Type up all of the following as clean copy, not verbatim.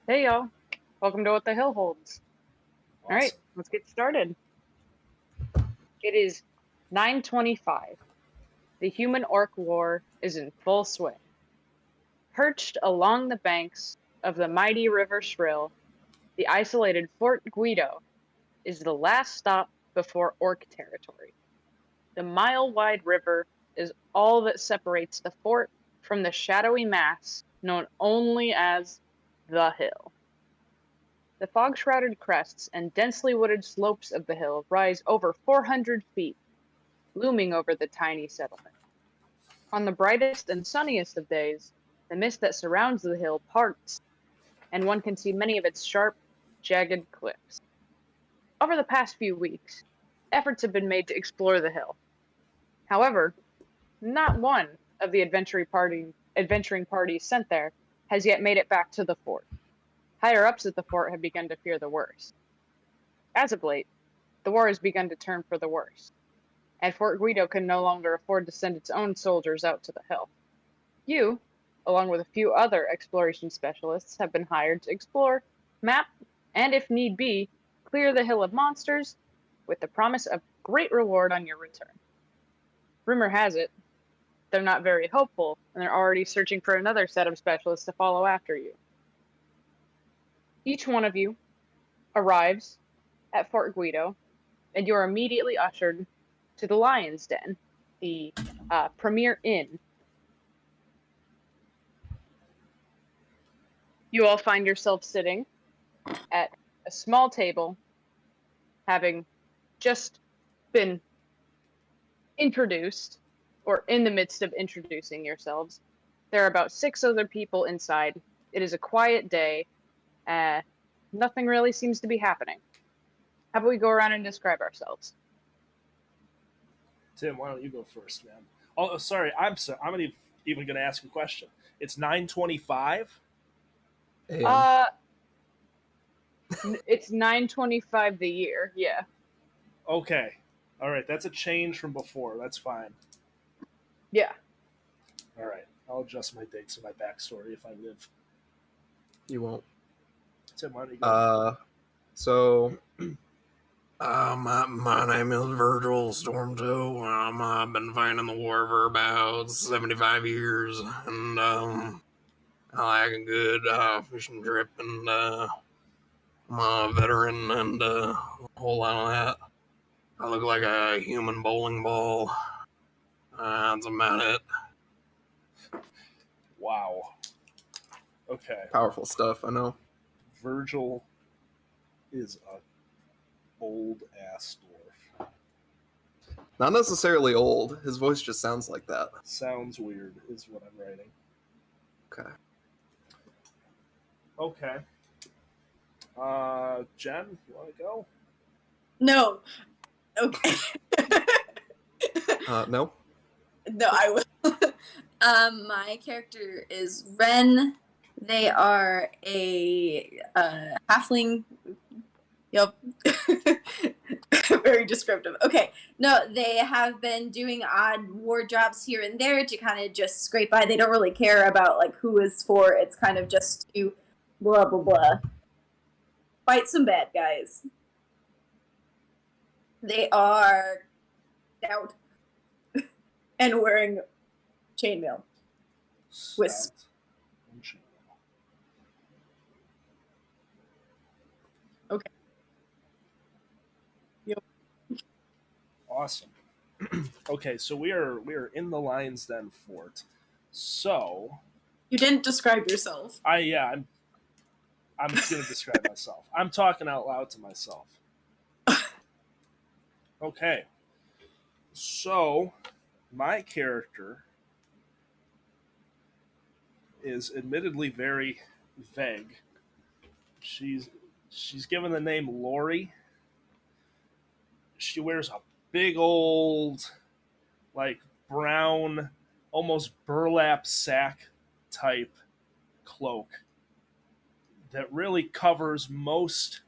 Hey y'all, welcome to What the Hill Holds. All right, Awesome. let's get started. It is 925. The human orc war is in full swing. Perched along the banks of the mighty River Shrill, the isolated Fort Guido is the last stop before orc territory. The mile-wide river is all that separates the fort from the shadowy mass known only as the Hill. The fog-shrouded crests and densely wooded slopes of the hill rise over 400 feet, looming over the tiny settlement. On the brightest and sunniest of days, the mist that surrounds the hill parts, and one can see many of its sharp, jagged cliffs. Over the past few weeks, efforts have been made to explore the hill. However, not one of the adventuring parties sent there has yet made it back to the fort. Higher ups at the fort have begun to fear the worst. As of late, the war has begun to turn for the worse, and Fort Guido can no longer afford to send its own soldiers out to the hill. You, along with a few other exploration specialists, have been hired to explore, map, and if need be, clear the hill of monsters with the promise of great reward on your return. Rumor has it, they're not very hopeful, and they're already searching for another set of specialists to follow after you. Each one of you arrives at Fort Guido, and you're immediately ushered to the Lion's Den, the premier inn. You all find yourself sitting at a small table, having just been introduced, or in the midst of introducing yourselves. There are about 6 other people inside. It is a quiet day. Nothing really seems to be happening. How about we go around and describe ourselves? Tim, why don't you go first, man? Oh, sorry. I'm sorry. I'm even going to ask a question. It's 9:25. AM. Uh, it's 925 the year. Yeah. Okay. All right. That's a change from before. That's fine. Yeah. All right. I'll adjust my dates and my backstory if I live. You won't. Tim, why don't you go? So, my name is Virgil Stormtoe. I've been fighting the war for about 75 years, and I like a good fishing trip, and I'm a veteran, and a whole lot of that. I look like a human bowling ball. That's about it. Wow. Okay. Powerful stuff, I know. Virgil is a old ass dwarf. Not necessarily old. His voice just sounds like that. Sounds weird, is what I'm writing. Okay. Okay. Jen, you want to go? No. Okay. No? No, I will. My character is Ren. They are a halfling. Yep. Very descriptive. Okay. No, they have been doing odd war jobs here and there to kind of just scrape by. They don't really care about like who is for. It's kind of just to blah blah blah. Fight some bad guys. They are stout and wearing chainmail. With- Stout and chainmail. Okay. Yep. Awesome. Okay, so we are in the Lion's Den fort. So You didn't describe yourself. I'm gonna describe myself. I'm talking out loud to myself. Okay. So my character is admittedly very vague. She's given the name Lori. She wears a big old like brown, almost burlap sack type cloak that really covers most,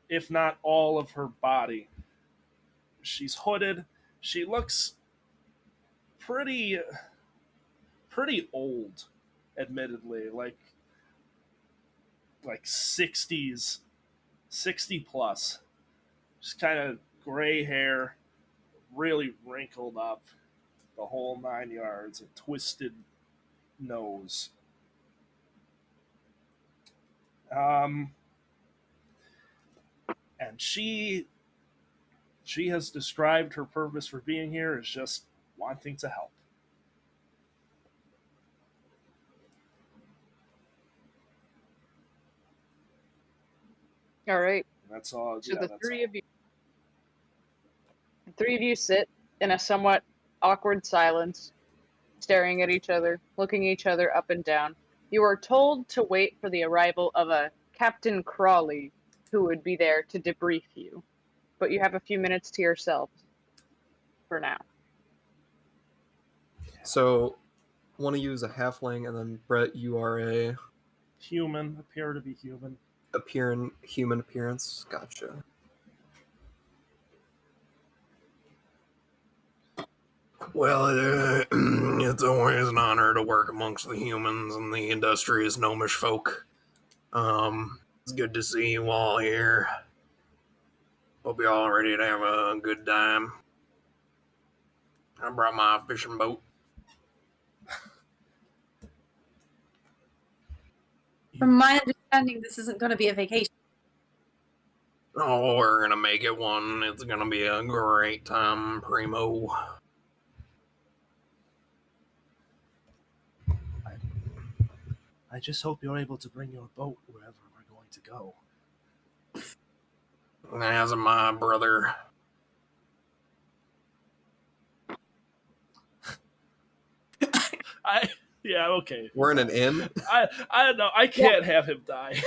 if not all, of her body. She's hooded. She looks pretty pretty old, admittedly. Like like 60s, 60 plus. Just kind of gray hair, really wrinkled up, the whole 9 yards, a twisted nose. And she has described her purpose for being here as just wanting to help. All right. That's all. So Yeah, the that's three all. of you, sit in a somewhat awkward silence, staring at each other, looking each other up and down. You are told to wait for the arrival of a Captain Crawley, who would be there to debrief you. But you have a few minutes to yourselves for now. So, want to use a halfling, and then Brett, you are a Human, appear to be human. human appearance. Gotcha. Well, it's always an honor to work amongst the humans and the industrious gnomish folk. It's good to see you all here. Hope you're all ready to have a good time. I brought my fishing boat. From my understanding, this isn't going to be a vacation. Oh, we're gonna make it one. It's gonna be a great time, primo. I just hope you're able to bring your boat wherever we're going to go. As my brother. Yeah, okay. We're in an inn. I don't know. I can't have him die.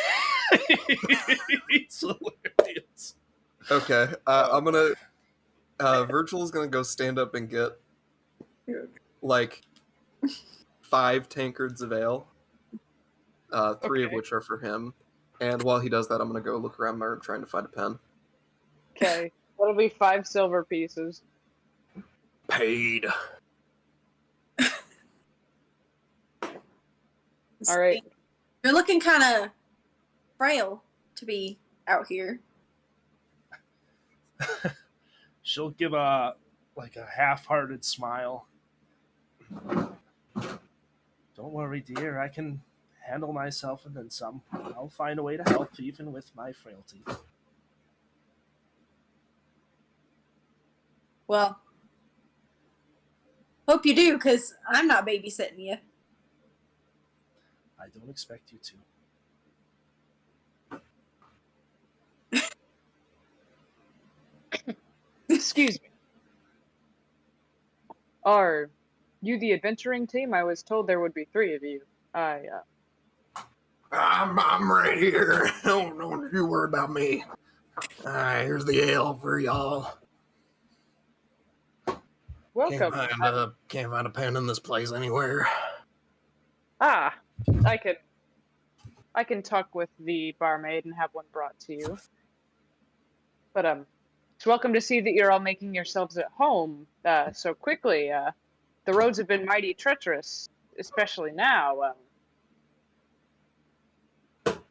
He's hilarious. Okay, I'm gonna. Virgil's gonna go stand up and get like 5 tankards of ale, 3 of Okay. which are for him. And while he does that, I'm gonna go look around my room trying to find a pen. Okay. That'll be 5 silver pieces. Paid. All right. You're looking kind of frail to be out here. She'll give a half-hearted smile. Don't worry, dear. I can handle myself and then some. I'll find a way to help, even with my frailty. Well, hope you do, because I'm not babysitting you. I don't expect you to. Excuse me. Are you the adventuring team? I was told there would be 3 of you. I'm right here. Don't you worry about me. Here's the ale for y'all. Welcome. Can't find a pen in this place anywhere. I can talk with the barmaid and have one brought to you. But it's welcome to see that you're all making yourselves at home so quickly. The roads have been mighty treacherous, especially now.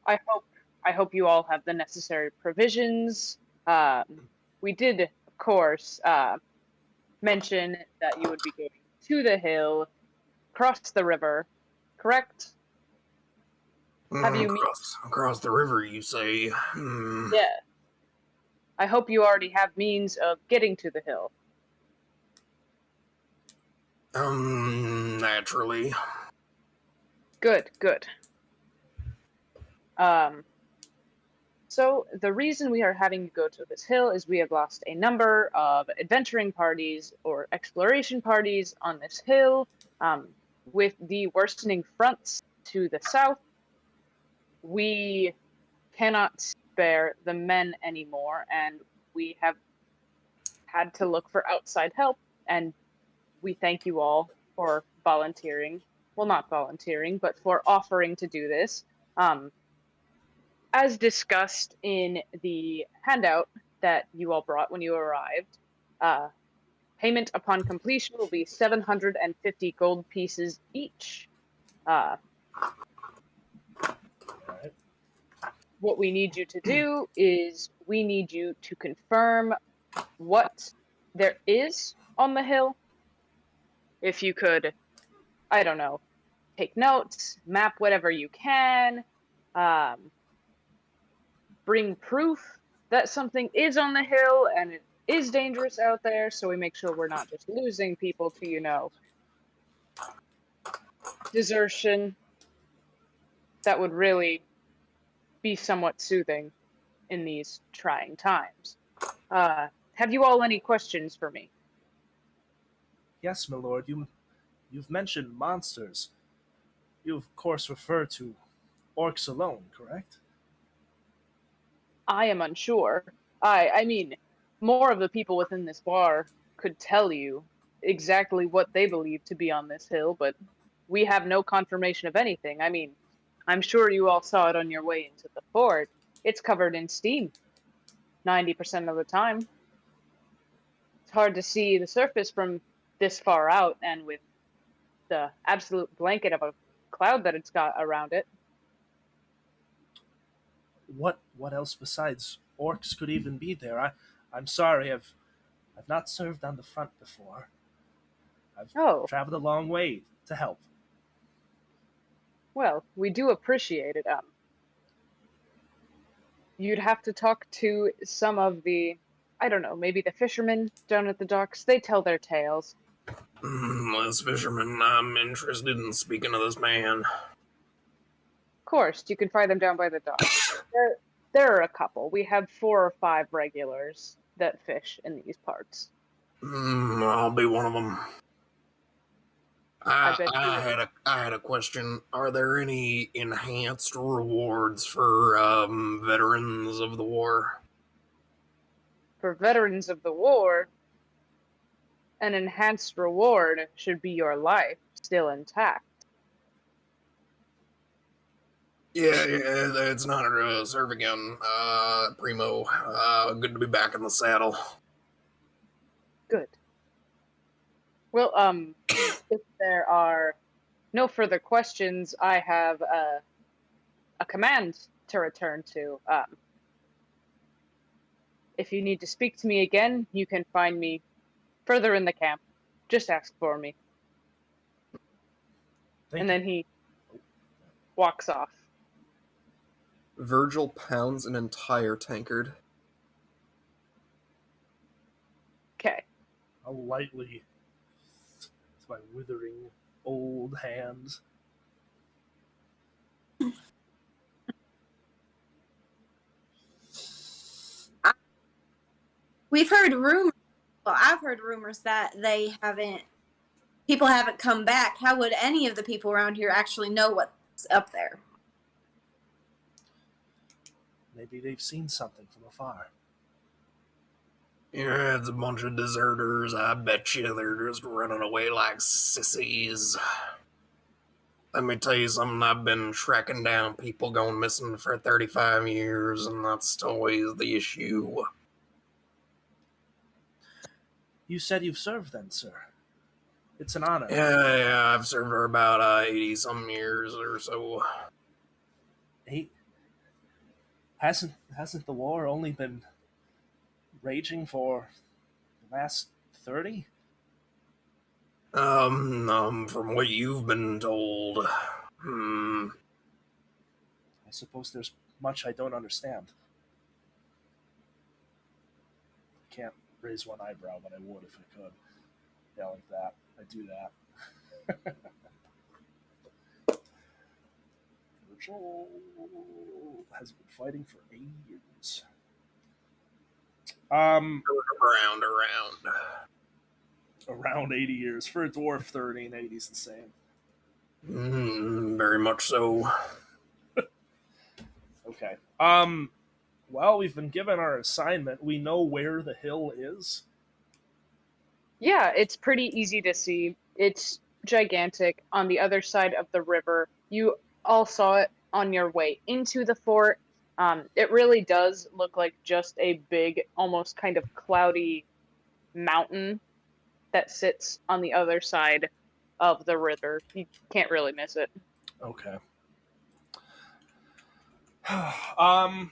I hope you all have the necessary provisions. We did, of course, mention that you would be going to the hill, cross the river, correct? Have you across the river, you say? Yeah. I hope you already have means of getting to the hill. Naturally. Good. So the reason we are having you go to this hill is we have lost a number of adventuring parties or exploration parties on this hill. With the worsening fronts to the south, we cannot spare the men anymore, and we have had to look for outside help, and we thank you all for volunteering. Well, not volunteering, but for offering to do this. As discussed in the handout that you all brought when you arrived, payment upon completion will be 750 gold pieces each. All right. what we need you to do is we need you to confirm what there is on the hill. If you could, I don't know, take notes, map whatever you can, um, bring proof that something is on the hill and it is dangerous out there, so we make sure we're not just losing people to, desertion. That would really be somewhat soothing in these trying times. Have you all any questions for me? Yes, my lord. You've mentioned monsters. You of course refer to orcs alone, correct? I am unsure. I mean, more of the people within this bar could tell you exactly what they believe to be on this hill, but we have no confirmation of anything. I mean, I'm sure you all saw it on your way into the fort. It's covered in steam 90% of the time. It's hard to see the surface from this far out, and with the absolute blanket of a cloud that it's got around it. What else besides orcs could even be there? I'm sorry, I've not served on the front before. I've Oh, traveled a long way to help. well, we do appreciate it. You'd have to talk to some of the, I don't know, maybe the fishermen down at the docks. They tell their tales. This fisherman, I'm interested in speaking to this man. Of course, you can find them down by the docks. There are a couple. We have 4 or 5 regulars that fish in these parts. I'll be one of them. I bet you I had a question. Are there any enhanced rewards for veterans of the war? for veterans of the war, an enhanced reward should be your life still intact. Yeah, it's not a serve again, Primo. Good to be back in the saddle. Good. Well, if there are no further questions, I have a command to return to. If you need to speak to me again, you can find me further in the camp. Just ask for me. And then he walks off. Virgil pounds an entire tankard. Okay. How lightly, with my withering old hands. We've heard rumors. Well, I've heard rumors that people haven't come back. How would any of the people around here actually know what's up there? Maybe they've seen something from afar. Yeah, it's a bunch of deserters. I bet you they're just running away like sissies. Let me tell you something. I've been tracking down people going missing for 35 years, and that's always the issue. You said you've served then, sir. It's an honor. Yeah, I've served for about 80-some years or so. Hasn't the war only been raging for the last 30? From what you've been told. I suppose there's much I don't understand. I can't raise one eyebrow, but I would if I could. Yeah, like that. I do that. Virgil has been fighting for 80 years. Around 80 years. For a dwarf, 30 and 80 is the same. Very much so. Okay. Well, we've been given our assignment. We know where the hill is. Yeah, it's pretty easy to see. It's gigantic on the other side of the river. You all saw it on your way into the fort. It really does look like just a big, almost kind of cloudy mountain that sits on the other side of the river. You can't really miss it. Okay. um,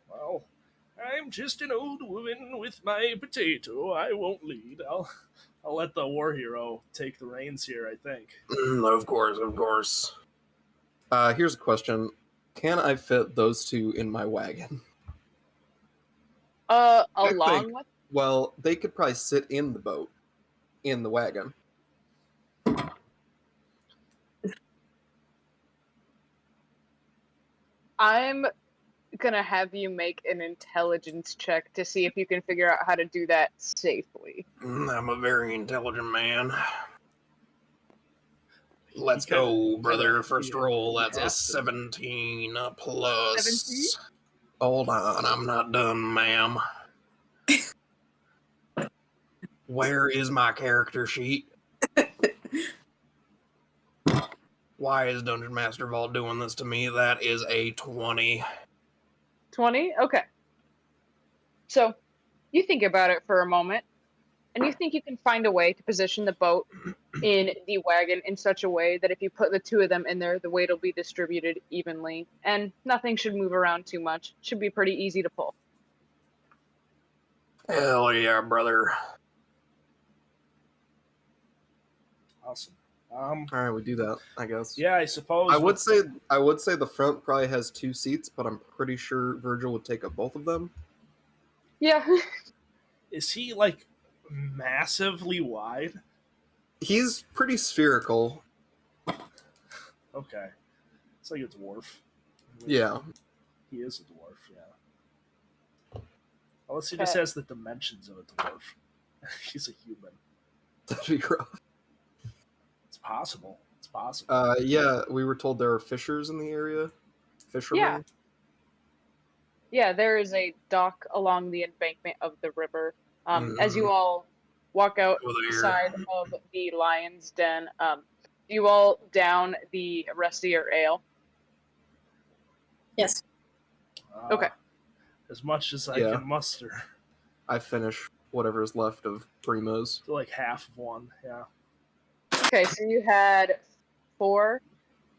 well, I'm just an old woman with my potato. I won't lead. I'll let the war hero take the reins here, I think. Of course, of course. Here's a question: can I fit those two in my wagon? Along think- with Well, they could probably sit in the boat, in the wagon. I'm gonna have you make an intelligence check to see if you can figure out how to do that safely. I'm a very intelligent man. Let's You kinda- go, brother. kinda- First you- roll. you That's a have to. 17 plus. 17? Hold on, I'm not done, ma'am. Where is my character sheet? Why is Dungeon Master Vault doing this to me? That is a 20. 20? Okay. So you think about it for a moment, and you think you can find a way to position the boat in the wagon in such a way that if you put the two of them in there, the weight will be distributed evenly, and nothing should move around too much. Should be pretty easy to pull. Hell yeah, brother. Awesome. All right, we do that. I guess. Yeah, I suppose. I would say the front probably has 2 seats, but I'm pretty sure Virgil would take up both of them. Yeah. Is he like massively wide? He's pretty spherical. Okay, it's like a dwarf. Yeah. He is a dwarf. Yeah. Unless he just Okay. has the dimensions of a dwarf. He's a human. That'd be rough. It's possible. It's possible. Yeah, we were told there are fishers in the area. Fishermen. Yeah, there is a dock along the embankment of the river. As you all walk Over outside of the lion's den, you all down the rest of your ale. Yes. Okay. As much as I Yeah. can muster. I finish whatever is left of Primo's. Like half of one. Yeah. Okay, so you had 4,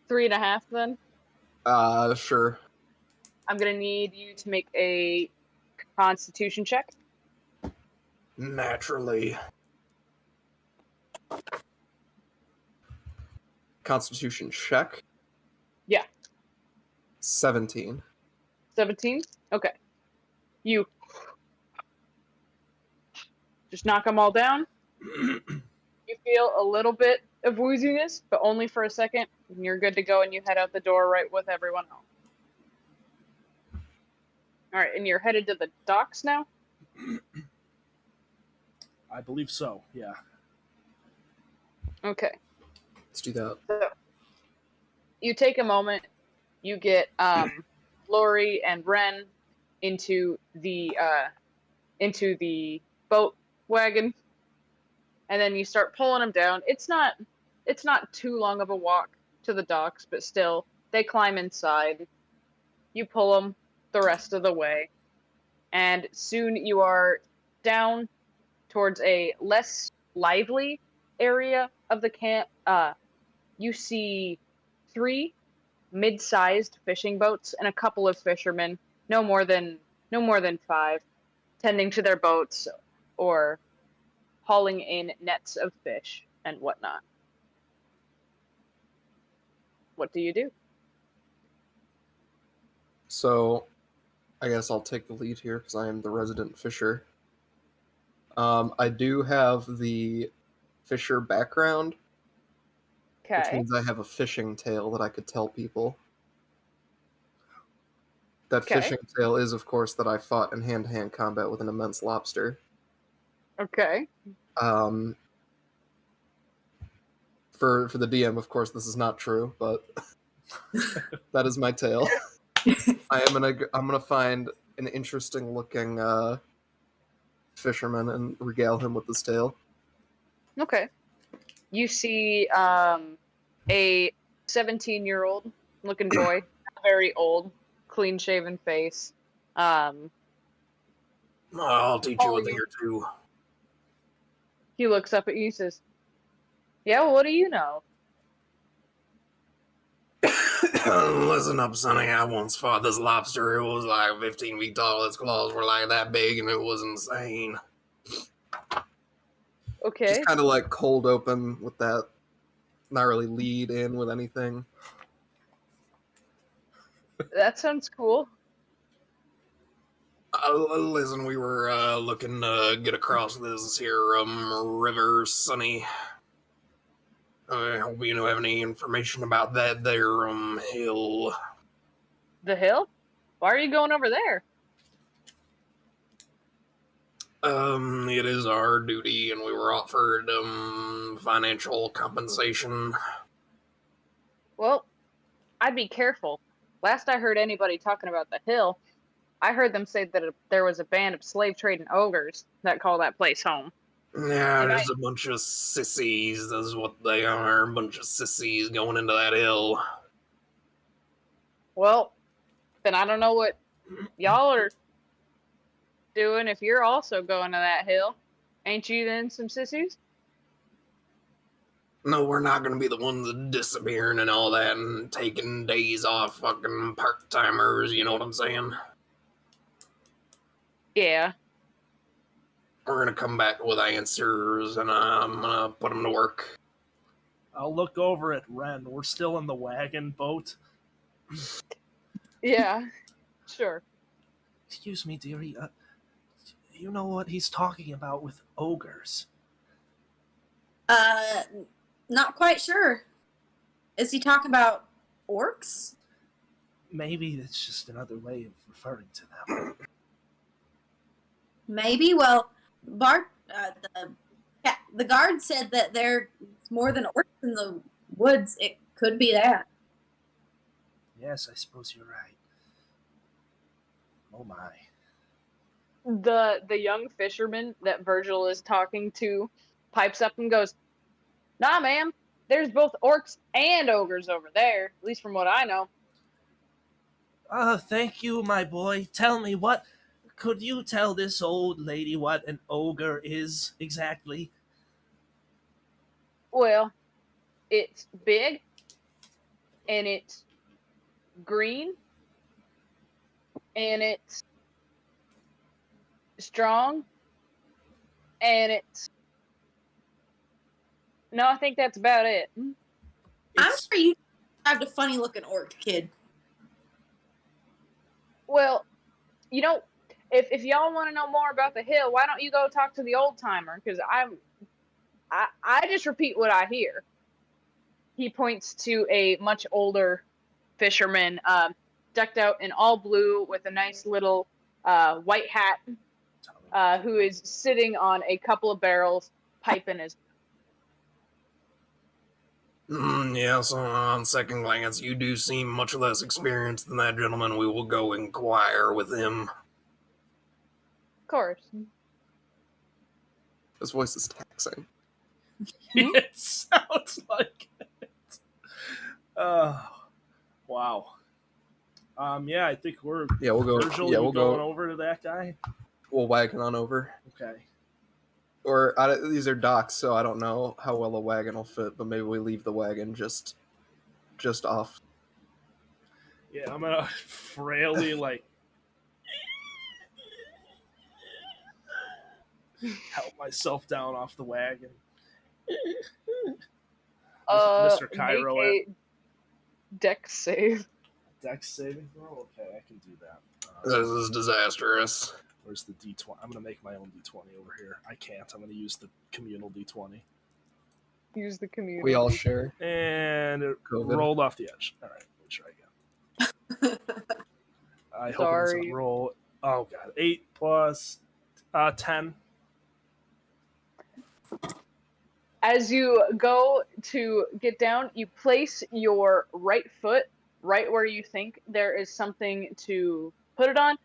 3.5 then. Sure. I'm gonna need you to make a Constitution check. Naturally. Constitution check. Yeah. 17. 17. Okay. You just knock them all down. You feel a little bit of wooziness, but only for a second, and you're good to go, and you head out the door right with everyone else. All right, and you're headed to the docks now? I believe so. Yeah. Okay. Let's do that. So you take a moment, you get Lori and Ren into the boat wagon, and then you start pulling them down. It's not too long of a walk to the docks, but still, they climb inside. You pull them the rest of the way, and soon you are down towards a less lively area of the camp. You see 3 mid-sized fishing boats and a couple of fishermen, no more than 5, tending to their boats or hauling in nets of fish and whatnot. What do you do? So, I guess I'll take the lead here because I am the resident fisher. I do have the fisher background, which Okay. means I have a fishing tale that I could tell people. That Okay. fishing tale is, of course, that I fought in hand-to-hand combat with an immense lobster. Okay. For the DM, of course, this is not true, but that is my tale. I'm gonna find an interesting looking fisherman and regale him with this tale. Okay. You see a 17-year-old looking boy, very old, clean-shaven face. I'll teach you a thing or two. He looks up at you and says, "Yeah, well, what do you know?" Listen up, Sonny. I once fought this lobster. It was like 15 feet tall. Its claws were like that big, and it was insane. Okay. Just kind of like cold open with that. Not really lead in with anything. That sounds cool. Listen, we were looking to get across this here river, Sonny. I hope you have any information about that there hill. The hill? Why are you going over there? It is our duty, and we were offered financial compensation. Well, I'd be careful. Last I heard anybody talking about the hill, I heard them say that there was a band of slave trading ogres that call that place home. Yeah, And there's a bunch of sissies. That's what they are. A bunch of sissies going into that hill. Well, then I don't know what y'all are doing if you're also going to that hill. Ain't you then some sissies? No, we're not gonna be the ones disappearing and all that and taking days off, fucking part-timers, you know what I'm saying? Yeah. We're gonna come back with answers, and I'm gonna put them to work. I'll look over at Ren. We're still in the wagon boat. Yeah. Sure. Excuse me, dearie. You know what he's talking about with ogres? Not quite sure. Is he talking about orcs? Maybe it's just another way of referring to them. Maybe. Well, the guard said that there's more than orcs in the woods. It could be that. Yes, I suppose you're right. Oh my. The young fisherman that Virgil is talking to pipes up and goes, "Nah, ma'am. There's both orcs and ogres over there, at least from what I know." Thank you, my boy. Tell me, could you tell this old lady what an ogre is exactly? Well, it's big and it's green and it's strong and it's no, I think that's about it. I'm It's, sure you described a funny looking orc, kid. Well, you know, if y'all want to know more about the hill, why don't you go talk to the old timer? Because I just repeat what I hear. He points to a much older fisherman, decked out in all blue with a nice little white hat, who is sitting on a couple of barrels, piping his. Yeah, so on second glance, you do seem much less experienced than that gentleman. We will go inquire with him. Of course. His voice is taxing. it sounds like it. Wow. Yeah, I think we're. Yeah, we'll go. Virgil, yeah, you we'll going go. over to that guy? We'll wagon on over. Okay. Or these are docks, so I don't know how well a wagon will fit. But maybe we leave the wagon just off. Yeah, I'm gonna frailly help myself down off the wagon. Mr. Cairo Make a dex save. Dex saving throw? Okay, I can do that. This is disastrous. Where's the D20? I'm going to make my own D20 over here. I can't. I'm going to use the communal D20. Use the community. We all share. And it COVID. rolled off the edge. All right, let me try again. I hope it Sorry. doesn't roll. Oh, God. 8 plus 10. As you go to get down, you place your right foot right where you think there is something to put it on.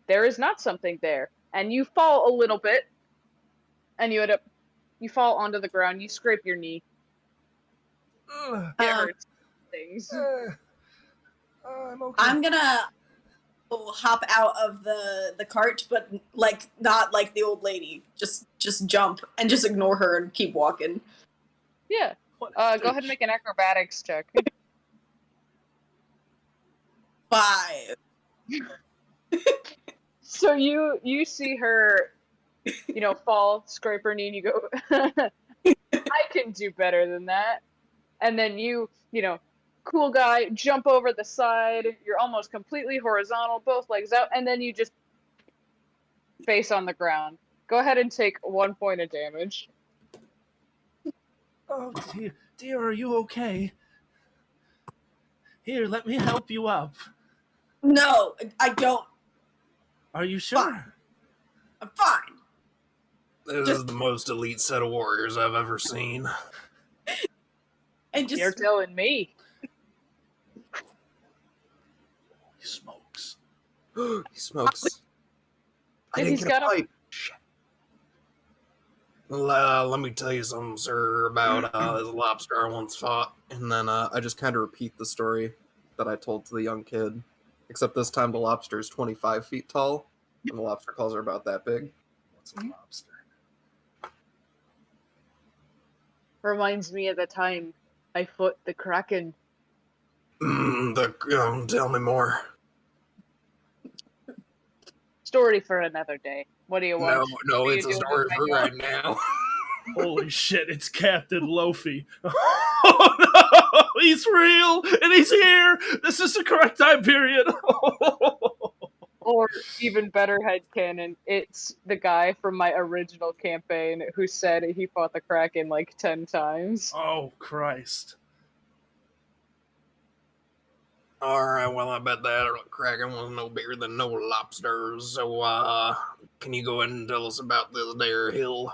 There is not something there, and you fall a little bit, and you fall onto the ground. You scrape your knee. Ugh, It hurts things. I'm okay. I'm gonna hop out of the cart, but not like the old lady. Just jump and just ignore her and keep walking. Yeah. What Go ahead and make an acrobatics check. 5. So you see her, fall, scrape her knee, and you go, I can do better than that. And then cool guy, jump over the side. You're almost completely horizontal, both legs out, and then you just face on the ground. Go ahead and take 1 point of damage. Oh, dear, are you okay? Here, let me help you up. No, I don't. Are you sure? Fine. I'm fine. This is the most elite set of warriors I've ever seen. And You're just telling me. He smokes. He smokes. I Dude, didn't he's get a got a- pipe. Shit. Let me tell you something, sir, about this lobster I once fought. And then I just kind of repeat the story that I told to the young kid. Except this time the lobster is 25 feet tall, and the lobster claws are about that big. What's a lobster? Reminds me of the time I fought the Kraken. Tell me more. Story for another day. What do you want? No, What are it's you a doing story with my for dog? right now. Holy shit, it's Captain Lofi. Oh no, he's real and he's here. This is the correct time period. Or even better headcanon, it's the guy from my original campaign who said he fought the Kraken like 10 times. Oh, Christ. Alright, well, I bet that Kraken was no bigger than no lobsters. So, can you go ahead and tell us about this there hill?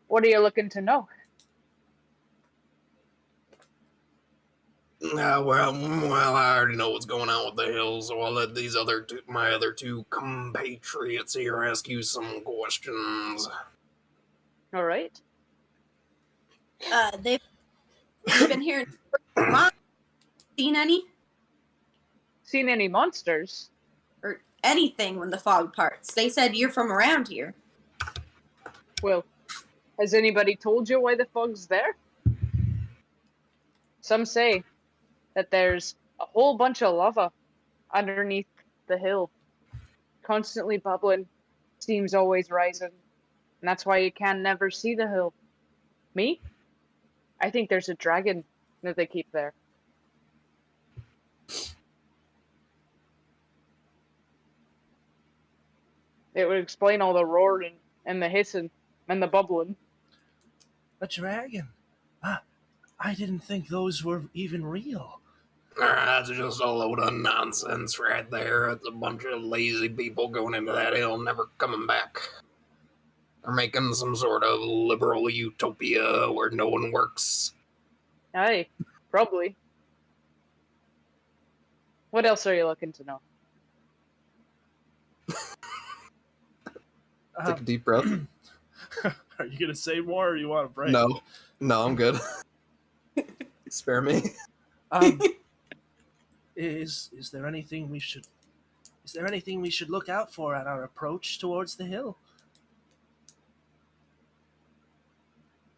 What are you looking to know? Well, I already know what's going on with the hill, so I'll let my other two compatriots here ask you some questions. All right. they've been here for months. Seen any Seen any monsters? or anything when the fog parts? They said you're from around here. Well, has anybody told you why the fog's there? Some say that there's a whole bunch of lava underneath the hill, constantly bubbling, steam's always rising, and that's why you can never see the hill. Me? I think there's a dragon that they keep there. It would explain all the roaring and the hissing and the bubbling. A dragon? I didn't think those were even real. That's just a load of nonsense right there. It's a bunch of lazy people going into that hill, never coming back. They're making some sort of liberal utopia where no one works. Aye, probably. What else are you looking to know? Take a deep breath. Are you gonna say more, or you want to break? No, I'm good. Spare me. Is there anything we should? Is there anything we should look out for at our approach towards the hill?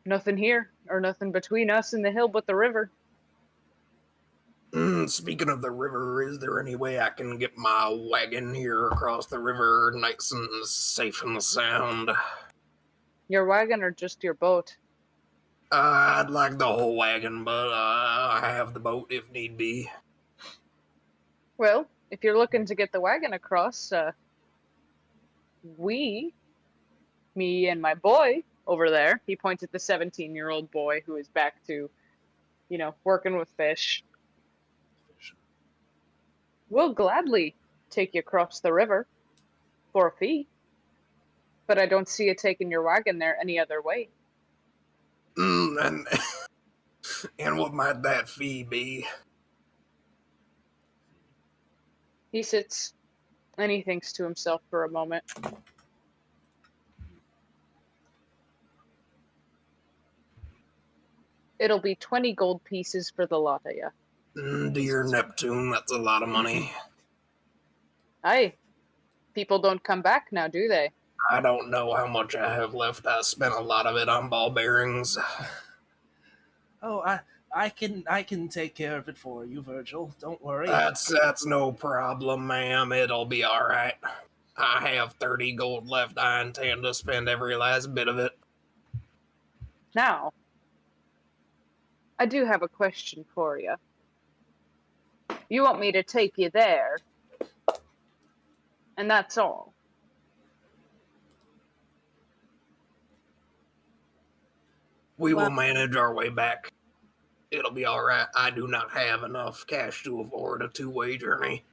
Nothing here, or nothing between us and the hill but the river. Speaking of the river, is there any way I can get my wagon here across the river nice and safe and sound? Your wagon or just your boat? I'd like the whole wagon, but I have the boat if need be. Well, if you're looking to get the wagon across, me and my boy over there, he points at the 17-year-old boy who is back to, working with fish. We'll gladly take you across the river for a fee, but I don't see you taking your wagon there any other way. And what might that fee be? He sits and he thinks to himself for a moment. It'll be 20 gold pieces for the lot of you. Dear Neptune, that's a lot of money. Aye. People don't come back now, do they? I don't know how much I have left. I spent a lot of it on ball bearings. Oh, I can take care of it for you, Virgil. Don't worry. That's no problem, ma'am. It'll be all right. I have 30 gold left. I intend to spend every last bit of it. Now, I do have a question for you. You want me to take you there, and that's all. We will Well- manage our way back. It'll be all right. I do not have enough cash to afford a two-way journey.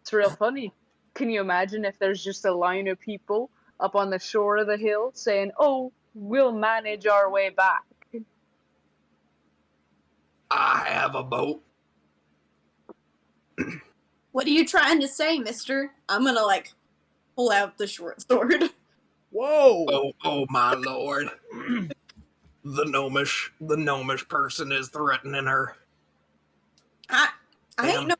It's real funny. Can you imagine if there's just a line of people up on the shore of the hill saying, "Oh, we'll manage our way back"? I have a boat. What are you trying to say, mister? I'm gonna, like, pull out the short sword. Whoa! Oh my lord. The gnomish person is threatening her. I ain't Ma'am. no.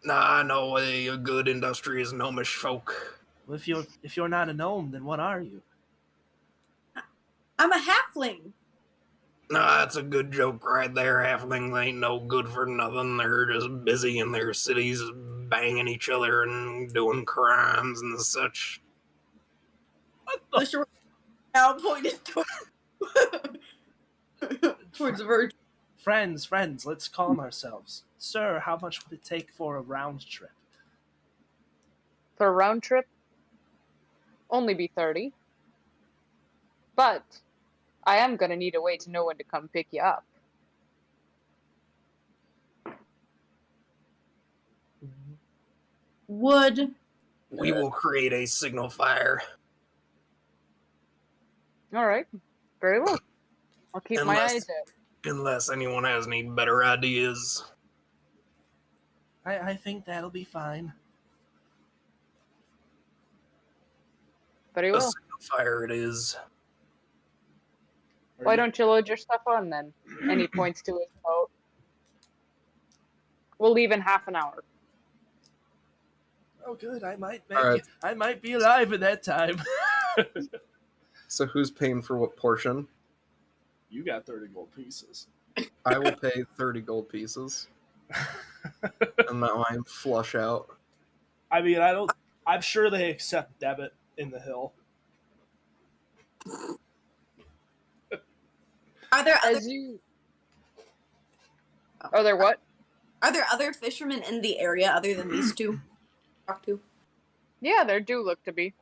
Nah, I know a good industrious gnomish folk. Well, if you're not a gnome, then what are you? I'm a halfling. Nah, that's a good joke right there. Halflings ain't no good for nothing. They're just busy in their cities banging each other and doing crimes and such. The short now pointed towards Virgil. Friends, let's calm ourselves. Sir, how much would it take for a round trip? For a round trip, only be 30. But I am gonna need a way to know when to come pick you up. Would We will create a signal fire. All right, very well. I'll keep my Unless- eyes out. Unless anyone has any better ideas. I think that'll be fine. Very A well. signal fire it is. Why don't you load your stuff on then? And he points to his boat. We'll leave in half an hour. Oh, good. I might All right. I might be alive at that time. So who's paying for what portion? You got 30 gold pieces. I will pay 30 gold pieces. And that line flush out. I mean, I'm sure they accept debit in the hill. are there other As you. Are there what? are there other fishermen in the area other than these two? Talk to. Yeah, there do look to be.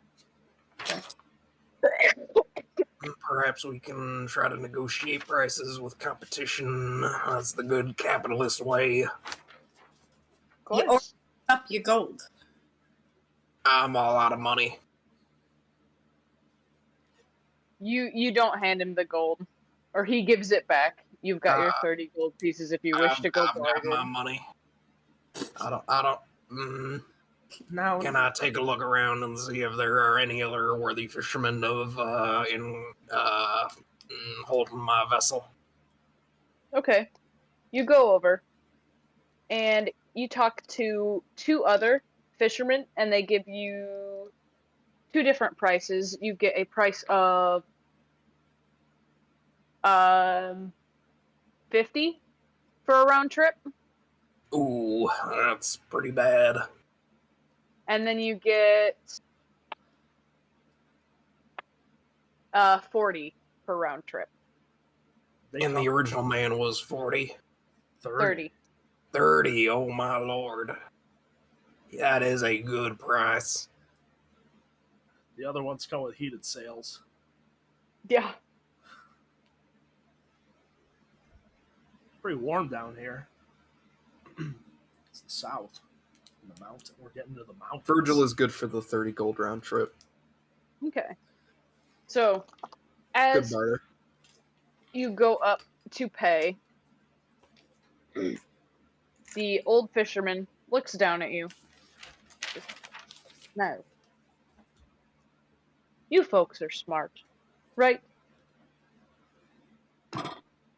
Perhaps we can try to negotiate prices with competition. That's the good capitalist way. Of Yeah, or- course. Up your gold. I'm all out of money. You don't hand him the gold, or he gives it back. You've got your 30 gold pieces if you wish to go I've got my bargain. money. I don't. Now, Can I take a look around and see if there are any other worthy fishermen of holding my vessel? Okay. You go over, and you talk to two other fishermen, and they give you two different prices. You get a price of 50 for a round trip, Ooh, that's pretty bad. and then you get 40 per round trip. And the original man was 40. 30. 30, oh my lord. That is a good price. The other ones come with heated sails. Yeah. Pretty warm down here. It's the south. In the mountain. We're getting to the mountains. Virgil is good for the 30 gold round trip. Okay. So, Good as barter. you go up to pay, the old fisherman looks down at you. No. You folks are smart, right?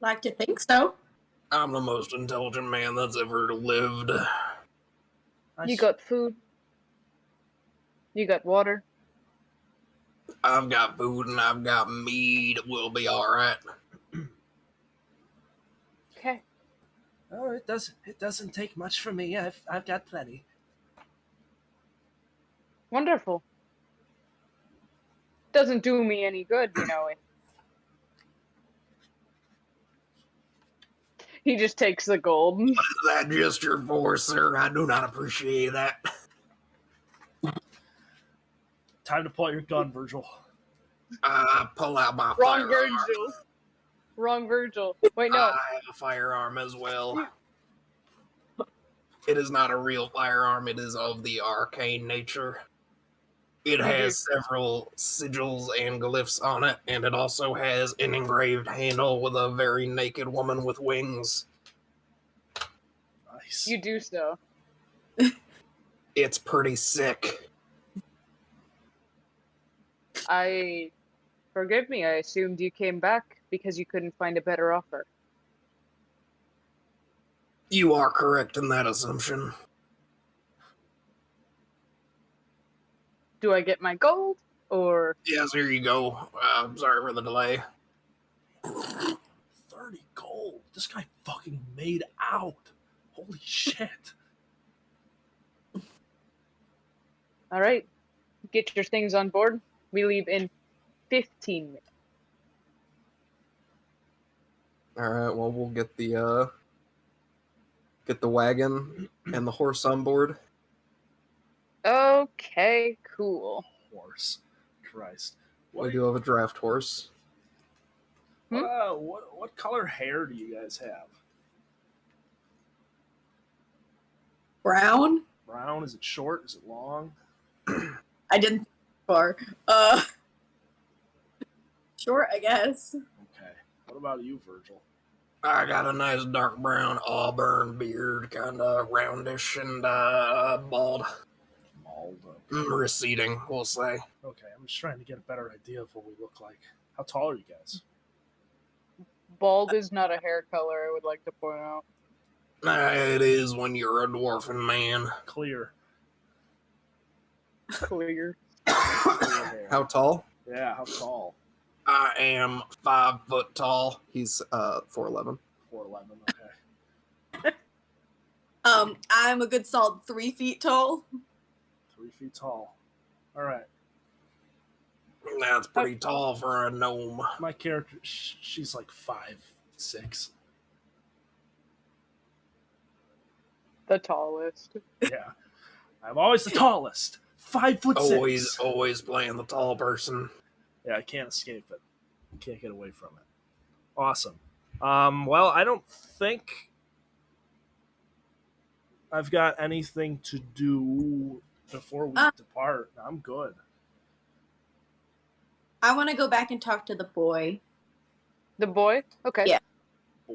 Like to think so. I'm the most intelligent man that's ever lived. You got food. You got water. I've got food and I've got mead. We'll be alright. Okay. Oh, it doesn't take much for me. I've got plenty. Wonderful. Doesn't do me any good, you know. He just takes the gold. What is that gesture for, sir? I do not appreciate that. Time to pull out your gun, Virgil. Pull out my Wrong firearm. Virgil. Wrong Virgil. Wait, no. I have a firearm as well. It is not a real firearm. It is of the arcane nature. It has several sigils and glyphs on it, and it also has an engraved handle with a very naked woman with wings. Nice. You do so. It's pretty sick. Forgive me, I assumed you came back because you couldn't find a better offer. You are correct in that assumption. Do I get my gold, or... Yes, here you go. I'm sorry for the delay. 30 gold. This guy fucking made out. Holy shit. All right, get your things on board. We leave in 15 minutes. All right. Well, we'll get the wagon and the horse on board. Okay, cool. Horse. Christ. We do have a draft horse. What color hair do you guys have? Brown? Brown? Is it short? Is it long? I didn't far. Short, I guess. Okay. What about you, Virgil? I got a nice dark brown auburn beard, kind of roundish and bald. Bald. Receding, we'll say. Okay, I'm just trying to get a better idea of what we look like. How tall are you guys? Bald is not a hair color, I would like to point out. It is when you're a dwarfing man. Clear. Clear. Clear hair. How tall? Yeah, how tall? I am 5 foot tall. He's 4'11". 4'11", okay. I'm a good solid 3 feet tall. 3 feet tall. Alright. That's pretty tall for a gnome. My character, she's like 5'6". The tallest. Yeah. I'm always the tallest. 5'6". Always playing the tall person. Yeah, I can't escape it. Can't get away from it. Awesome. Well, I don't think I've got anything to do before we depart. I'm good. I want to go back and talk to the boy. The boy? Okay. Yeah.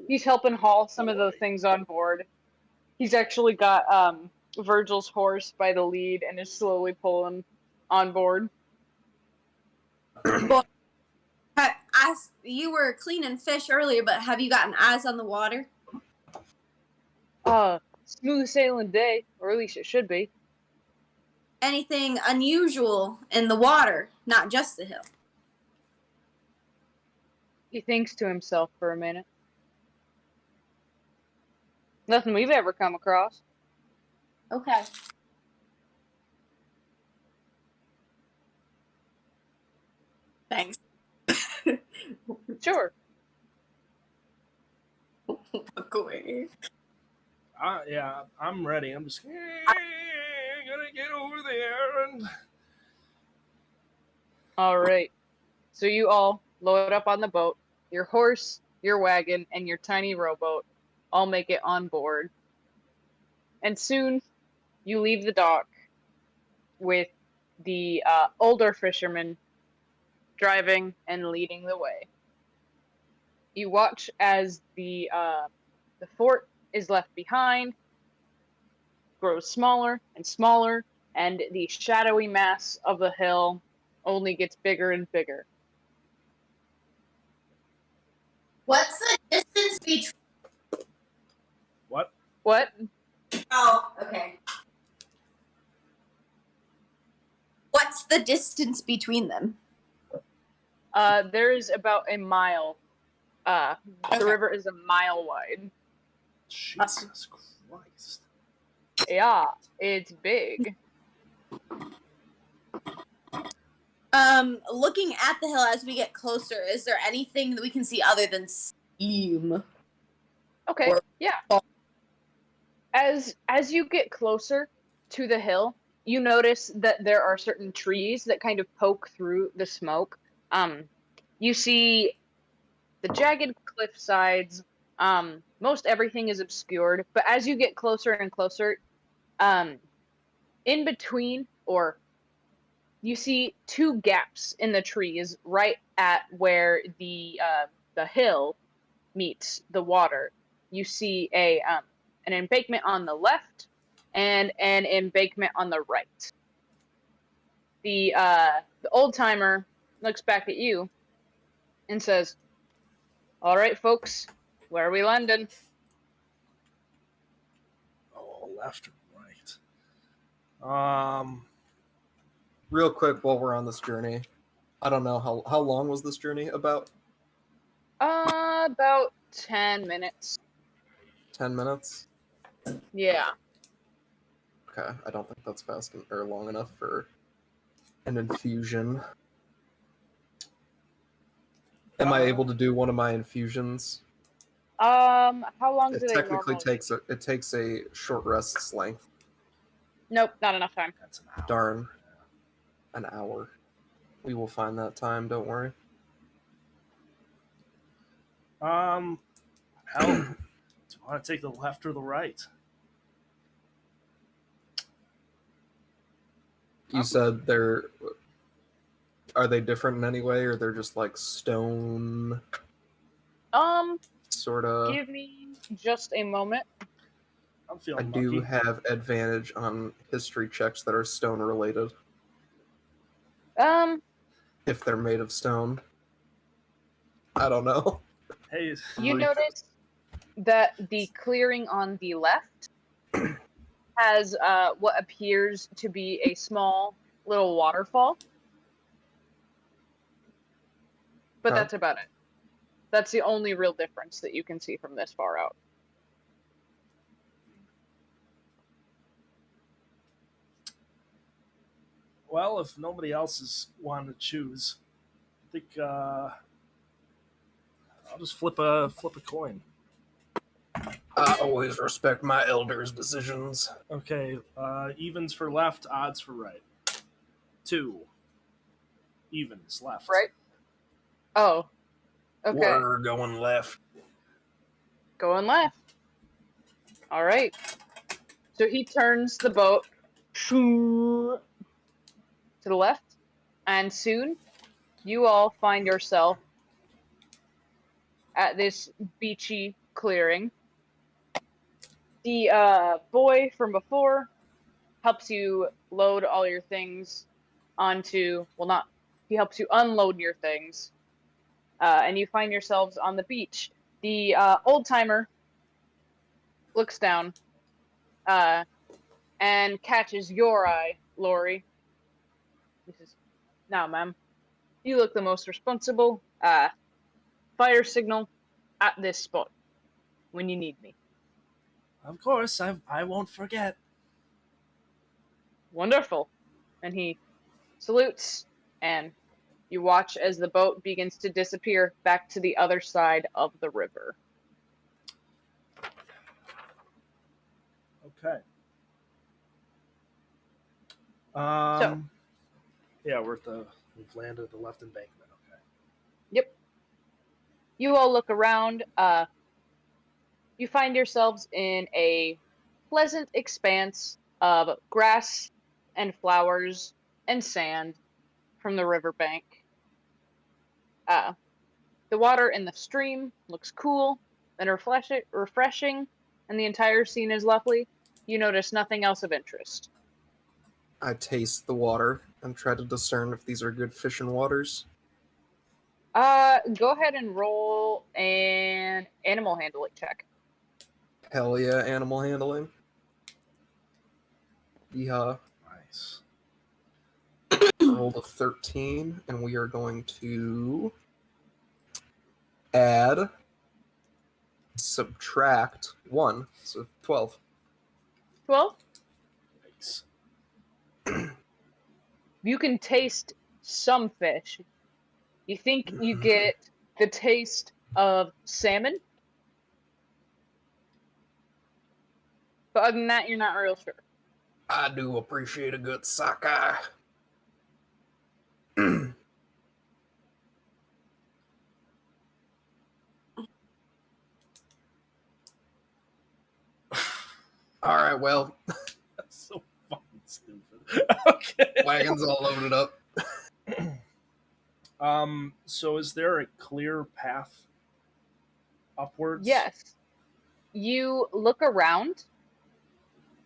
He's helping haul some of the things on board. He's actually got Virgil's horse by the lead and is slowly pulling on board. Boy, you were cleaning fish earlier, but have you gotten eyes on the water? Smooth sailing day, or at least it should be. Anything unusual in the water, not just the hill? He thinks to himself for a minute. Nothing we've ever come across. Okay. Thanks. Sure. Walk away. Yeah, I'm ready. I'm just gonna get over there and... All right. So you all load up on the boat. Your horse, your wagon, and your tiny rowboat all make it on board. And soon you leave the dock with the older fisherman driving and leading the way. You watch as the fort is left behind, grows smaller and smaller, and the shadowy mass of the hill only gets bigger and bigger. What's the distance between? What? What? Oh, okay. What's the distance between them? There is about a mile. The Okay. river is a mile wide. Jesus Christ. Yeah, it's big. Looking at the hill as we get closer, is there anything that we can see other than steam? Okay, Or- yeah. As you get closer to the hill, you notice that there are certain trees that kind of poke through the smoke. You see the jagged cliff sides. Most everything is obscured, but as you get closer and closer, um, in between, or you see two gaps in the trees right at where the hill meets the water. You see a an embankment on the left and an embankment on the right. The old timer looks back at you and says, "All right, folks, where are we landing?" Oh, left or right? Real quick, while we're on this journey, I don't know how long was this journey? About About 10 minutes. 10 minutes. Yeah. Okay, I don't think that's fast or long enough for an infusion. Am I able to do one of my infusions? How long do It they technically normally? takes a short rest's length. Nope, not enough time. That's an hour. Darn, an hour. We will find that time. Don't worry. Hell, do you want to take the left or the right? You said are they different in any way, or they're just like stone sort of? Give me just a moment. I'm I feeling do lucky. have advantage on history checks that are stone related Um, if they're made of stone. I don't know. Hey, you notice that the clearing on the left has what appears to be a small little waterfall, but Huh? that's about it. That's the only real difference that you can see from this far out. well, if nobody else is wanting to choose, I think I'll just flip a coin. I always respect my elders' decisions. Okay, evens for left, odds for right. 2 evens left. Right? Oh, okay. We're going left. Going left. All right. So he turns the boat to the left, and soon you all find yourself at this beachy clearing. The boy from before helps you load all your things onto, well, not, he helps you unload your things, and you find yourselves on the beach. The old timer looks down and catches your eye, Lori. He says, "Now, ma'am, you look the most responsible. Fire signal at this spot when you need me." Of course, I won't forget. Wonderful. And he salutes, and you watch as the boat begins to disappear back to the other side of the river. Okay. So, Yeah, we've landed at the left embankment. Okay. yep. You all look around. You find yourselves in a pleasant expanse of grass and flowers and sand from the riverbank. Uh, the water in the stream looks cool and refreshing, and the entire scene is lovely. You notice nothing else of interest. I taste the water and try to discern if these are good fishing waters. Go ahead and roll an animal handling check. Hell yeah, animal handling. Yeehaw. Nice. Rolled a 13, and we are going to add subtract 1, so 12. 12. Yikes. You can taste some fish. You think you get the taste of salmon, but other than that, you're not real sure. I do appreciate a good sockeye. All right, well, That's so fucking stupid. Okay. wagon's all loaded up. So is there a clear path upwards? Yes. You look around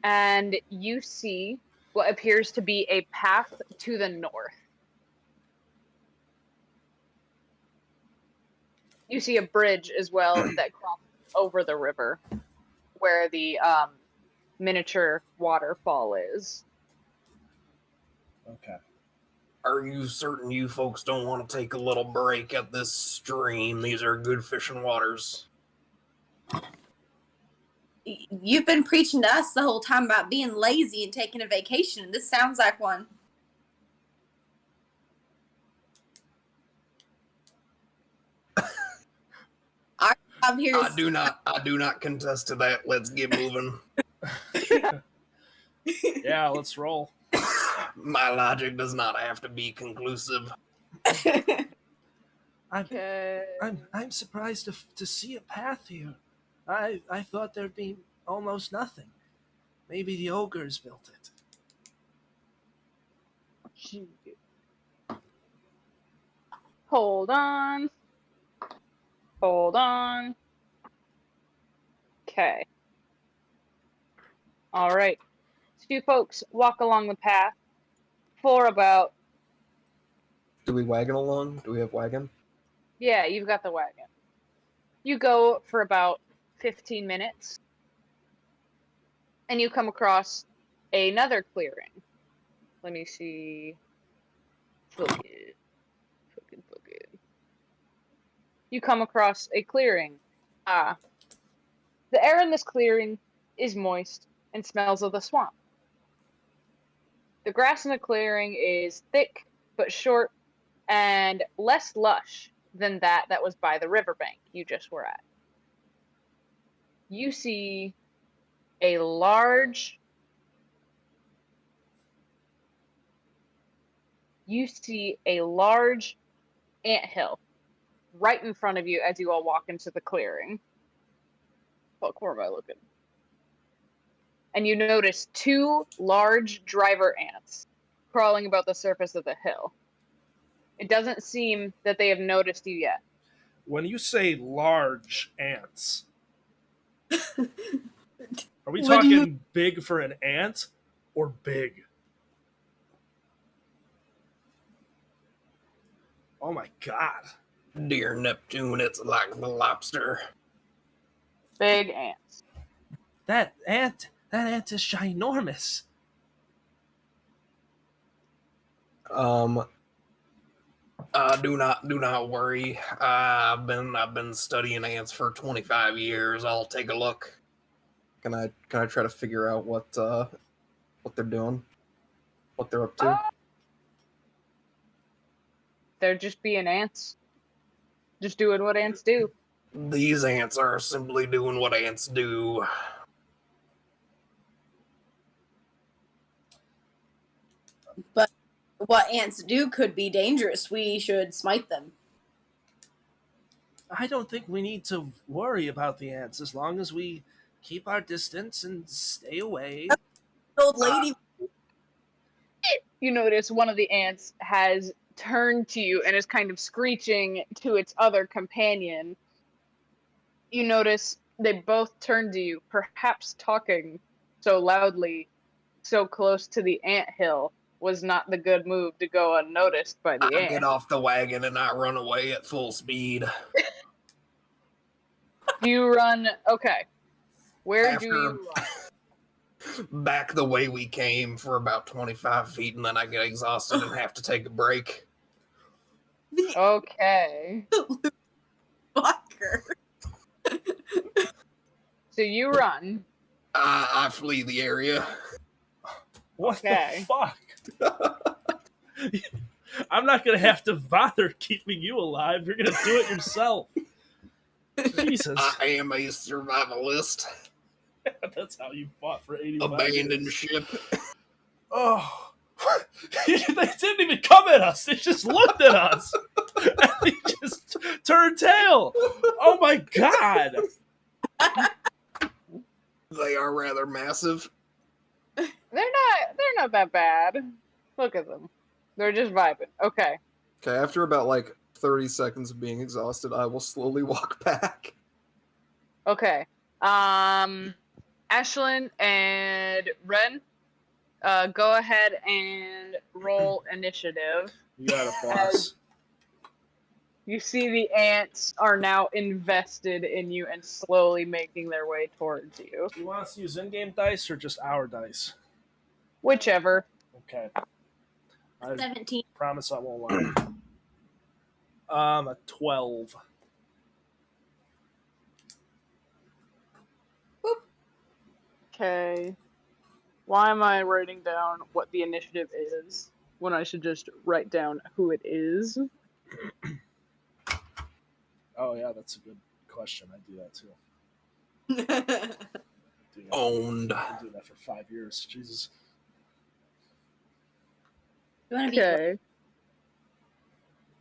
and you see what appears to be a path to the north. You see a bridge as well that crosses over the river where the miniature waterfall is. Okay. Are you certain you folks don't want to take a little break at this stream? These are good fishing waters. You've been preaching to us the whole time about being lazy and taking a vacation. This sounds like one. Our job here is I do not contest to that. Let's get moving. Yeah, let's roll. My logic does not have to be conclusive. Okay. I'm surprised to see a path here. I thought there'd be almost nothing. Maybe the ogres built it. Hold on. Hold on. Okay. All right. Two folks walk along the path for about, Do we wagon along? Do we have wagon? yeah, you've got the wagon. You go for about 15 minutes and you come across another clearing. Let me see. Fuck it. Fuck it. You come across a clearing. The air in this clearing is moist and smells of the swamp. The grass in the clearing is thick but short and less lush than that was by the riverbank you just were at. You see a large anthill right in front of you as you all walk into the clearing. Fuck, where am I looking? And you notice two large driver ants crawling about the surface of the hill. It doesn't seem that they have noticed you yet. When you say large ants, are we What do you- talking big for an ant or big? Oh my god. Dear Neptune, it's like the lobster. Big ants. That ant is ginormous. Do not worry. I've been studying ants for 25 years. I'll take a look. Can I try to figure out what they're doing? What they're up to? They're just being ants. Just doing what ants do. These ants are simply doing what ants do. But what ants do could be dangerous. We should smite them. I don't think we need to worry about the ants as long as we keep our distance and stay away. Old lady. You notice one of the ants has turned to you and is kind of screeching to its other companion. You notice they both turn to you, perhaps talking so loudly, so close to the anthill was not the good move to go unnoticed by the I ant. get off the wagon and I run away at full speed. You run, okay. Where do you run? Back the way we came for about 25 feet, and then I get exhausted and have to take a break. Okay. Fucker. So you run. I flee the area. What Okay. the fuck? I'm not gonna have to bother keeping you alive. You're gonna do it yourself. Jesus, I am a survivalist. that's how you fought for 85 Abandoned years. ship. Oh, they didn't even come at us. They just looked at us. And they just turned tail. Oh my god. They are rather massive. They're not that bad. Look at them. They're just vibing. Okay. Okay, after about like 30 seconds of being exhausted, I will slowly walk back. Okay. Ashlyn and Ren, go ahead and roll initiative. You got it, boss. You see the ants are now invested in you and slowly making their way towards you. Do you want us to use in-game dice or just our dice? Whichever. Okay. I 17. promise I won't lie. A 12. Okay. Why am I writing down what the initiative is when I should just write down who it is? Oh yeah, that's a good question. I do that too. Do that. Owned. I've been doing that for 5 years. Jesus. You want to be Okay.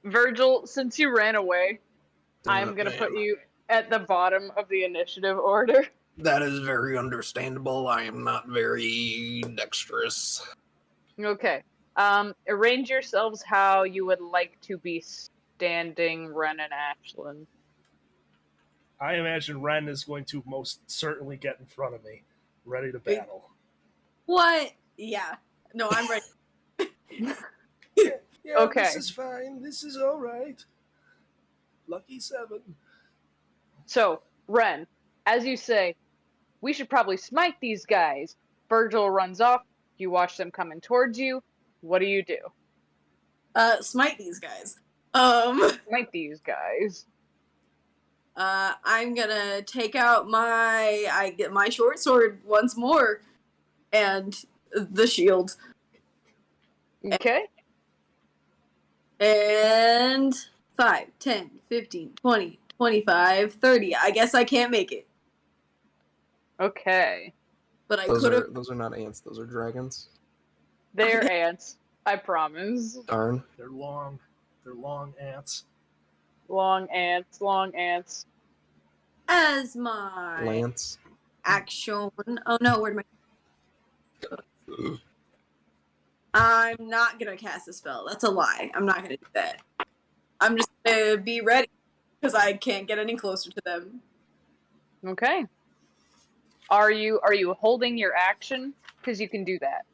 Virgil, since you ran away, Damn I'm it, gonna man. put you at the bottom of the initiative order. That is very understandable. I am not very dexterous. Okay. Arrange yourselves how you would like to be standing, Ren and Ashlyn. I imagine Ren is going to most certainly get in front of me, ready to battle. What? Yeah. No, I'm ready. Yeah, Okay. This is fine. This is all right. Lucky 7. So, Ren, as you say, we should probably smite these guys. Virgil runs off. You watch them coming towards you. What do? Smite these guys. Smite these guys. I'm gonna take out I get my short sword once more, and the shield, Okay. and 5, 10, 15, 20, 25, 30. I guess I can't make it, Okay. but I Those could have. are those are not ants, those are dragons. They're ants. I promise. Darn. They're long. They're long ants. Long ants, long ants. As my Lance. action. Oh no, where'd my. I'm not gonna cast a spell. That's a lie. I'm not gonna do that. I'm just gonna be ready because I can't get any closer to them. Okay. Are you holding your action? Because you can do that.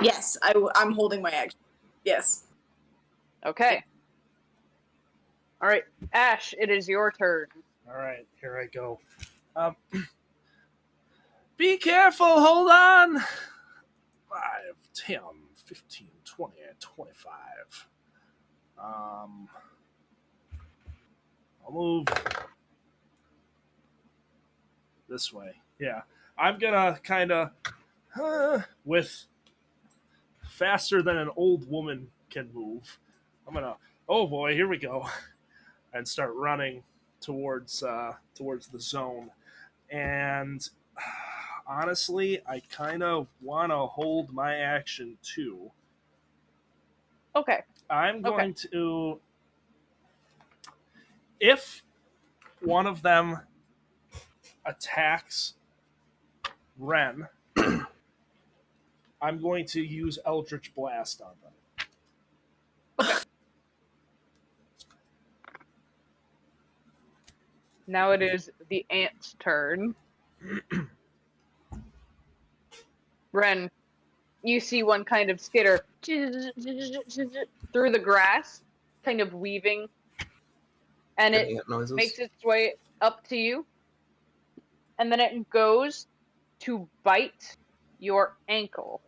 Yes, I'm holding my action. Yes. Okay. All right, Ash, it is your turn. All right, here I go. Be careful. Hold on. 5, 10, 15, 20, 25. I'll move this way. Yeah, I'm gonna kind of with faster than an old woman can move. I'm gonna. Oh boy, here we go, and start running towards the zone. And honestly, I kind of want to hold my action too. Okay. I'm going to, if one of them attacks Ren, I'm going to use Eldritch Blast on them. Now it is the ant's turn. Ren, you see one kind of skitter through the grass, kind of weaving, and Good it ant noises. makes its way up to you, and then it goes to bite your ankle.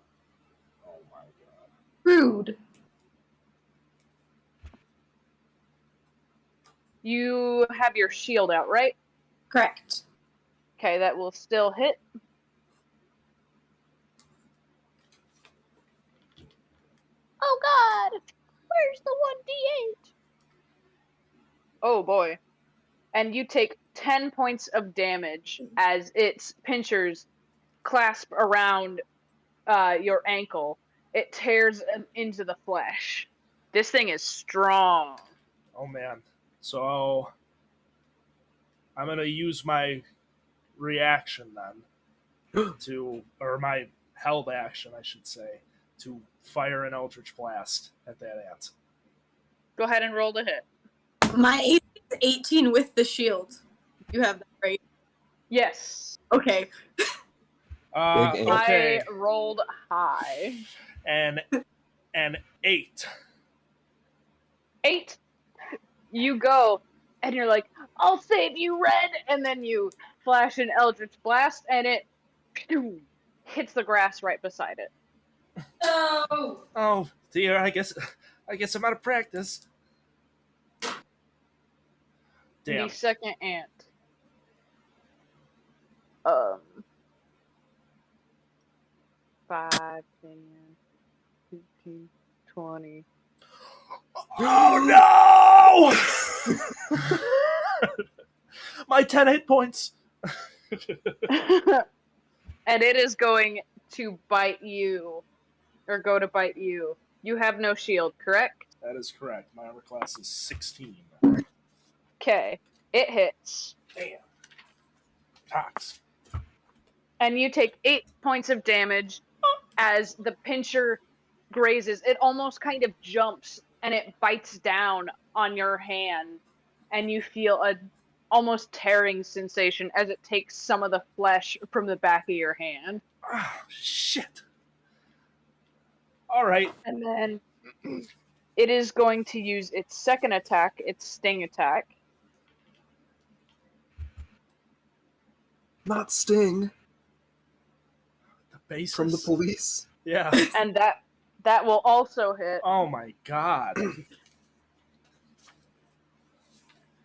Oh my god. Rude. You have your shield out, right? Correct. Okay, that will still hit. Oh God! Where's the 1d8? Oh boy. And you take 10 points of damage as its pinchers clasp around your ankle. It tears into the flesh. This thing is strong. Oh man. So I'm gonna use my reaction then or my held action, I should say, to fire an Eldritch Blast at that ant. Go ahead and roll to hit. My AC is 18 with the shield. You have that right? Yes. Okay. Big ant. Okay. I rolled high. And an 8. 8. You go, and you're like, I'll save you, Red! And then you flash an Eldritch Blast, and it hits the grass right beside it. No. Oh dear, I guess I'm out of practice. Damn. The second ant. 5, 10, 15, 20. Oh no! My 10 hit points. And it is going to bite you, or go to bite you. You have no shield, correct? That is correct. My armor class is 16. Okay, it hits. Damn. Cox. And you take 8 points of damage as the pincher grazes. It almost kind of jumps and it bites down on your hand, and you feel a almost tearing sensation as it takes some of the flesh from the back of your hand. Oh, shit. All right. And then it is going to use its second attack, its sting attack. Not Sting The basis. from the police. Yeah. And that will also hit. Oh my god.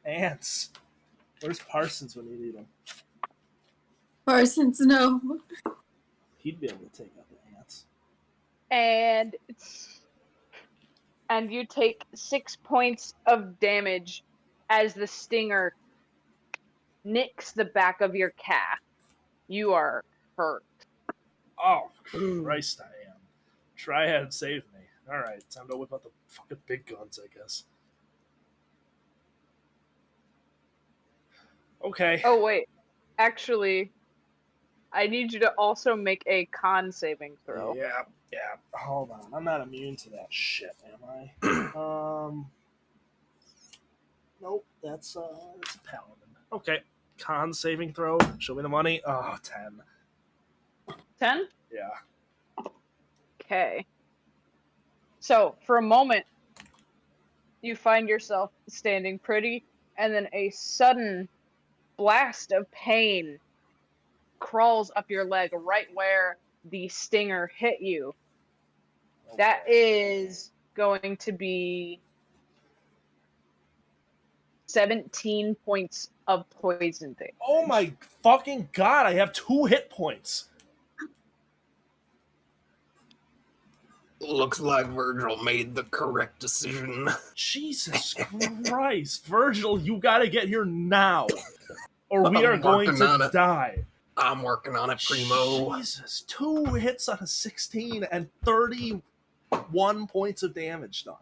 Ants. Where's Parsons when you need him? Parsons, no. He'd be able to take out the ants. And you take 6 points of damage as the stinger nicks the back of your calf. You are hurt. Oh, Christ, I am. Triad saved me. Alright, time to whip out the fucking big guns, I guess. Okay. Oh, wait. Actually, I need you to also make a con saving throw. Yeah. Hold on. I'm not immune to that shit, am I? Nope. That's a paladin. Okay. Con saving throw. Show me the money. Oh, 10. 10? Yeah. Okay. So, for a moment, you find yourself standing pretty, and then a sudden blast of pain crawls up your leg right where the stinger hit you. That is going to be 17 points of poison damage. Oh my fucking god, I have 2 hit points. Looks like Virgil made the correct decision. Jesus Christ. Virgil, you gotta get here now. Or we I'm are going working on to it. die. I'm working on it, Primo. Jesus. 2 hits on a 16 and 31 points of damage done.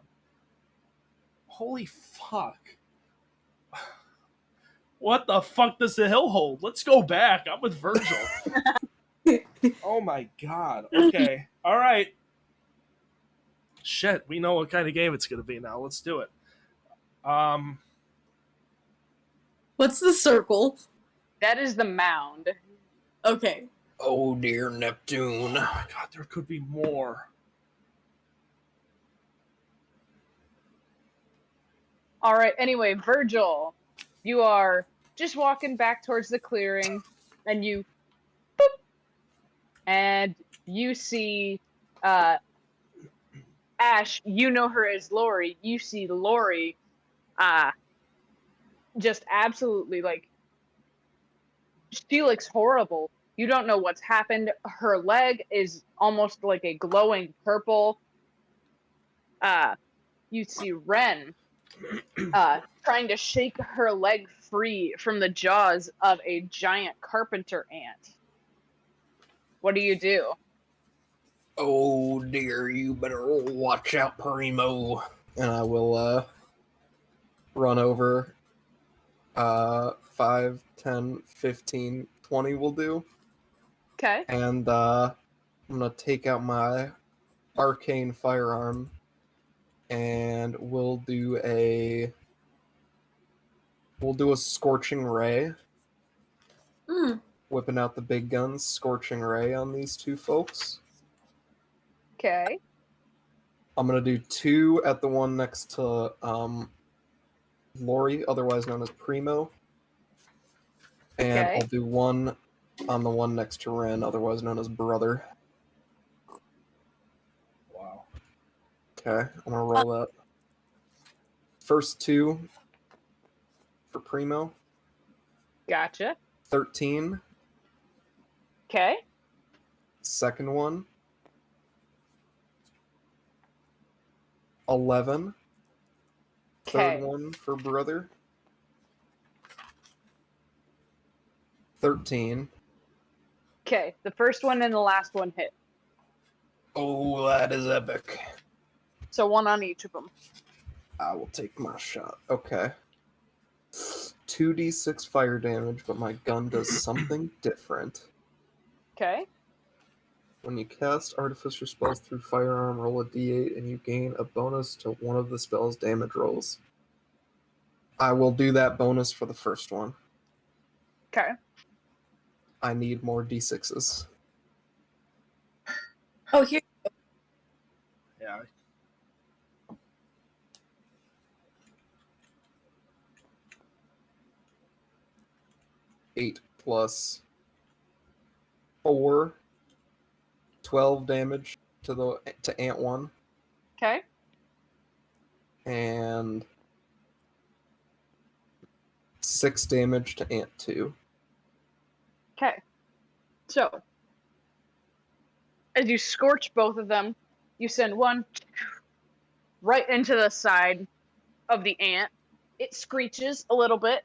Holy fuck. What the fuck does the hill hold? Let's go back. I'm with Virgil. Oh my god. Okay. Alright. Shit, we know what kind of game it's gonna be now. Let's do it. What's the circle? That is the mound. Okay. Oh dear Neptune. Oh my god, there could be more. All right, anyway, Virgil, you are just walking back towards the clearing, and you boop, and you see Ash. You know her as Lori. You see Lori just absolutely like she looks horrible. You don't know what's happened. Her leg is almost like a glowing purple. You see Ren trying to shake her leg free from the jaws of a giant carpenter ant. What do you do? Oh dear, you better watch out, Primo. And I will run over 5, 10, 15, 20 will do. Okay. And I'm gonna take out my arcane firearm and we'll do a scorching ray. Whipping out the big guns, scorching ray on these two folks. Okay. I'm gonna do 2 at the one next to Lori, otherwise known as Primo. And Okay. I'll do 1 on the one next to Ren, otherwise known as Brother. Wow. Okay, I'm gonna roll that. First 2 for Primo. Gotcha. 13. Okay. Second one. 11. Third Okay. one for Brother. 13. Okay. The first one and the last one hit. Oh, that is epic. So 1 on each of them. I will take my shot. Okay. 2d6 fire damage, but my gun does something different. Okay. When you cast artificer spells through firearm, roll a d8 and you gain a bonus to one of the spell's damage rolls. I will do that bonus for the first one. Okay. I need more d6s. Oh, here. Yeah. 8 plus 4, 12 damage to Ant 1, Okay. and 6 damage to Ant 2. Okay. So, as you scorch both of them, you send one right into the side of the ant. It screeches a little bit.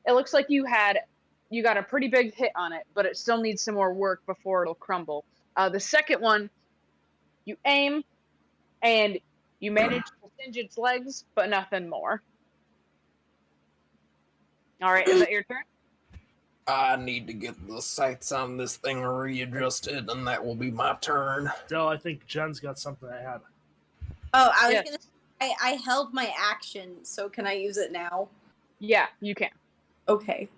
It looks like you got a pretty big hit on it, but it still needs some more work before it'll crumble. The second one, you aim and you manage to singe its legs, but nothing more. All right, is that your turn? I need to get the sights on this thing readjusted, and that will be my turn. Dell, I think Jen's got something to add. Oh, I was Yes. gonna. I held my action, so can I use it now? Yeah, you can. Okay.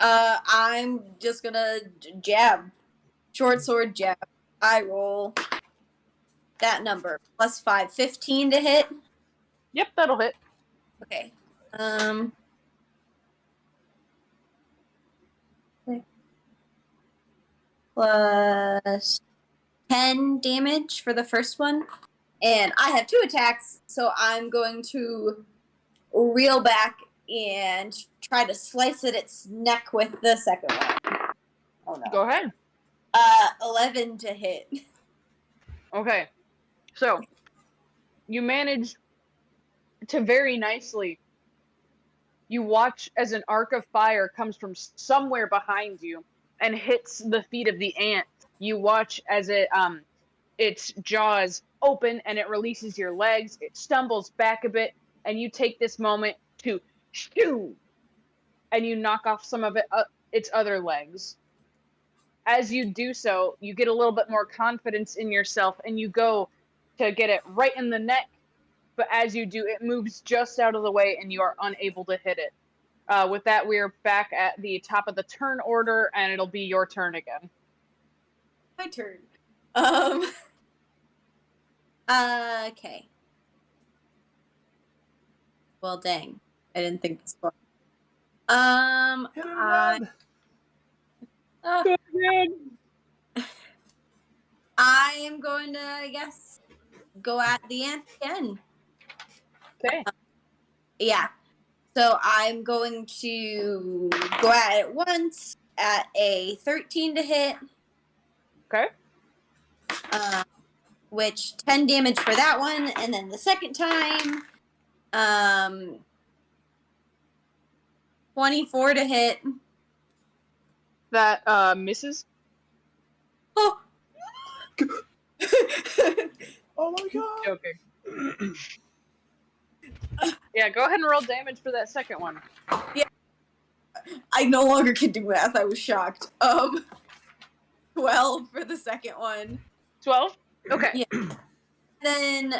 I'm just gonna jab, short sword jab. I roll that number +5, 15 to hit. Yep, that'll hit. Okay. Plus 10 damage for the first one. And I have 2 attacks, so I'm going to reel back and try to slice at its neck with the second one. Oh no. Go ahead. 11 to hit. Okay. So, you manage to very nicely. You watch as an arc of fire comes from somewhere behind you and hits the feet of the ant. You watch as its jaws open and it releases your legs. It stumbles back a bit, and you take this moment to shoo, and you knock off some of its other legs. As you do so, you get a little bit more confidence in yourself, and you go to get it right in the neck. But as you do, it moves just out of the way, and you are unable to hit it. With that, we are back at the top of the turn order, and it'll be your turn again. My turn. Okay. Well, dang. I didn't think this far. Hit and I, run. I am going to, I guess, go at the ant again. Okay. Yeah. So I'm going to go at it once, at a 13 to hit, Okay. which 10 damage for that one, and then the second time, 24 to hit. That misses. Oh. Oh my god! Joking. Yeah, go ahead and roll damage for that second one. I no longer can do math. I was shocked. 12 for the second one. 12? Okay. Yeah. Then,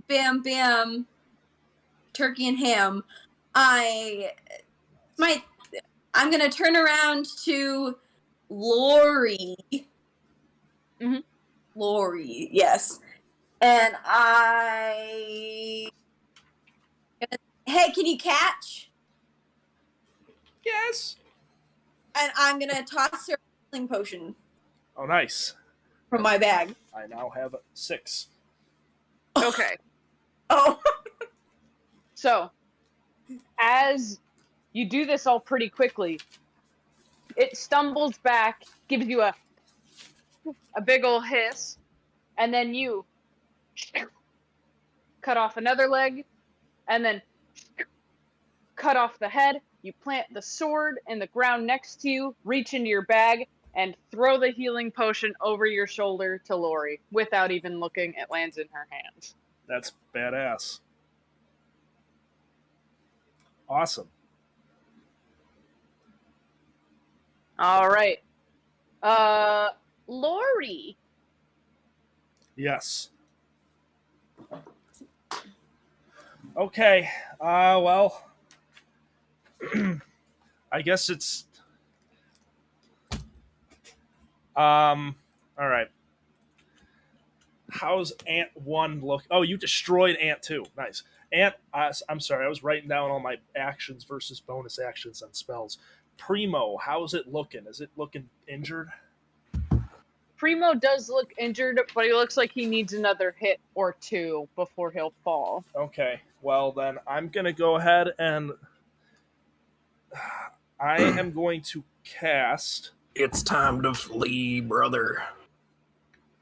bam, bam, turkey and ham. I'm gonna turn around to Lori. Mhm. Lori, yes. And hey, can you catch? Yes. And I'm gonna toss her a healing potion Oh, nice. from my bag. I now have 6. Okay. Oh. So, as you do this all pretty quickly, it stumbles back, gives you a big ol' hiss, and then you cut off another leg, and then cut off the head. You plant the sword in the ground next to you, reach into your bag, and throw the healing potion over your shoulder to Lori without even looking. It lands in her hands. That's badass. Awesome. All right. Lori. Yes. Okay. Well, I guess it's. All right. How's Ant 1 look? Oh, you destroyed Ant 2. Nice. Ant, I'm sorry, I was writing down all my actions versus bonus actions on spells. Primo, how's it looking? Is it looking injured? Primo does look injured, but he looks like he needs another hit or two before he'll fall. Okay, well then I'm gonna go ahead and I am going to cast. It's time to flee, brother.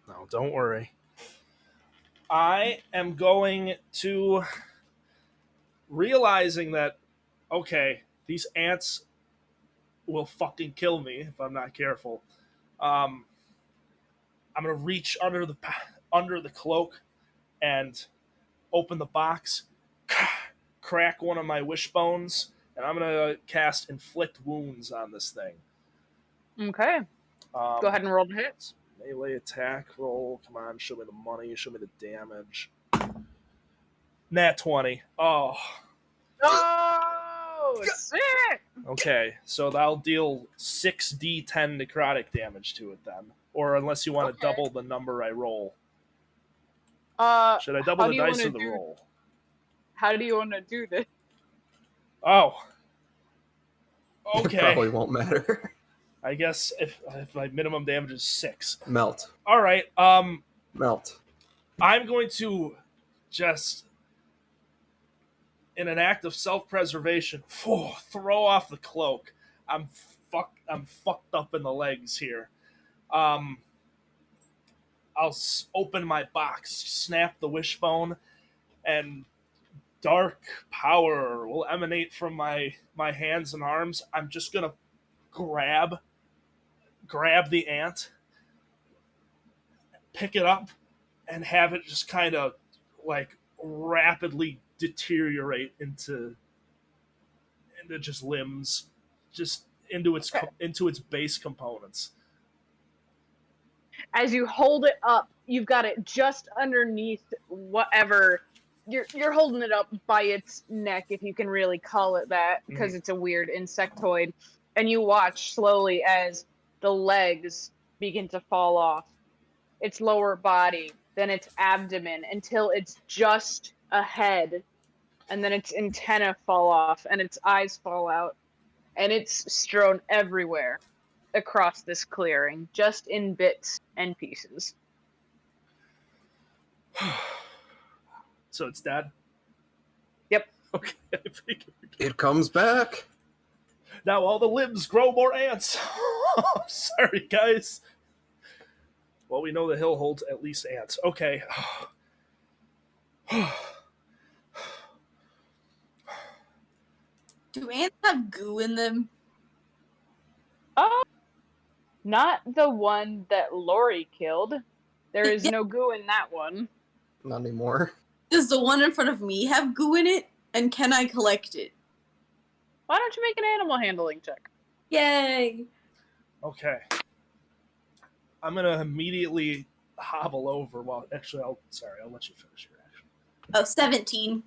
No, don't worry. I am going to, realizing that, okay, these ants will fucking kill me if I'm not careful. I'm gonna reach under the cloak and open the box, crack one of my wishbones, and I'm gonna cast inflict wounds on this thing. Okay. Go ahead and roll the hits. Melee attack roll. Come on, show me the money. Show me the damage. Nat 20. Oh. Oh, sick! Okay, so that'll deal 6d10 necrotic damage to it then. Or unless you want to double the number I roll. Should I double how the do you dice wanna or the do- roll? How do you want to do this? Oh. It Okay. probably won't matter. I guess if my minimum damage is 6. Melt. All right. Melt. I'm going to just, in an act of self-preservation, throw off the cloak. I'm fucked up in the legs here. I'll open my box, snap the wishbone, and dark power will emanate from my hands and arms. I'm just gonna grab the ant, pick it up, and have it just kind of like rapidly deteriorate into just limbs, just into its base components. As you hold it up, you've got it just underneath whatever you're holding it up by its neck, if you can really call it that, because it's a weird insectoid. And you watch slowly as the legs begin to fall off, its lower body, then its abdomen, until it's just a head, and then its antenna fall off, and its eyes fall out, and it's strewn everywhere across this clearing, just in bits and pieces. So it's dead? Yep. Okay, I figured. It comes back. Now all the limbs grow more ants. Sorry, guys. Well, we know the hill holds at least ants. Okay. Do ants have goo in them? Oh, not the one that Lori killed. There is Yeah. no goo in that one. Not anymore. Does the one in front of me have goo in it? And can I collect it? Why don't you make an animal handling check? Yay! Okay. I'm gonna immediately hobble over. Well, actually, I'll let you finish your action. Oh, 17.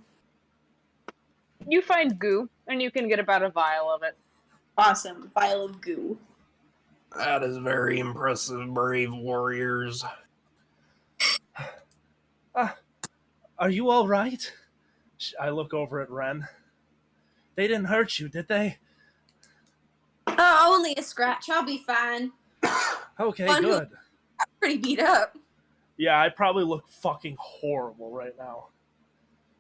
You find goo, and you can get about a vial of it. Awesome. Vial of goo. That is very impressive, brave warriors. Are you all right? I look over at Ren. They didn't hurt you, did they? Oh, only a scratch. I'll be fine. Okay, Fun. good. I'm pretty beat up. Yeah, I probably look fucking horrible right now.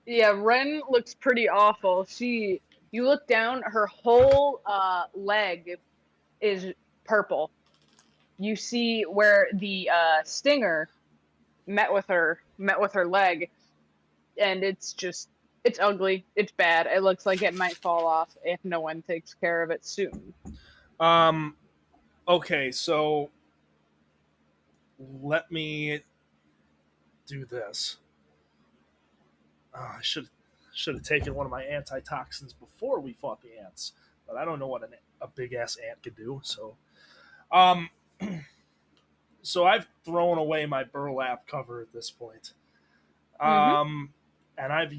Yeah, Ren looks pretty awful. You look down, her whole leg is purple. You see where the stinger met with her leg, and it's ugly. It's bad. It looks like it might fall off if no one takes care of it soon. Okay, so let me do this. I should have taken one of my antitoxins before we fought the ants, but I don't know what a big ass ant could do. So, so I've thrown away my burlap cover at this point, and I've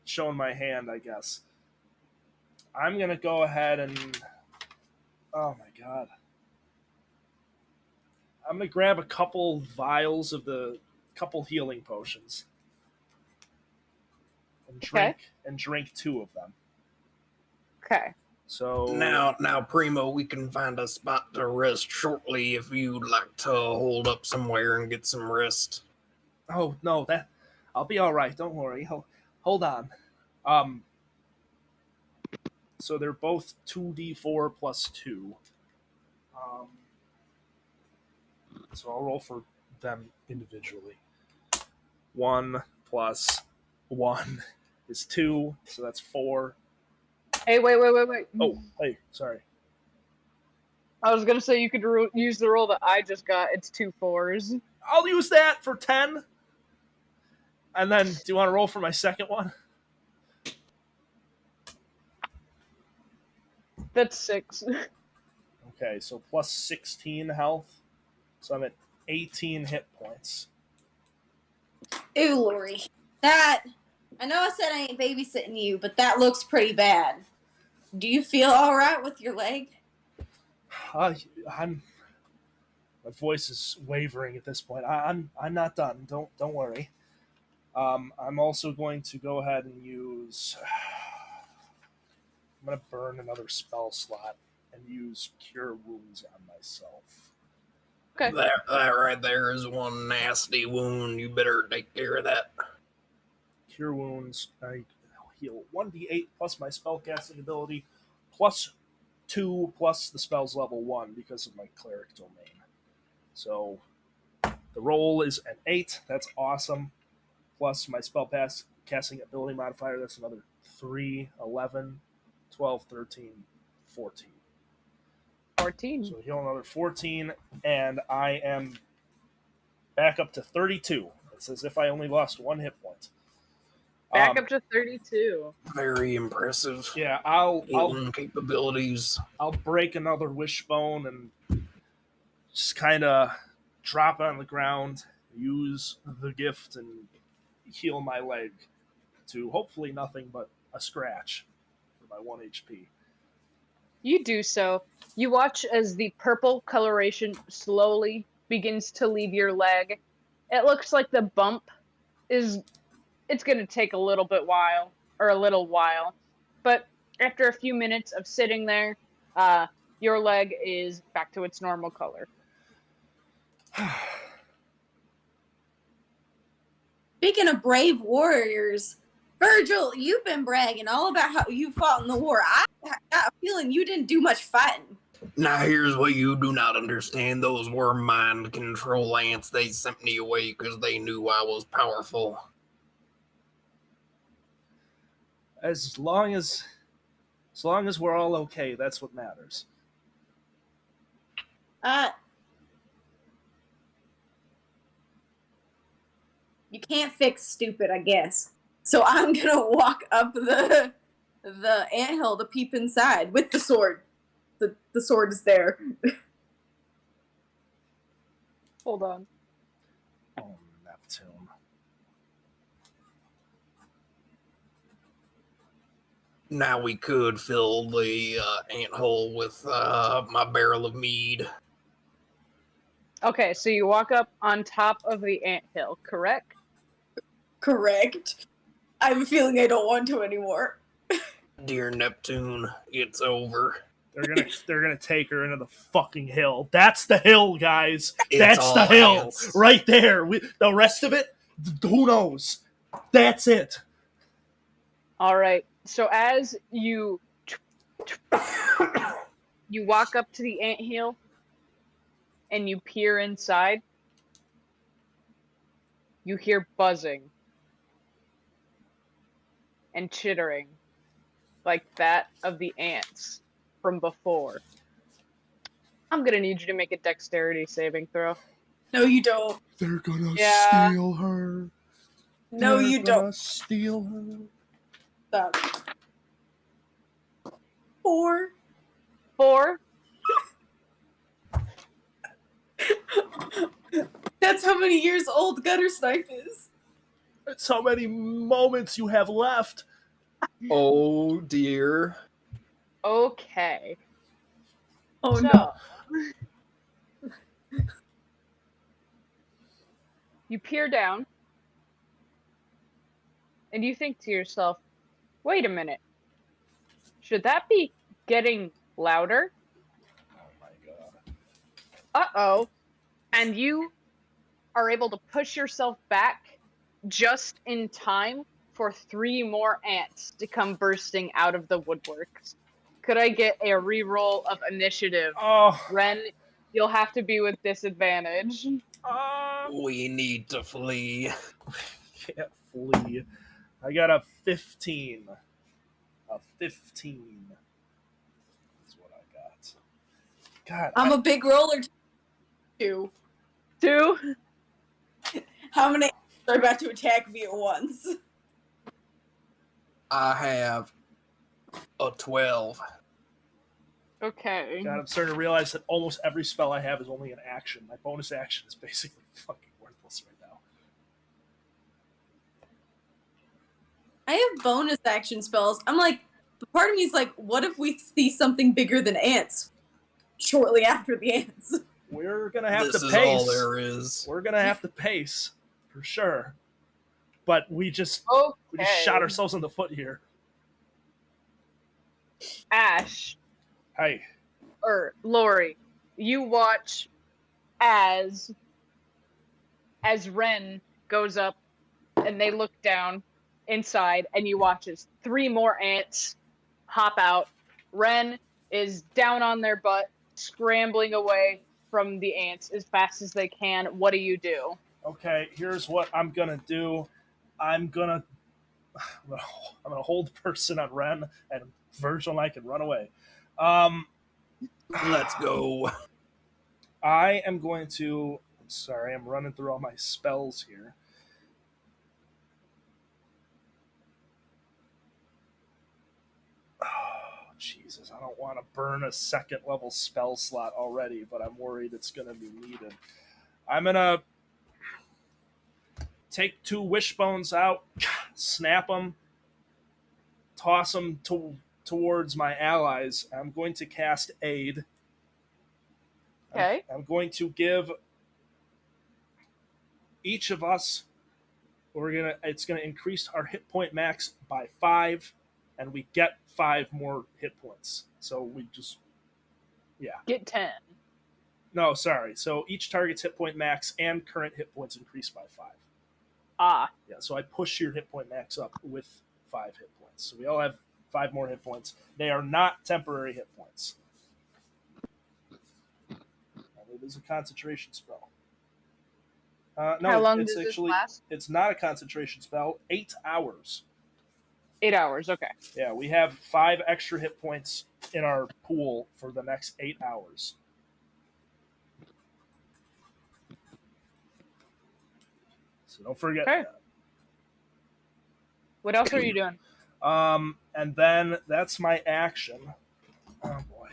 shown my hand, I guess. I'm gonna go ahead and, oh my god, I'm gonna grab a couple vials of the couple healing potions and drink 2 of them. Okay. So Now, Primo, we can find a spot to rest shortly if you'd like to hold up somewhere and get some rest. Oh no, that I'll be all right. Don't worry. Hold on. So they're both 2d4 plus 2. So I'll roll for them individually. 1 plus 1 is 2, so that's 4. Hey, wait. Oh, hey, sorry. I was gonna say you could use the roll that I just got. It's 2 4s. I'll use that for 10. And then, do you want to roll for my second one? That's 6. Okay, so plus 16 health. So I'm at 18 hit points. Ew, Lori. That. I know I said I ain't babysitting you, but that looks pretty bad. Do you feel alright with your leg? My voice is wavering at this point. I'm not done. Don't worry. I'm also going to go ahead and use. I'm going to burn another spell slot and use Cure Wounds on myself. Okay. That right there is one nasty wound. You better take care of that. Cure Wounds. I heal 1d8 plus my spellcasting ability plus 2 plus the spell's level 1 because of my cleric domain. So the roll is an 8. That's awesome. Plus my spell casting ability modifier. That's another 3, 11, 12, 13, 14. 14. So heal another 14, and I am back up to 32. It's as if I only lost 1 hit point. Back up to 32. Very impressive. Yeah, I'll Healing capabilities. I'll break another wishbone and just kind of drop on the ground, use the gift, and heal my leg to hopefully nothing but a scratch for my 1 HP. You do so. You watch as the purple coloration slowly begins to leave your leg. It looks like the bump it's going to take a little while. But after a few minutes of sitting there, your leg is back to its normal color. Speaking of brave warriors, Virgil, you've been bragging all about how you fought in the war. I got a feeling you didn't do much fighting. Now here's what you do not understand. Those were mind control ants. They sent me away because they knew I was powerful. As long as we're all okay, that's what matters. You can't fix stupid, I guess. So I'm gonna walk up the anthill to peep inside with the sword. The sword is there. Hold on. Oh, Neptune. Now we could fill the ant hole with my barrel of mead. Okay, so you walk up on top of the anthill, correct? Correct. I have a feeling I don't want to anymore. Dear Neptune, it's over. They're gonna take her into the fucking hill. That's the hill, guys. It's That's all the hill ants. right there. The rest of it, who knows? That's it. All right. So as you walk up to the anthill and you peer inside, you hear buzzing and chittering like that of the ants from before. I'm gonna need you to make a dexterity saving throw. No, you don't. They're gonna Yeah. steal her. No, you don't. Gonna steal her. Stop. 4. 4. That's how many years old Gutter Snipe is. That's how many moments you have left. Oh dear. Okay. Oh So, no. you peer down and you think to yourself, wait a minute. Should that be getting louder? Oh my god. Uh-oh. And you are able to push yourself back just in time for 3 more ants to come bursting out of the woodworks. Could I get a reroll of initiative? Oh. Ren, you'll have to be with disadvantage. We need to flee. Can't flee. I got a 15. A 15. That's what I got. God. I'm a big roller. 2. 2? How many are about to attack me at once? I have a 12. Okay. God, I'm starting to realize that almost every spell I have is only an action. My bonus action is basically fucking worthless right now. I have bonus action spells. I'm like, part of me is like, what if we see something bigger than ants shortly after the ants? We're gonna have This to is pace. all there is. We're gonna have to pace for sure. But we just Okay. shot ourselves in the foot here. Ash, Hey, or Lori, you watch as Ren goes up and they look down inside and you watch as 3 more ants hop out. Ren is down on their butt, scrambling away from the ants as fast as they can. What do? okay, here's what I'm gonna do. I'm gonna hold the person on Ren, and Virgil and I can run away. Let's go. I am going to. I'm sorry, I'm running through all my spells here. Oh, Jesus, I don't want to burn a 2nd level spell slot already, but I'm worried it's going to be needed. I'm going to take 2 wishbones out, snap them, toss them towards my allies. I'm going to cast Aid. Okay. I'm going to give each of us, it's gonna increase our hit point max by 5, and we get 5 more hit points. So we just, Get 10. no, sorry. So each target's hit point max and current hit points increase by 5. Ah. Yeah, so I push your hit point max up with 5 hit points. So we all have 5 more hit points. They are not temporary hit points. And it is a concentration spell. No, How long it's does this actually last? it's not a concentration spell. 8 hours. 8 hours. Okay. Yeah, we have 5 extra hit points in our pool for the next 8 hours. So don't forget Okay. that. What else are you doing? And then that's my action. Oh boy.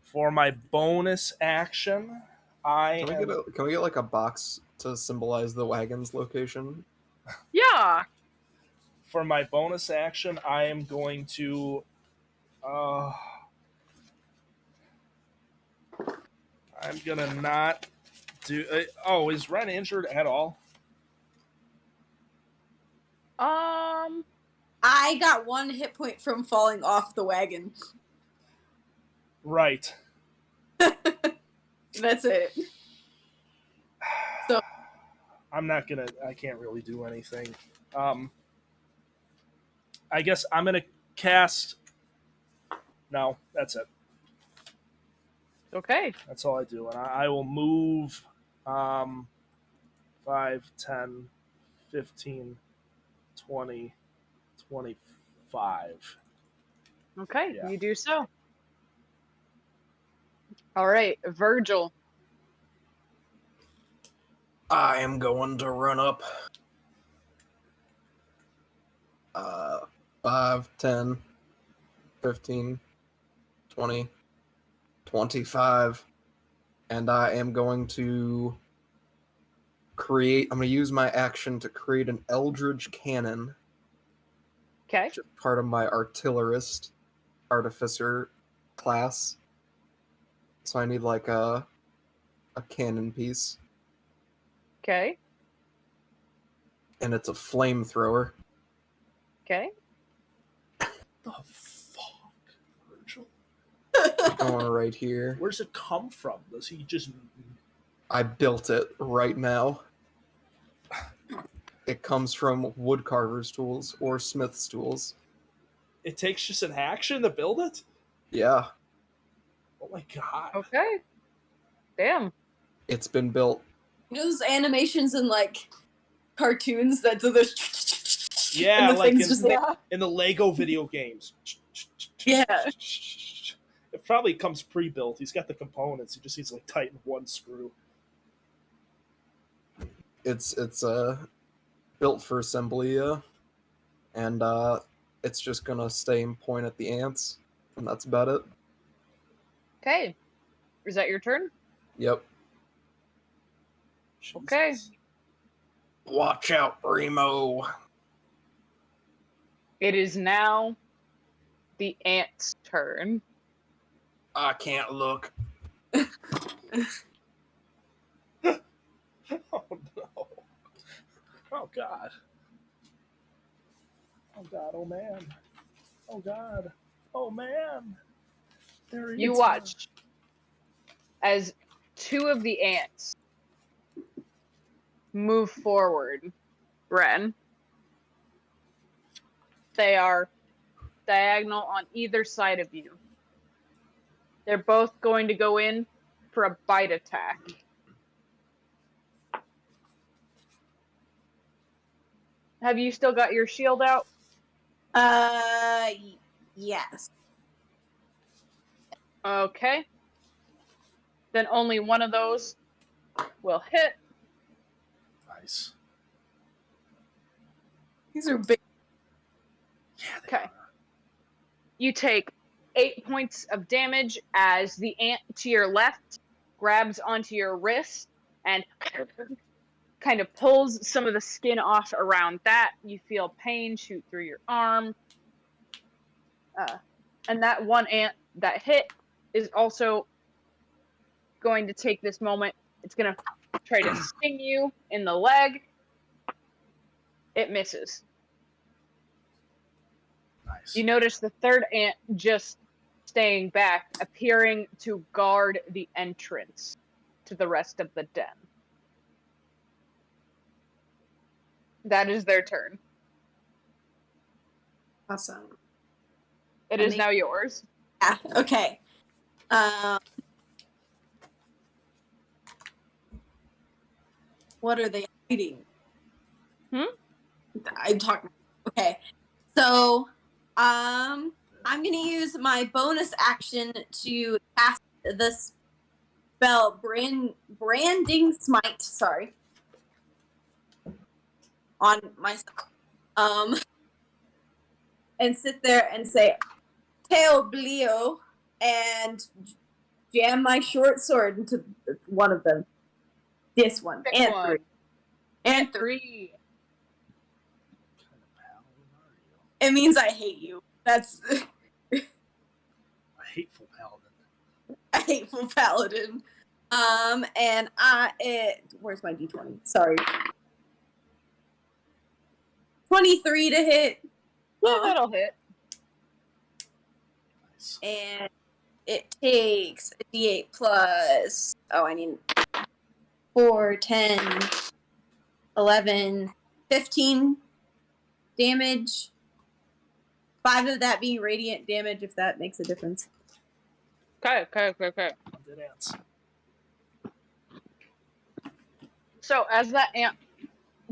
For my bonus action, Can we get like a box to symbolize the wagon's location? Yeah. for my bonus action, I am going to. I'm gonna not do. Oh, is Ren injured at all? I got 1 hit point from falling off the wagon. Right. That's it. So I'm not gonna. I can't really do anything. I guess I'm gonna cast. No, that's it. Okay. That's all I do, and I will move 5, 10, 15, 20, 25. Okay. Yeah. You do so. All right, Virgil. I am going to run up 5, 10, 15, 20, 25. And I am going to I'm going to use my action to create an Eldridge Cannon, Okay. which is part of my Artillerist Artificer class. So I need like a cannon piece. Okay. And it's a flamethrower. Okay. The fuck, Virgil? Going right here. Where's it come from? Does he just? I built it right now. It comes from woodcarver's tools or smith's tools. It takes just an action to build it? Yeah, Oh my god! Okay. Damn. it's been built. you know those animations in like cartoons that do those Yeah, and the like things in, just Yeah. in the Lego video games. Yeah. It probably comes pre-built. He's got the components. He just needs to like tighten one screw. It's built for assembly, and it's just gonna stay and point at the ants, and that's about it. Okay. Is that your turn? Yep. Okay. Jesus. watch out, Remo. It is now the ant's turn. I can't look. Oh no! Oh god! Oh god! Oh man! Oh god! Oh man! There he You is. watch as 2 of the ants move forward. Ren. They are diagonal on either side of you. They're both going to go in for a bite attack. Have you still got your shield out? Yes. Okay. Then only one of those will hit. Nice. These are big. Yeah. They Okay. are. You take 8 points of damage as the ant to your left grabs onto your wrist and kind of pulls some of the skin off around that. You feel pain shoot through your arm. And that one ant that hit is also going to take this moment. It's going to try to sting you in the leg. It misses. Nice. You notice the third ant just staying back, appearing to guard the entrance to the rest of the den. That is their turn. Awesome. It is now yours. Yeah, okay. What are they hiding? I'm talking. Okay. So, I'm gonna use my bonus action to cast the spell branding smite. Sorry. On myself. And sit there and say, "Teo Blio," and jam my short sword into one of them. This one. Pick And one. three. And three. 3. What kind of paladin are you? It means I hate you. That's A hateful paladin. a hateful paladin. And where's my d20? Sorry. 23 to hit. Yeah, that'll hit. Nice. And it takes a d8 plus. Oh, I need 4, 10, 11, 15 damage. 5 of that being radiant damage, if that makes a difference. Okay. Dead ants. So as that ant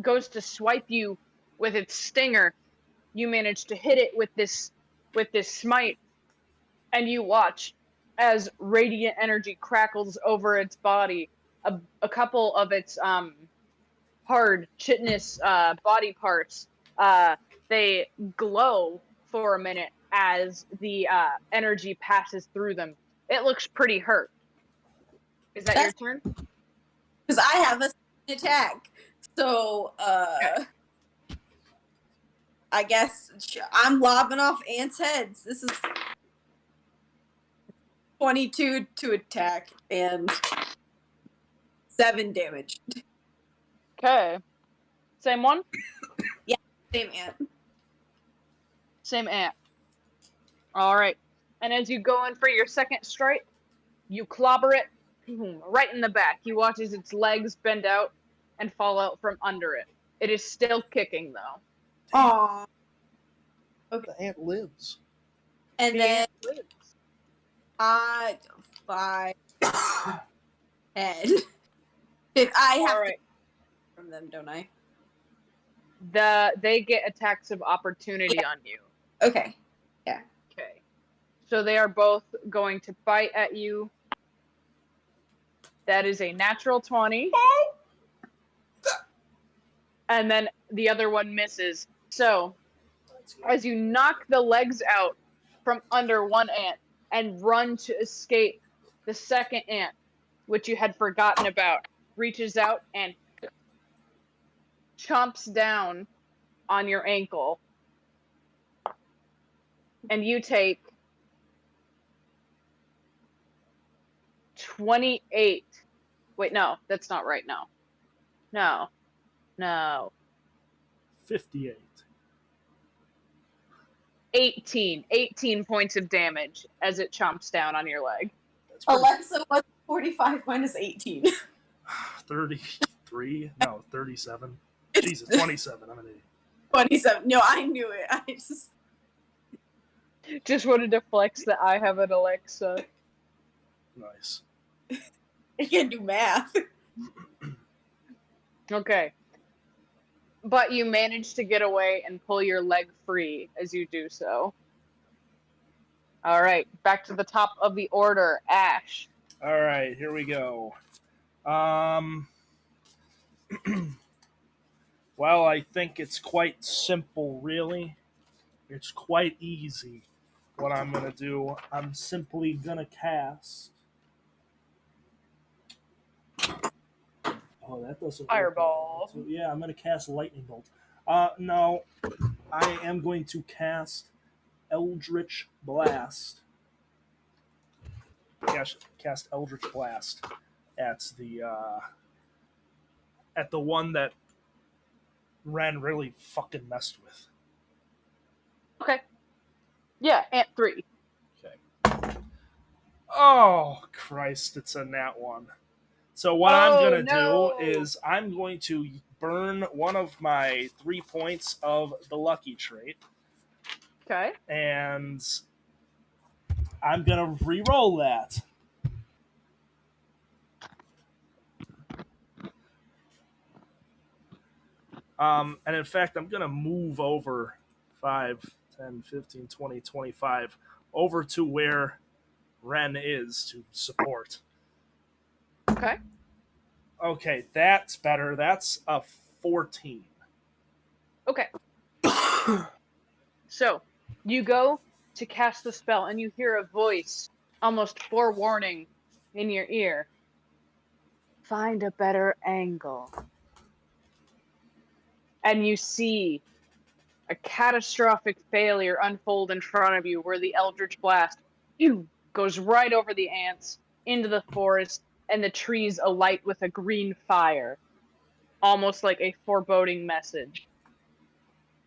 goes to swipe you with its stinger, you manage to hit it with this smite, and you watch as radiant energy crackles over its body. A couple of its hard chitinous body parts they glow for a minute as the energy passes through them. It looks pretty hurt. Is that your turn? Because I have a attack. So, I guess I'm lobbing off ants' heads. This is 22 to attack and 7 damage. Okay. Same one? Same ant. Same ant. All right. And as you go in for your second strike, you clobber it right in the back. You watch as its legs bend out and fall out from under it. It is still kicking, though. Aww. The ant lives. And The then ant lives. 5, 10. If I have All to right. from them, don't I? They get attacks of opportunity on you. Okay. Okay. So they are both going to bite at you. That is a natural 20. And then the other one misses. So as you knock the legs out from under one ant and run to escape, the second ant, which you had forgotten about, reaches out and chomps down on your ankle. And you take 28. Wait, no, that's not right. No. 58. 18 points of damage as it chomps down on your leg. That's pretty- Alexa, what's 45 minus 18? 33? No, 37. Jesus, 27. I'm an idiot. 27. No, I knew it. I Just wanted to flex that I have an Alexa. Nice. can't do math. Okay. But you manage to get away and pull your leg free as you do so. All right, back to the top of the order. Ash. All right, here we go. Well, I think it's quite simple, really. It's quite easy. What I'm going to do, I'm simply going to cast. Oh, that doesn't work. Fireball. So, yeah, I'm going to cast Lightning Bolt. No, I am going to cast Eldritch Blast. Cast Eldritch Blast at the one that Ren really fucking messed with. Okay. Yeah, Ant 3. Okay. Oh, Christ, it's a nat 1. So what I'm going to do is I'm going to burn one of my 3 points of the lucky trait. Okay. And I'm gonna re-roll that. And in fact, I'm gonna move over 5, 10, 15, 20, 25 over to where Ren is to support. Okay. Okay, that's better. That's a 14. Okay. So you go to cast the spell, and you hear a voice, almost forewarning, in your ear. Find a better angle. And you see a catastrophic failure unfold in front of you, where the Eldritch Blast goes right over the ants into the forest, and the trees alight with a green fire, almost like a foreboding message.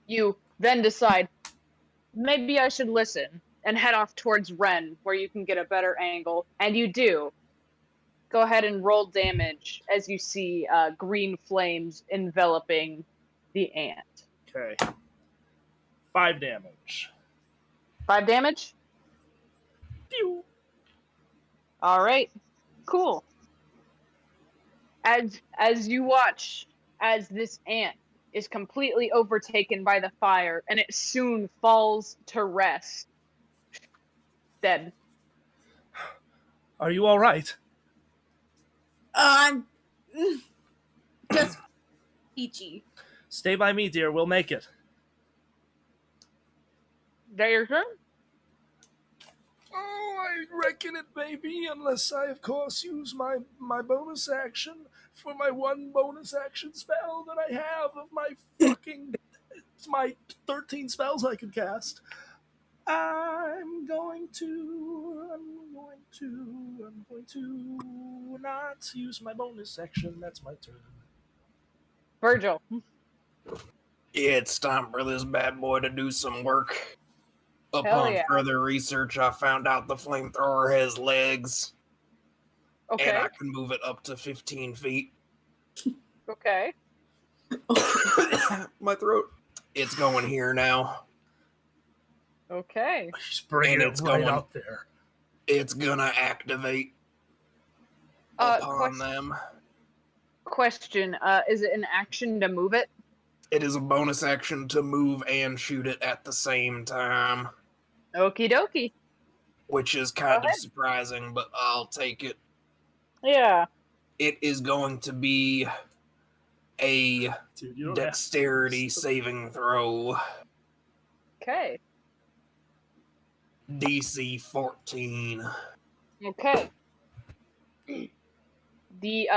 You then decide, maybe I should listen, and head off towards Ren, where you can get a better angle. And you do. Go ahead and roll damage as you see green flames enveloping the ant. Okay. 5 damage. 5 damage? Pew. All right. Cool. As you watch as this ant is completely overtaken by the fire, and it soon falls to rest, dead. Are you all right? I'm just peachy. Stay by me, dear. We'll make it. That your turn? Oh, I reckon it may be, unless I, of course, use my bonus action for my one bonus action spell that I have of my fucking... It's my 13 spells I could cast. I'm going to not use my bonus action. That's my turn. Virgil. It's time for this bad boy to do some work. Upon yeah. further research, I found out the flamethrower has legs, and Okay. I can move it up to 15 feet. Okay. My throat. It's going here now. Okay. He's bringing And it it's right going- up there. It's gonna activate upon them. Question. Is it an action to move it? It is a bonus action to move and shoot it at the same time, Okie dokie. which is kind of ahead. surprising, but I'll take it. Yeah. It is going to be a Dude, you don't dexterity have to- saving throw. Okay. DC 14. Okay. The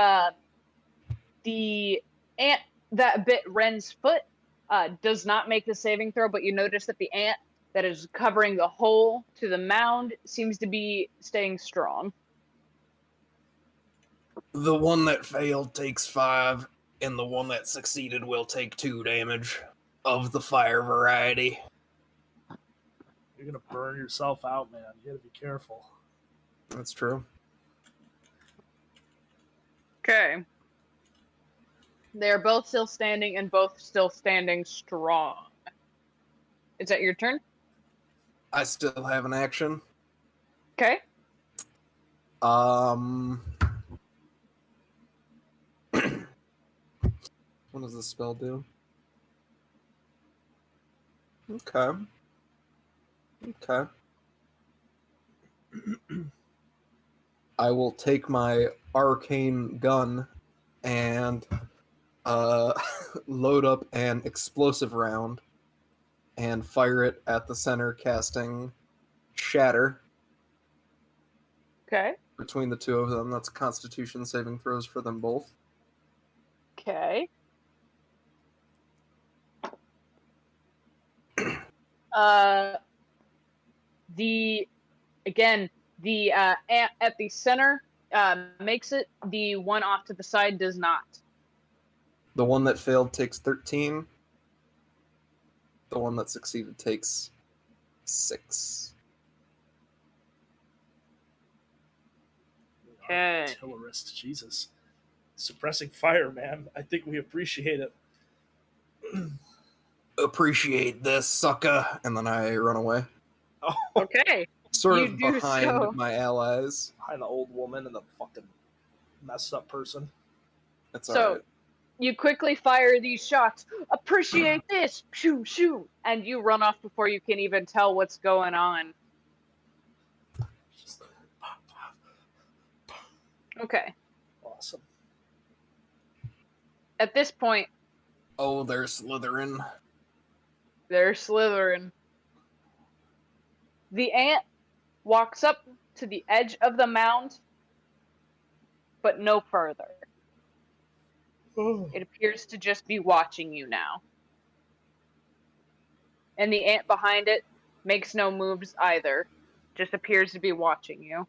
ant that bit Ren's foot does not make the saving throw, but you notice that the ant that is covering the hole to the mound seems to be staying strong. The one that failed takes 5, and the one that succeeded will take 2 damage of the fire variety. You're gonna burn yourself out, man. You gotta be careful. That's true. Okay. They're both still standing and both still standing strong. Is that your turn? I still have an action. Okay. What does this spell do? Okay. Okay. I will take my arcane gun and load up an explosive round and fire it at the center, casting Shatter. Okay. Between the two of them, that's Constitution saving throws for them both. Okay. The ant at the center makes it. The one off to the side does not. The one that failed takes 13. The one that succeeded takes 6. Okay. Artillerist, Jesus. Suppressing fire, man. I think we appreciate it. appreciate this, sucker. And then I run away. Oh, Okay. Sort You of do behind so. my allies. behind the old woman and the fucking messed up person. That's So- alright. You quickly fire these shots. Appreciate this. Shoo, shoo. And you run off before you can even tell what's going on. Okay. Awesome. At this point, Oh, they're Slytherin. they're slithering. The ant walks up to the edge of the mound, but no further. Oh. It appears to just be watching you now. And the ant behind it makes no moves either, just appears to be watching you.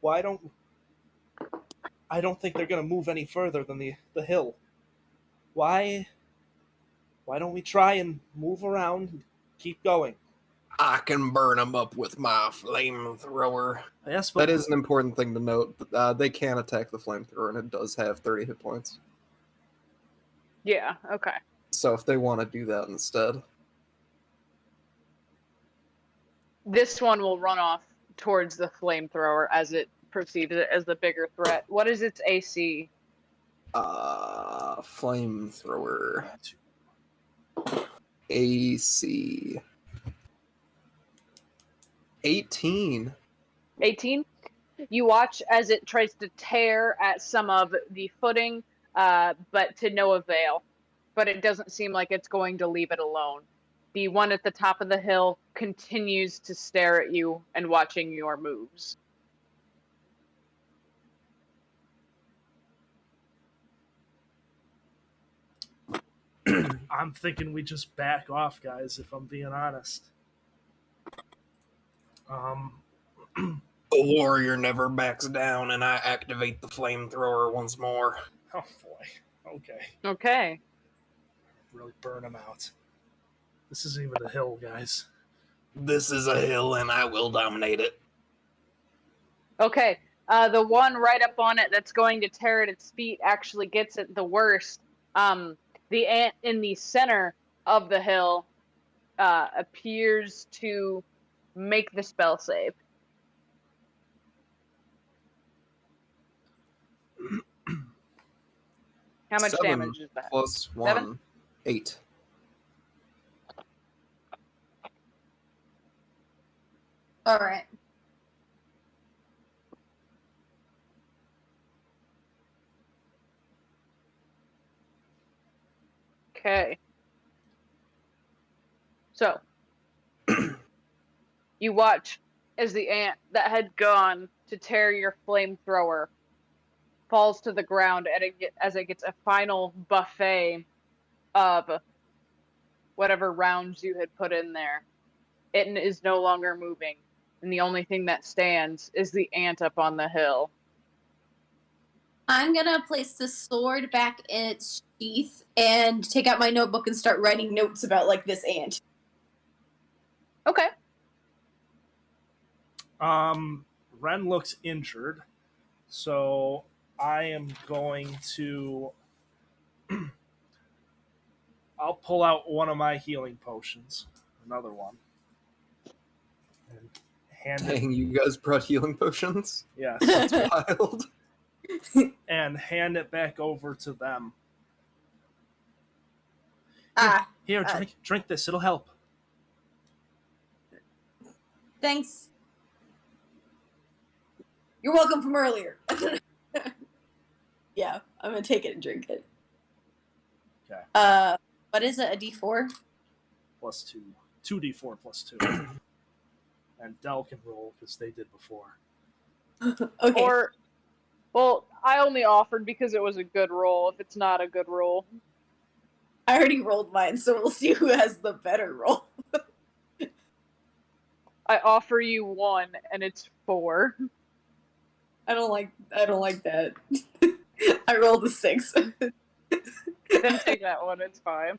Why don't... I don't think they're going to move any further than the hill. Why don't we try and move around and keep going? I can burn them up with my flamethrower. Yes, but That is an important thing to note. They can attack the flamethrower, and it does have 30 hit points. Yeah, okay. So if they want to do that instead. This one will run off towards the flamethrower as it perceives it as the bigger threat. What is its AC? Flamethrower. AC. 18. 18? You watch as it tries to tear at some of the footing, but to no avail. But it doesn't seem like it's going to leave it alone. The one at the top of the hill continues to stare at you and watching your moves. I'm thinking we just back off, guys, if I'm being honest. A warrior never backs down, and I activate the flamethrower once more. Oh boy. Okay. Okay. Really burn them out. This isn't even a hill, guys. This is a hill, and I will dominate it. Okay. The one right up on it that's going to tear at its feet actually gets it the worst. The ant in the center of the hill appears to make the spell save. How much 7 damage is that? plus 1. 7? 8. All right. Okay. So, you watch as the ant that had gone to tear your flamethrower falls to the ground as it gets a final buffet of whatever rounds you had put in there. It is no longer moving, and the only thing that stands is the ant up on the hill. I'm gonna place the sword back in its sheath and take out my notebook and start writing notes about like this ant. Okay. Ren looks injured, so I am going to. I'll pull out one of my healing potions, another one, and hand it. Dang, you guys brought healing potions? Yes, That's wild. and hand it back over to them. Here, Uh, drink this. It'll help. Thanks. You're welcome from earlier. Yeah, I'm gonna take it and drink it. Okay. What is it? A D4? +2, 2d4 +2, and Del can roll because they did before. Okay. Or, well, I only offered because it was a good roll. If it's not a good roll, I already rolled mine, so we'll see who has the better roll. I offer you 1, and it's 4. I don't like that. I rolled a 6. Then take that one. It's fine.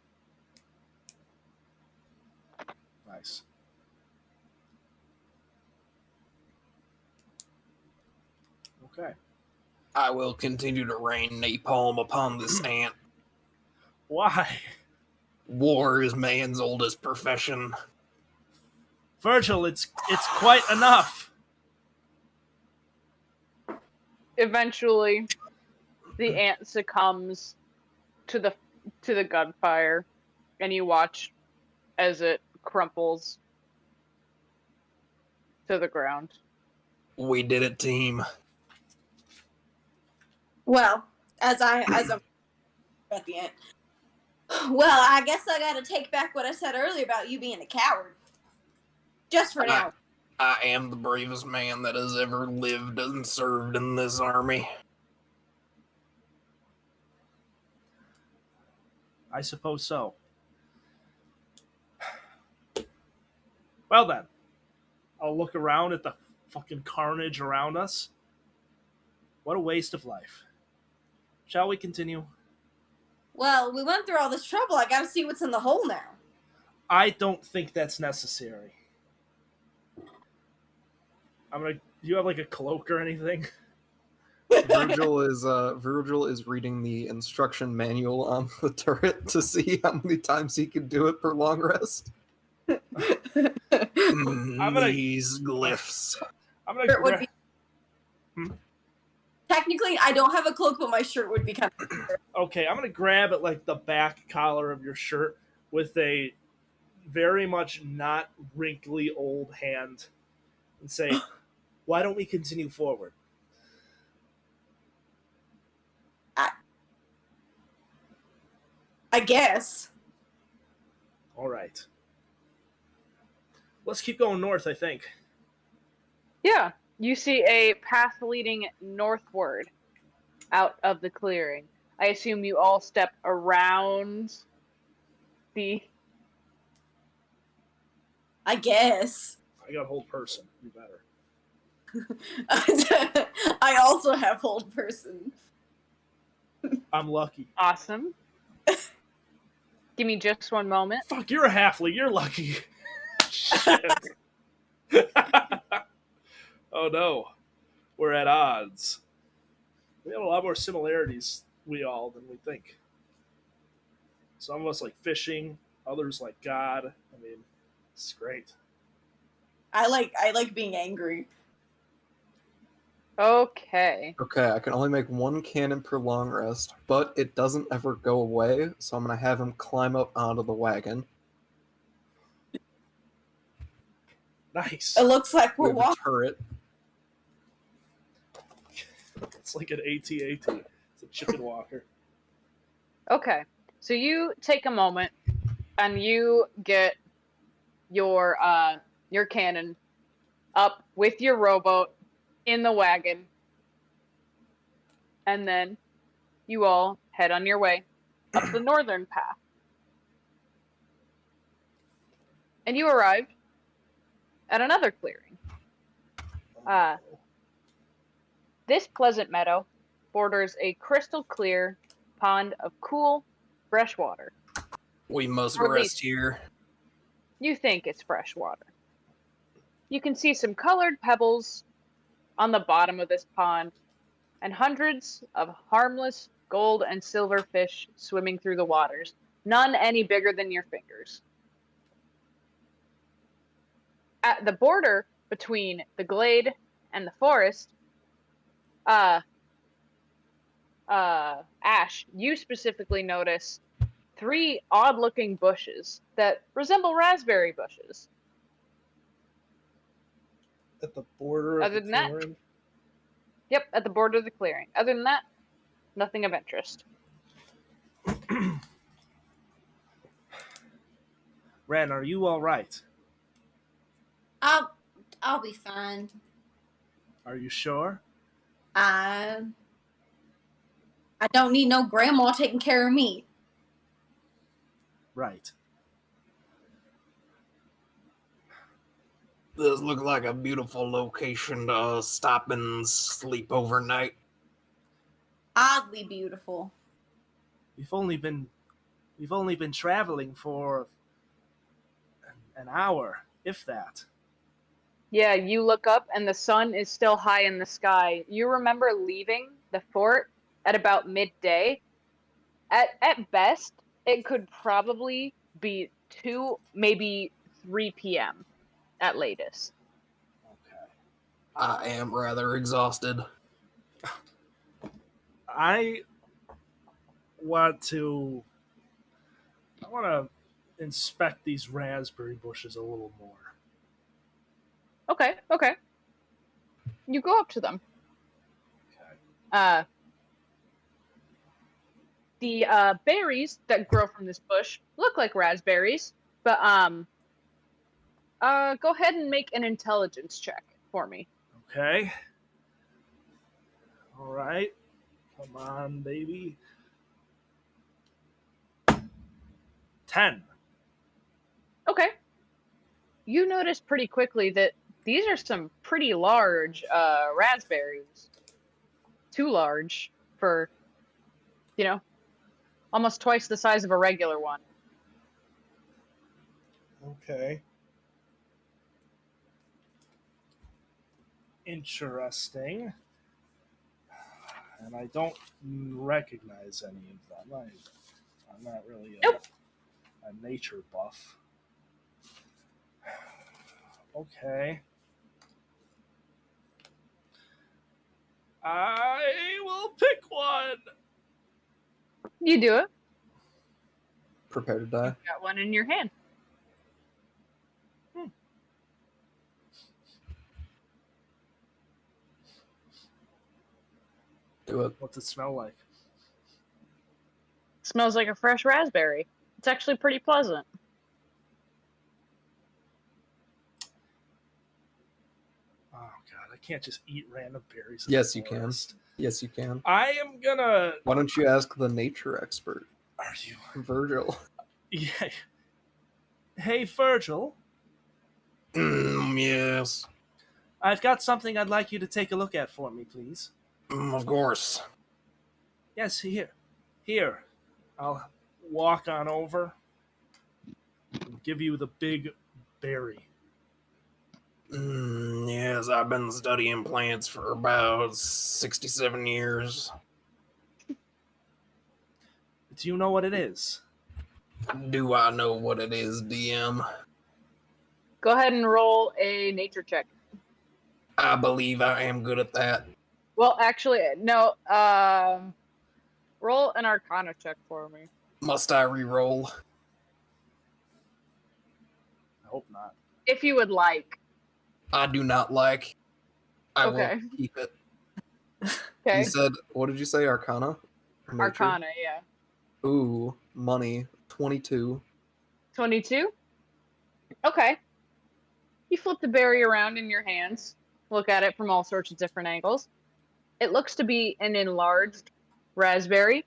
Nice. Okay. I will continue to rain napalm upon this ant. Why? War is man's oldest profession. Virgil, it's quite enough. Eventually, the ant succumbs to the gunfire, and you watch as it crumples to the ground. We did it, team. Well, as I'm at the end. Well, I guess I gotta take back what I said earlier about you being a coward. Just for now. I am the bravest man that has ever lived and served in this army. I suppose so. Well then, I'll look around at the fucking carnage around us. What a waste of life. Shall we continue? Well, we went through all this trouble. I gotta see what's in the hole now. I don't think that's necessary. Do you have like a cloak or anything? Virgil is reading the instruction manual on the turret to see how many times he can do it per long rest. I'm gonna- These glyphs. I'm gonna Shirt would gra- be- Technically, I don't have a cloak, but my shirt would be kind of. Okay, I'm gonna grab at like the back collar of your shirt with a very much not wrinkly old hand and say, "Why don't we continue forward?" I guess. All right. Let's keep going north, I think. Yeah, you see a path leading northward out of the clearing. I assume you all step around the. I guess. I got hold person. You better. I also have hold person. I'm lucky. Awesome. Give me just one moment. Fuck, you're a halfling. You're lucky. Shit. Oh no. We're at odds. We have a lot more similarities, we all, than we think. Some of us like fishing, others like God. I mean, it's great. I like being angry. Okay. Okay, I can only make one cannon per long rest, but it doesn't ever go away, so I'm gonna have him climb up onto the wagon Nice. It looks like we're with the walking. turret. It's like an AT-AT. It's a chicken walker. Okay. So you take a moment and you get your cannon up with your rowboat in the wagon. And then you all head on your way up the northern path. And you arrive at another clearing. This pleasant meadow borders a crystal clear pond of cool, fresh water. We must Or at rest least- here. You think it's fresh water. You can see some colored pebbles on the bottom of this pond and hundreds of harmless gold and silver fish swimming through the waters, none any bigger than your fingers. At the border between the glade and the forest, Ash, you specifically notice 3 odd-looking bushes that resemble raspberry bushes. At the border of Other the than that- clearing. Yep, at the border of the clearing. Other than that, nothing of interest. Ren, are you all right? I'll be fine. Are you sure? I don't need no grandma taking care of me. Right. This looks like a beautiful location to stop and sleep overnight. Oddly beautiful. We've only been traveling for an hour, if that. Yeah, you look up and the sun is still high in the sky. You remember leaving the fort at about midday. At best, it could probably be 2, maybe 3 p.m. at latest. Okay. I am rather exhausted. I want to inspect these raspberry bushes a little more. Okay, okay. You go up to them. Okay. The berries that grow from this bush look like raspberries, but go ahead and make an intelligence check for me. Okay. All right. Come on, baby. 10. Okay. You notice pretty quickly that these are some pretty large raspberries. Too large for, almost twice the size of a regular one. Okay. Interesting. And I don't recognize any of them. I'm not really a nature buff. Okay. I will pick one. You do it. Prepare to die. Got one in your hand. Do it. What's it smell like? Smells like a fresh raspberry. It's actually pretty pleasant. Oh god, I can't just eat random berries. Yes, you can. Yes, you can. I am gonna. Why don't you ask the nature expert, Are you? Virgil? Yeah. Hey, Virgil. Yes. I've got something I'd like you to take a look at for me, please. Of course. Yes, here. Here. I'll walk on over and give you the big berry. Yes, I've been studying plants for about 67 years. Do you know what it is? Do I know what it is, DM? Go ahead and roll a nature check. I believe I am good at that. Well, actually, no. Roll an Arcana check for me. Must I re-roll? I hope not. If you would like. I do not like. I Okay. will keep it. Okay. You said, what did you say, Arcana? Or nature? Arcana, yeah. Ooh, money. 22. 22? Okay. You flip the berry around in your hands, look at it from all sorts of different angles. It looks to be an enlarged raspberry,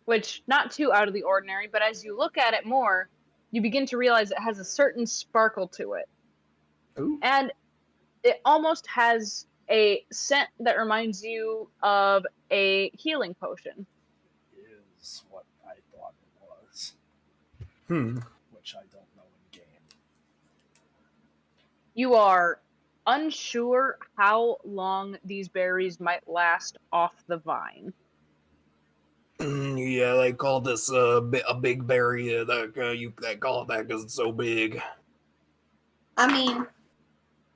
which not too out of the ordinary, but as you look at it more, you begin to realize it has a certain sparkle to it. Ooh. And it almost has a scent that reminds you of a healing potion. Is what I thought it was, Hmm. which I don't know in game. You are unsure how long these berries might last off the vine. Yeah, they call this a big berry. They call it that because it's so big. I mean,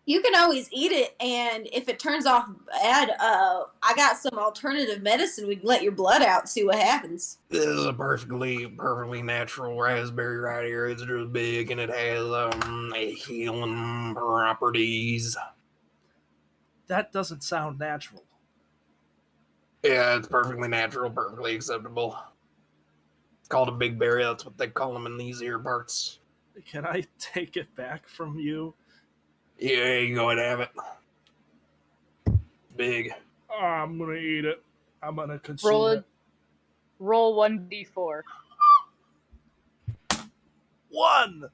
you can always eat it, and if it turns off bad, I got some alternative medicine. We can let your blood out, see what happens. This is a perfectly natural raspberry right here. It's just big and it has healing properties. That doesn't sound natural. Yeah, it's perfectly natural, perfectly acceptable. It's called a big berry. That's what they call them in these here parts. Can I take it back from you? Yeah, you go ahead and have it. Big. Oh, I'm gonna eat it. I'm gonna consume it. Roll 1d4. 1!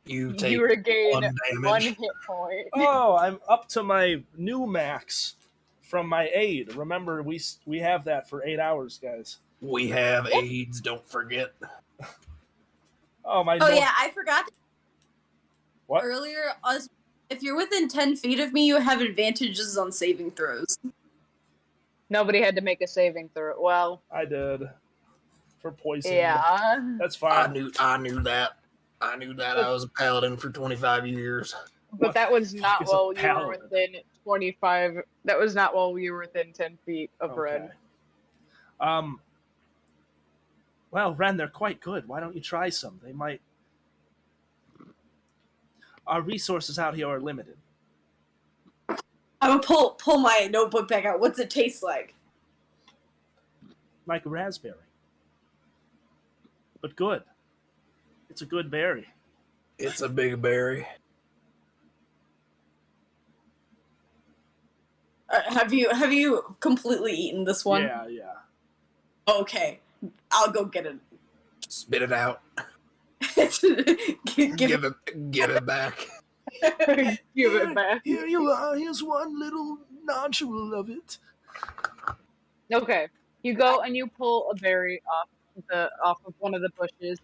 You take You regain 1 damage. 1 hit point. Oh, I'm up to my new max from my aid. Remember, we have that for 8 hours, guys. We have AIDS, don't forget. Oh, my. Oh yeah, I forgot What? earlier. If you're within 10 feet of me, you have advantages on saving throws. Nobody had to make a saving throw. Well, I did. For poison. yeah. That's I fine. knew that. I knew that. I was a paladin for 25 years. But What that was the fuck not is a while you were paladin? within 25. That was not while you were within 10 feet of Okay. Ren. Well, Ren, they're quite good. Why don't you try some? They might. Our resources out here are limited. I'm gonna pull my notebook back out. What's it taste like? Like a raspberry. But good. It's a good berry. It's a big berry. Have you completely eaten this one? Yeah. Okay, I'll go get it. Spit it out. Give Give it back. Give it back. Here you are. Here's one little nodule of it. Okay. You go and you pull a berry off of one of the bushes.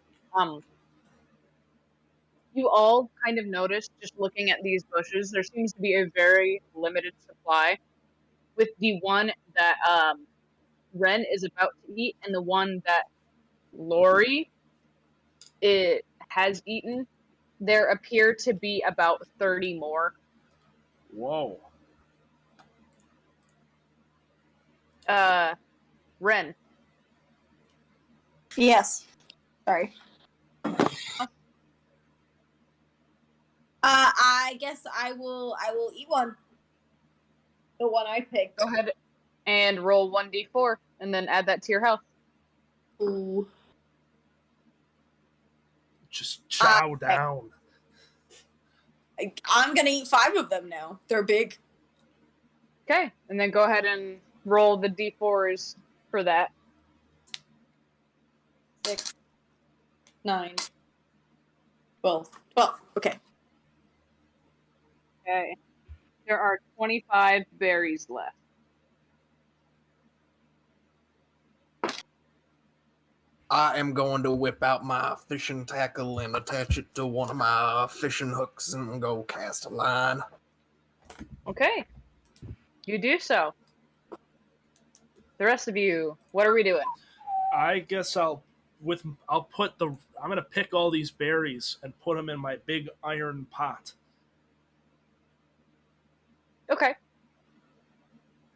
You all kind of notice, just looking at these bushes, there seems to be a very limited supply. With the one that Ren is about to eat and the one that Lori has eaten, there appear to be about 30 more. Whoa. Ren, Yes. Sorry. I guess I will eat one. The one I picked. go ahead and roll 1d4 and then add that to your health. Ooh. Just chow down. I'm gonna eat 5 of them now. They're big. Okay, and then go ahead and roll the d4s for that. 6, 9, 12. 12. Okay. Okay. There are 25 berries left. I am going to whip out my fishing tackle and attach it to one of my fishing hooks and go cast a line. Okay. You do so. The rest of you, what are we doing? I guess I'm gonna pick all these berries and put them in my big iron pot. Okay.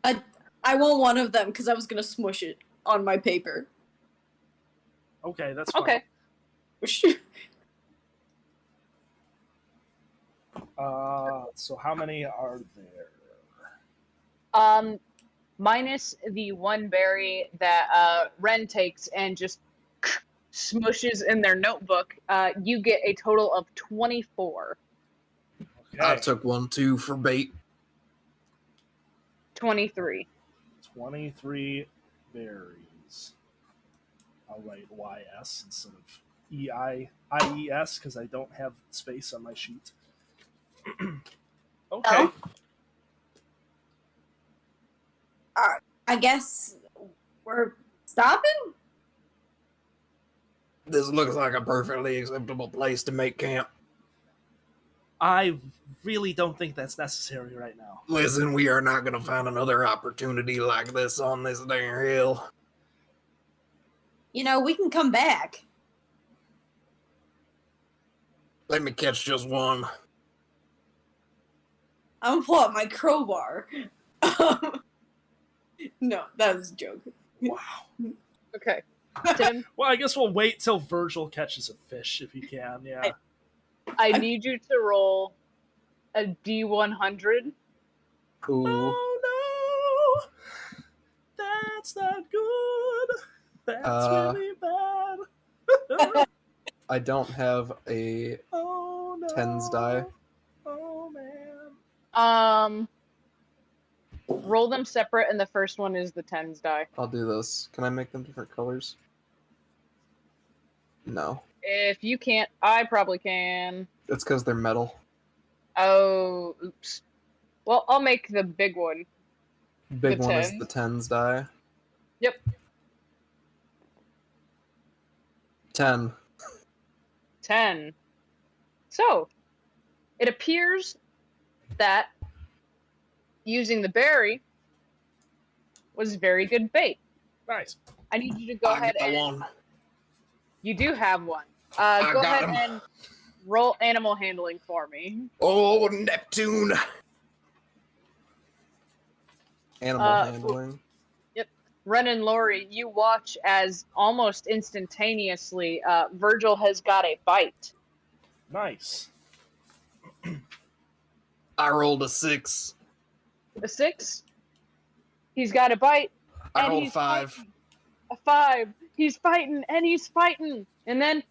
I want one of them because I was gonna smush it on my paper. Okay, that's fine. Okay. So how many are there? Minus the one berry that Ren takes and just smushes in their notebook, you get a total of 24. Okay, I took one too for bait. 23. 23 berries. I'll write YS instead of IES because I don't have space on my sheet. Okay. Oh. I guess we're stopping? This looks like a perfectly acceptable place to make camp. I really don't think that's necessary right now. Listen, we are not going to find another opportunity like this on this damn hill. You know, we can come back. Let me catch just one. I'm gonna pull out my crowbar. No, that was a joke. Wow. Okay. Tim, Well, I guess we'll wait till Virgil catches a fish if he can. Yeah. I need you to roll a D100. Ooh, Oh no, that's not good. That's really bad. I don't have a Oh no. tens die. Oh man. Roll them separate, and the first one is the tens die. I'll do this. Can I make them different colors? No. If you can't, I probably can. It's because they're metal. Oh, oops. Well, I'll make the big one. Big The one is 10s? the tens die. Yep. 10. 10. So, it appears that using the berry was very good bait. Nice. I need you to go I ahead got and one. you do have one. I Go got ahead him. and roll animal handling for me. Oh, Neptune. Animal Uh, handling. Ren and Lori, you watch as almost instantaneously Virgil has got a bite. Nice. I rolled a 6. A 6. He's got a bite. I and rolled he's 5. fighting. A 5. He's fighting and he's fighting. And then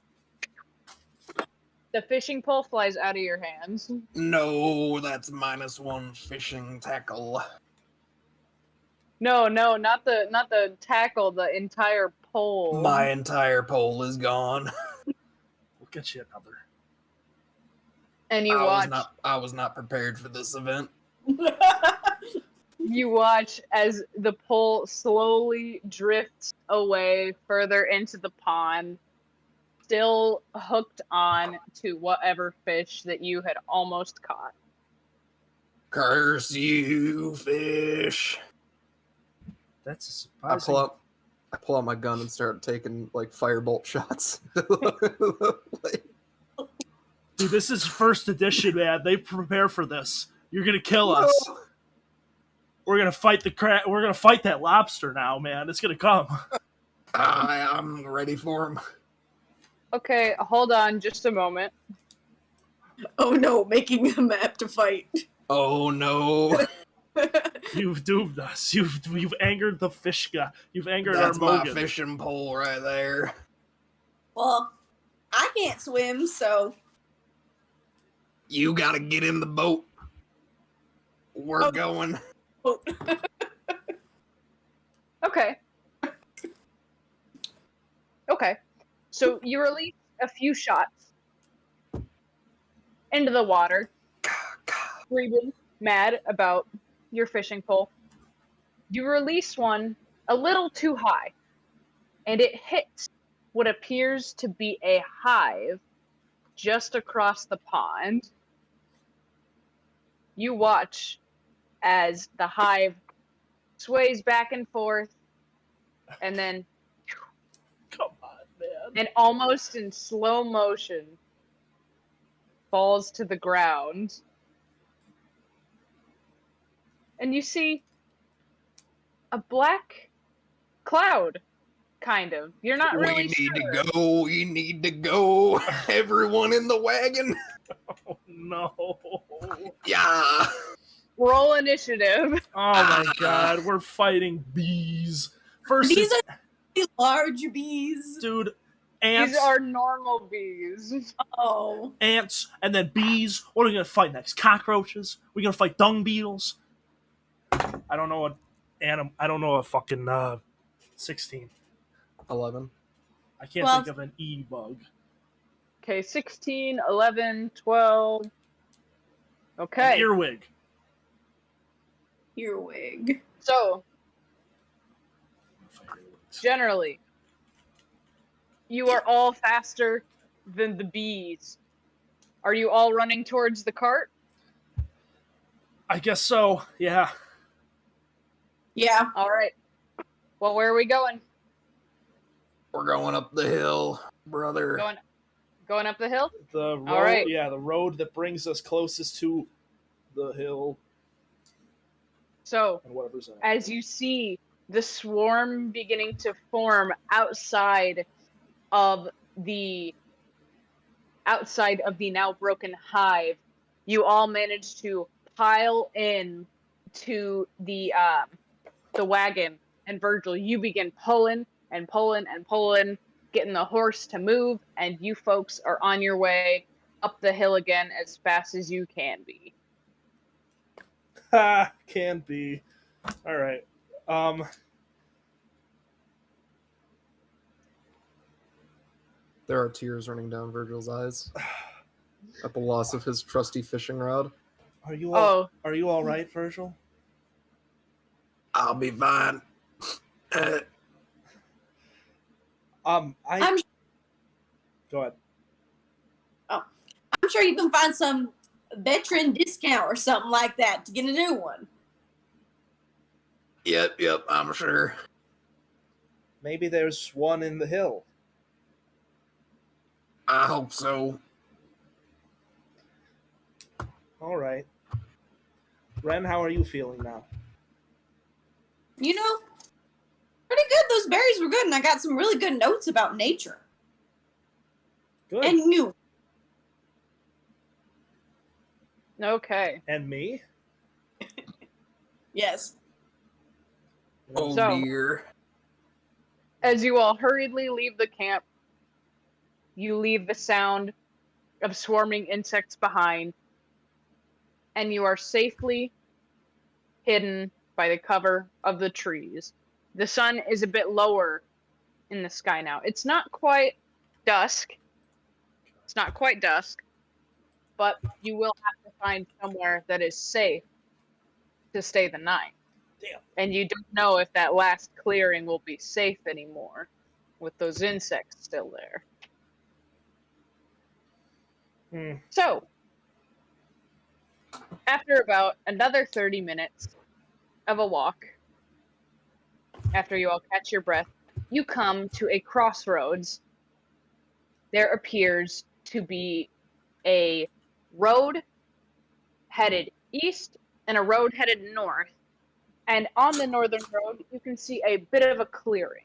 the fishing pole flies out of your hands. No, that's -1 fishing tackle. No, not the tackle, the entire pole. My entire pole is gone. We'll get you another. And you watch I was not prepared for this event. you watch as the pole slowly drifts away further into the pond, still hooked on to whatever fish that you had almost caught. Curse you, fish. That's a I surprising. pull out my gun and start taking like firebolt shots. Dude, this is first edition, man. They prepare for this. You're gonna kill us. No. We're gonna fight the We're gonna fight that lobster now, man. It's gonna come. I'm ready for him. Okay, hold on just a moment. Oh no, making a map to fight. Oh no. You've doomed us. You've angered the fish guy. You've angered That's our my Mogan. fishing pole right there. Well, I can't swim, so You gotta get in the boat. We're Oh. going. Okay. Okay. So you release a few shots into the water, screaming mad about your fishing pole. You release one a little too high, and it hits what appears to be a hive just across the pond. You watch as the hive sways back and forth, and then, Come on, man. and almost in slow motion, falls to the ground. And you see a black cloud, kind of. You're not really We need sure. to go. We need to go. Everyone in the wagon. Oh, no. Yeah. Roll initiative. Oh my god, we're fighting bees. First, these it's, are large bees. dude, ants, These are normal bees. Oh. ants, and then bees. What are we gonna fight next? Cockroaches? We're gonna fight dung beetles? I don't know what I don't know a fucking 16. 11. I can't Well- think of an E bug. Okay, 16, 11, 12. An Okay, earwig. Earwig. so generally, you are all faster than the bees. Are you all running towards the cart? I guess so. Yeah. Yeah. All right. Well, where are we going? We're going up the hill, brother. Going up the hill? The road, All right. yeah, the road that brings us closest to the hill So, and whatever's in it. as you see the swarm beginning to form outside of the now broken hive, you all manage to pile in to the wagon, and Virgil, you begin pulling and pulling and pulling, getting the horse to move, and you folks are on your way up the hill again as fast as you can be. Ha! Can be. All right. There are tears running down Virgil's eyes at the loss of his trusty fishing rod. Are you all Oh, Are you all right, Virgil? I'll be fine. I I'm go ahead. I'm sure you can find some veteran discount or something like that to get a new one. Yep, I'm sure. Maybe there's one in the hill. I hope so. All right. Ren, how are you feeling now? You know, pretty good. Those berries were good, and I got some really good notes about nature Good. and you. Okay. And me? Yes. Oh So- dear. As you all hurriedly leave the camp, you leave the sound of swarming insects behind, and you are safely hidden by the cover of the trees. The sun is a bit lower in the sky now. It's not quite dusk. It's not quite dusk, but you will have to find somewhere that is safe to stay the night. Damn. And you don't know if that last clearing will be safe anymore with those insects still there. So, after about another 30 minutes of a walk, after you all catch your breath, you come to a crossroads. There appears to be a road headed east and a road headed north. And on the northern road, you can see a bit of a clearing.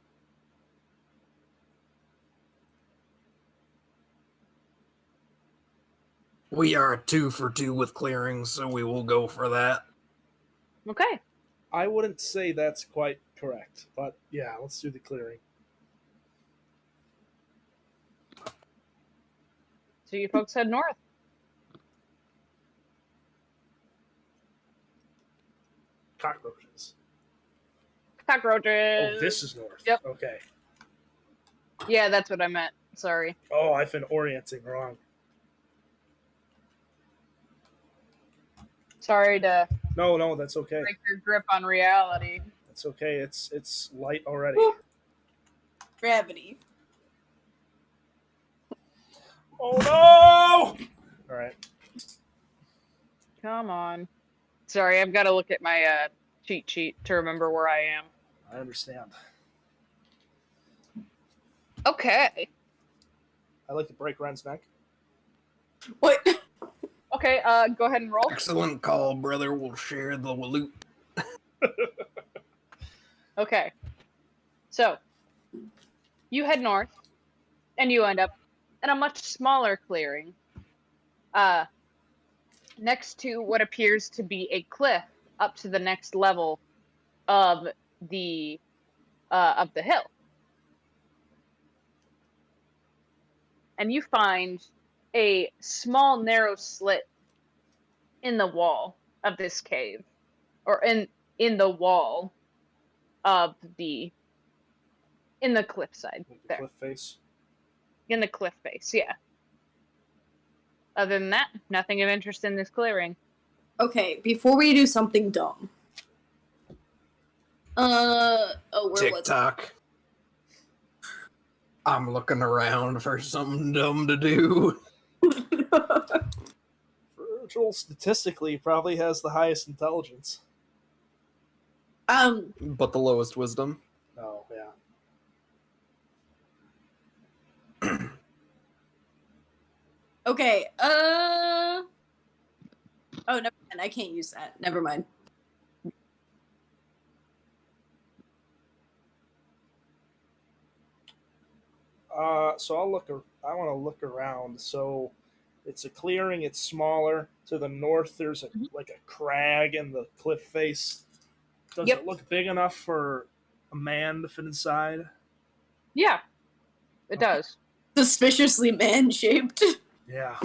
We are 2 for 2 with clearings, so we will go for that. Okay. I wouldn't say that's quite correct, but yeah, let's do the clearing. So you folks head north. Cockroaches. Cockroaches. Oh, this is north. Yep. Okay. Yeah, that's what I meant. Sorry. Oh, I've been orienting wrong. Sorry to No, that's okay. break your grip on reality. That's okay. It's light already. Woo. Gravity. Oh no! All right. Come on. Sorry, I've got to look at my cheat sheet to remember where I am. I understand. Okay. I like to break Ren's neck. What? Okay, go ahead and roll. Excellent call, brother. We'll share the loot. Okay. So, you head north, and you end up in a much smaller clearing, next to what appears to be a cliff up to the next level of the hill. And you find a small, narrow slit in the wall of this cave, or in the wall of in the cliffside there, Cliff face. in the cliff face. Yeah. Other than that, nothing of interest in this clearing. Okay, before we do something dumb. Where was it? TikTok. I'm looking around for something dumb to do. Virgil statistically probably has the highest intelligence. But the lowest wisdom. Oh, yeah. Okay, oh, never mind. I can't use that. Never mind. So I want to look around. So it's a clearing. It's smaller. To the north, there's like a crag in the cliff face. Does Yep. it look big enough for a man to fit inside? Yeah, it does. Suspiciously man-shaped. Yeah.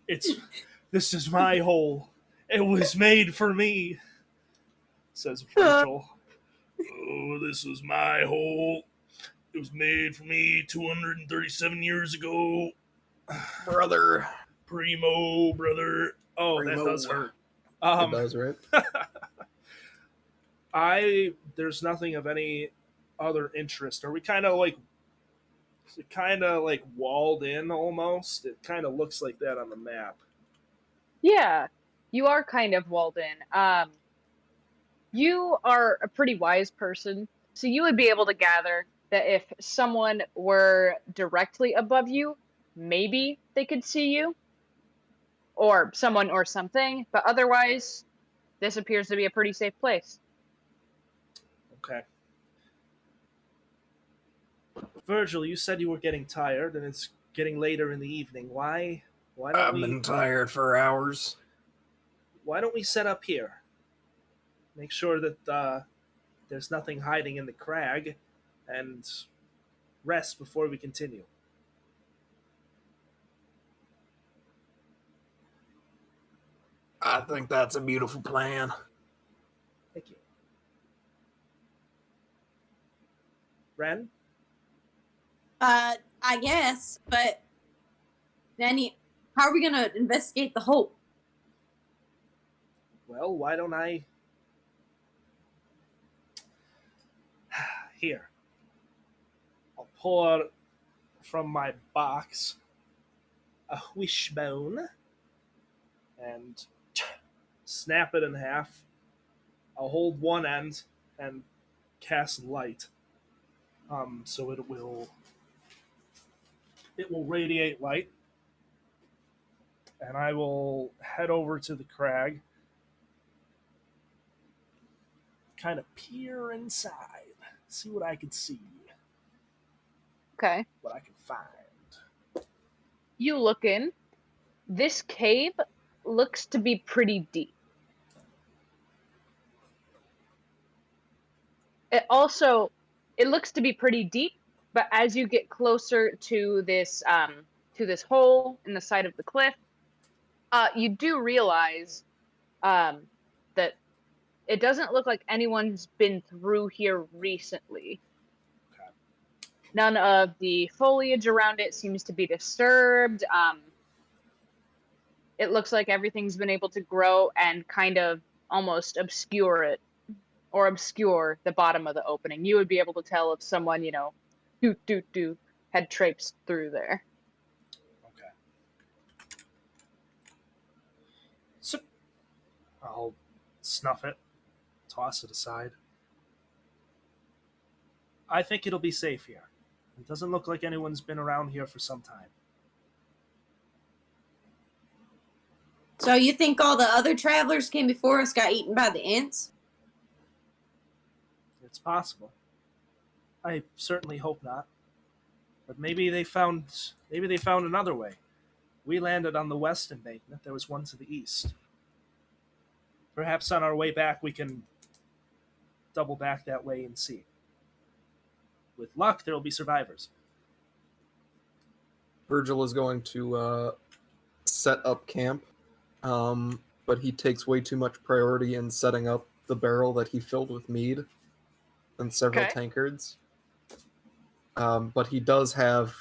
This is my hole. It was made for me, says Virgil. Oh, this was my hole. It was made for me 237 years ago. Brother. Primo, brother. Oh, Primo. that does hurt. It does, right? There's nothing of any other interest. Are we kind of like walled in almost? It kind of looks like that on the map. Yeah, you are kind of walled in. You are a pretty wise person, so you would be able to gather that if someone were directly above you, maybe they could see you, or someone or something, but otherwise, this appears to be a pretty safe place. Okay. Virgil, you said you were getting tired, and it's getting later in the evening. Why don't I've we been tired for hours. set up here? Make sure that there's nothing hiding in the crag, and rest before we continue. I think that's a beautiful plan. Thank you. Ren? I guess, but Danny, how are we gonna investigate the hole? Well, why don't I... Here. I'll pull out from my box a wishbone and snap it in half. I'll hold one end and cast light. So it will radiate light, and I will head over to the crag, kind of peer inside, see what I can see, Okay. what I can find. You look in. This cave looks to be pretty deep. It looks to be pretty deep, but as you get closer to this hole in the side of the cliff, you do realize that it doesn't look like anyone's been through here recently. Okay. None of the foliage around it seems to be disturbed. It looks like everything's been able to grow and kind of almost obscure it, or obscure the bottom of the opening. You would be able to tell if someone, doot, had traipsed through there. Okay. So I'll snuff it, toss it aside. I think it'll be safe here. It doesn't look like anyone's been around here for some time. So you think all the other travelers came before us got eaten by the ants? It's possible. I certainly hope not. But maybe they found another way. We landed on the west embankment. There was one to the east. Perhaps on our way back we can double back that way and see. With luck, there will be survivors. Virgil is going to set up camp, but he takes way too much priority in setting up the barrel that he filled with mead and several Okay. tankards. But he does have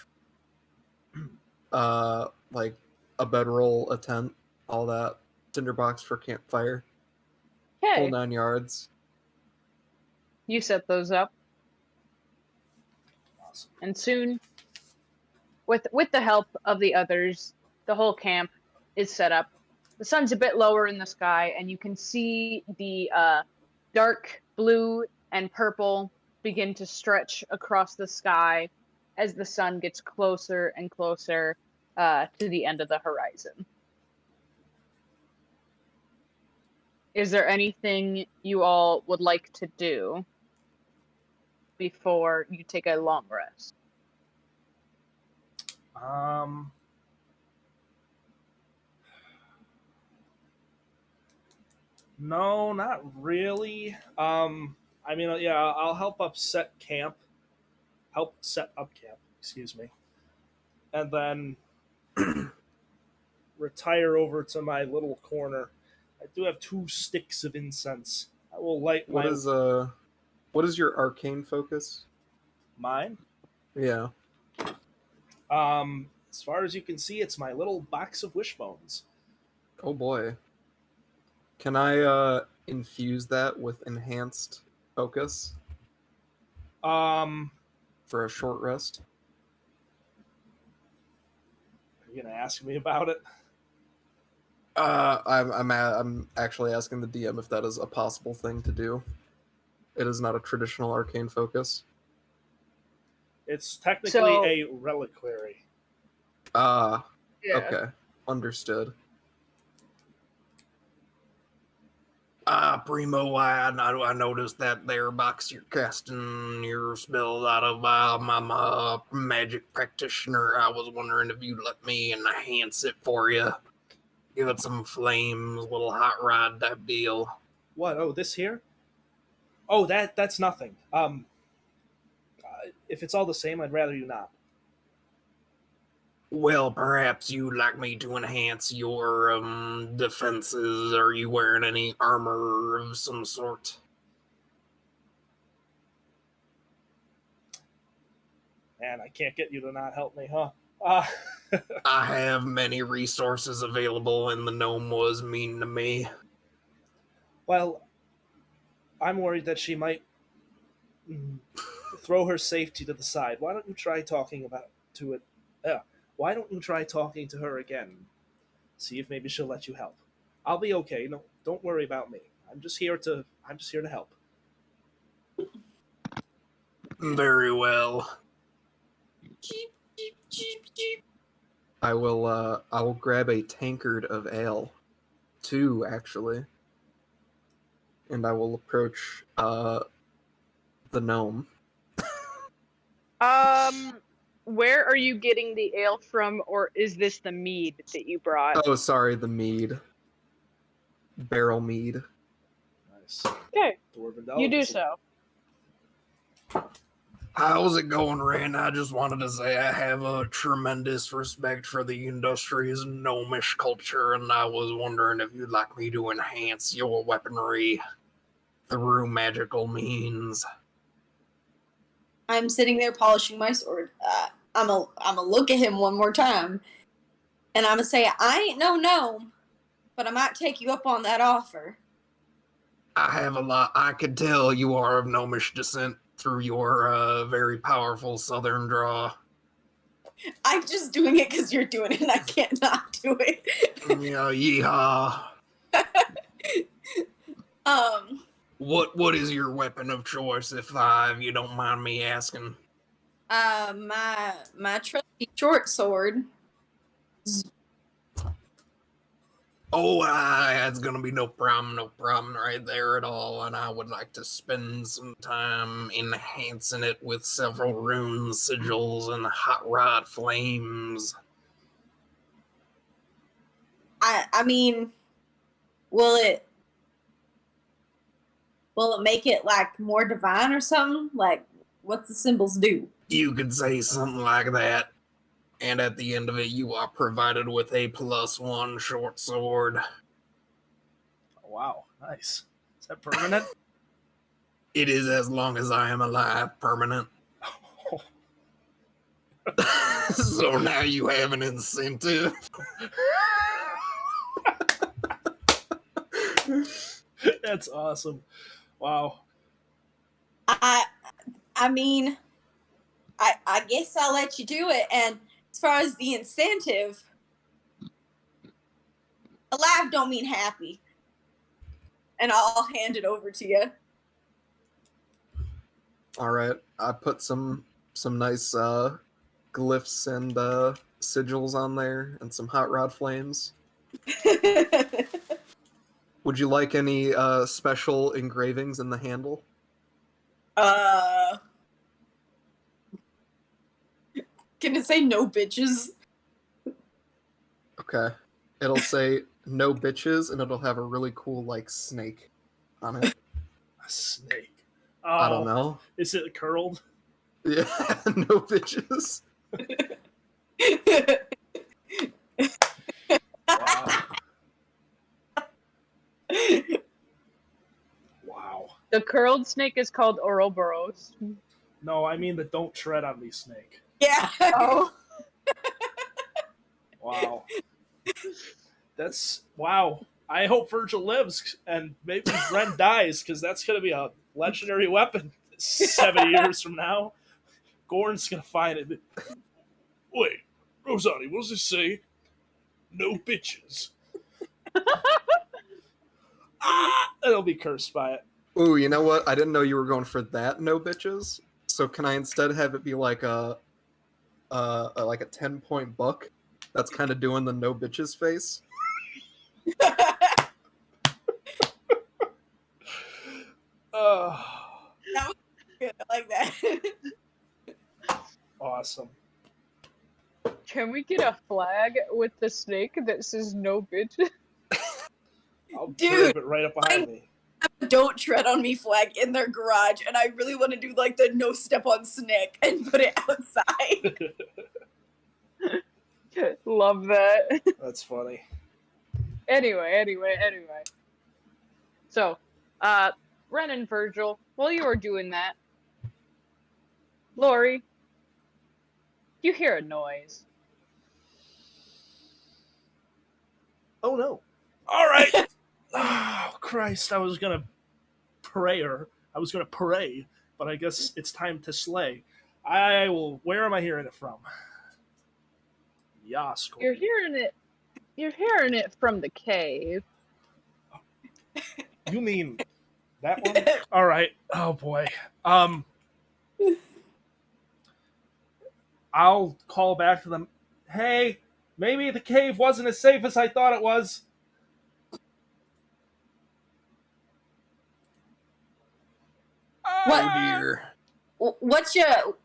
like a bedroll, a tent, all that, tinderbox for campfire, whole Okay, 9 yards. you set those up, Awesome. and soon, with the help of the others, the whole camp is set up. The sun's a bit lower in the sky, and you can see the dark blue and purple begin to stretch across the sky as the sun gets closer and closer to the end of the horizon. Is there anything you all would like to do before you take a long rest? No, not really. I mean, yeah, I'll help set up camp. Excuse me, and then retire over to my little corner. I do have 2 sticks of incense. I will light What is your arcane focus? mine. Yeah. As far as you can see, it's my little box of wishbones. Oh boy. Can I infuse that with enhanced focus Um, for a short rest? are you gonna ask me about it? I'm actually asking the DM if that is a possible thing to do. It is not a traditional arcane focus. It's technically So- a reliquary. Ah, Yeah. okay, understood. Primo, I noticed that there box you're casting your spells out of. I'm a magic practitioner. I was wondering if you'd let me enhance it for you. Give it some flames, little hot rod type deal. What? Oh, this here? Oh, that's nothing. If it's all the same, I'd rather you not. Well, perhaps you'd like me to enhance your defenses. Are you wearing any armor of some sort? Man, I can't get you to not help me, huh? Uh, I have many resources available, and the gnome was mean to me. well, I'm worried that she might throw her safety to the side. Why don't you try talking to it? Why don't you try talking to her again? See if maybe she'll let you help. I'll be okay. No, don't worry about me. I'm just here to help. Very well. Jeep, jeep, jeep, jeep. I will grab a tankard of ale, 2 actually, and I will approach the gnome. Where are you getting the ale from, or is this the mead that you brought? Oh, sorry, the mead. Barrel mead. Nice. Okay, Dwarven you do delicacy. so. How's it going, Rand? I just wanted to say I have a tremendous respect for the industry's gnomish culture, and I was wondering if you'd like me to enhance your weaponry through magical means. I'm sitting there polishing my sword. I'm a look at him one more time, and I'm gonna say, I ain't no gnome, but I might take you up on that offer. I have a lot. I could tell you are of gnomish descent through your very powerful southern draw. I'm just doing it because you're doing it, and I can't not do it. Yeehaw. What is your weapon of choice, if you don't mind me asking? My trusty short sword. Oh, that's gonna be no problem right there at all. And I would like to spend some time enhancing it with several rune sigils and hot rod flames. I mean, will it make it like more divine or something? Like, what's the symbols do? You could say something like that. And at the end of it, you are provided with a +1 short sword. Oh, wow, nice. Is that permanent? It is as long as I am alive, permanent. So now you have an incentive. That's awesome. Wow. I mean, I guess I'll let you do it. And as far as the incentive, alive don't mean happy. And I'll hand it over to you. All right, I put some nice glyphs and sigils on there, and some hot rod flames. Would you like any special engravings in the handle? Can it say no bitches? Okay, it'll say no bitches, and it'll have a really cool like snake on it. A snake. Oh, I don't know. Is it curled? Yeah, no bitches. Wow. Wow. The curled snake is called Ouroboros. No, I mean the don't tread on me snake. Yeah. Oh. Wow. That's wow. I hope Virgil lives and maybe Ren dies, because that's gonna be a legendary weapon 7 years from now. Gorn's gonna find it. Wait, Rosati, what does it say? No bitches. It'll be cursed by it. Ooh, you know what? I didn't know you were going for that. No bitches. So can I instead have it be like a 10-point buck? That's kind of doing the no bitches face. That was good. I like that. Awesome. Can we get a flag with the snake that says no bitch? I'll Dude, grab it right up behind me. Don't tread on me flag in their garage, and I really want to do like the no step on snake and put it outside. Love that. That's funny. Anyway. So, Ren and Virgil, while you were doing that, Lori, you hear a noise. Oh no. All right. Oh Christ! I was gonna pray, but I guess it's time to slay. I will. Where am I hearing it from? Yas. You're hearing it from the cave. You mean that one? All right. Oh boy. I'll call back to them. Hey, maybe the cave wasn't as safe as I thought it was. What? Oh dear.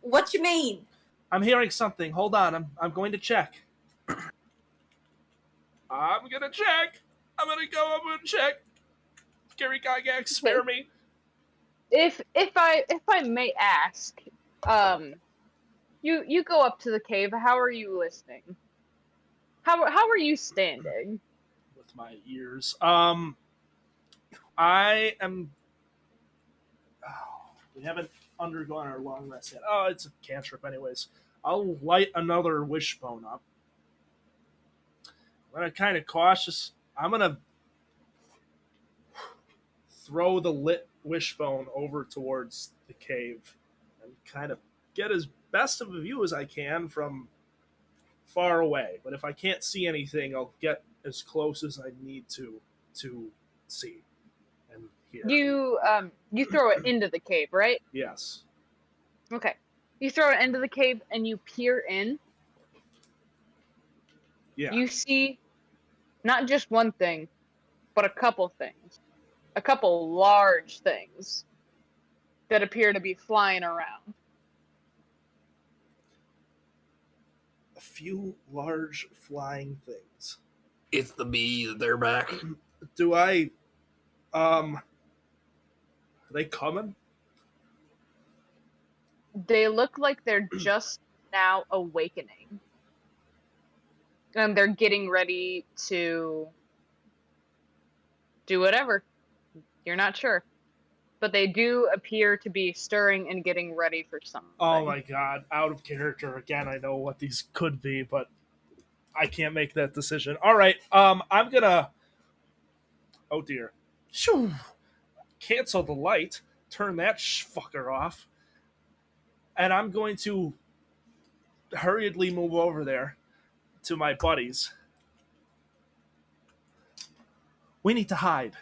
What you mean? I'm hearing something. Hold on. I'm going to check. I'm gonna check. I'm gonna check. Gary Gygax, spare me. If I may ask, you go up to the cave. How are you listening? How are you standing? With my ears. I am. Oh, we haven't undergone our long rest yet. Oh, it's a cantrip, anyways. I'll light another wishbone up. I'm gonna kind of cautious. I'm gonna throw the lit wishbone over towards the cave and kind of get as best of a view as I can from far away. But if I can't see anything, I'll get as close as I need to see and hear. You throw it into the cave, right? Yes. Okay. You throw it into the cave and you peer in. Yeah. You see not just one thing, but a couple things. A couple large things that appear to be flying around. A few large flying things. It's the bees. They're back. Do I are they coming? They look like they're just now awakening. And they're getting ready to do whatever. You're not sure. But they do appear to be stirring and getting ready for something. Oh my god, out of character again. I know what these could be, but I can't make that decision. All right, I'm gonna. Oh dear. Shoo! Cancel the light. Turn that fucker off. And I'm going to hurriedly move over there to my buddies. We need to hide.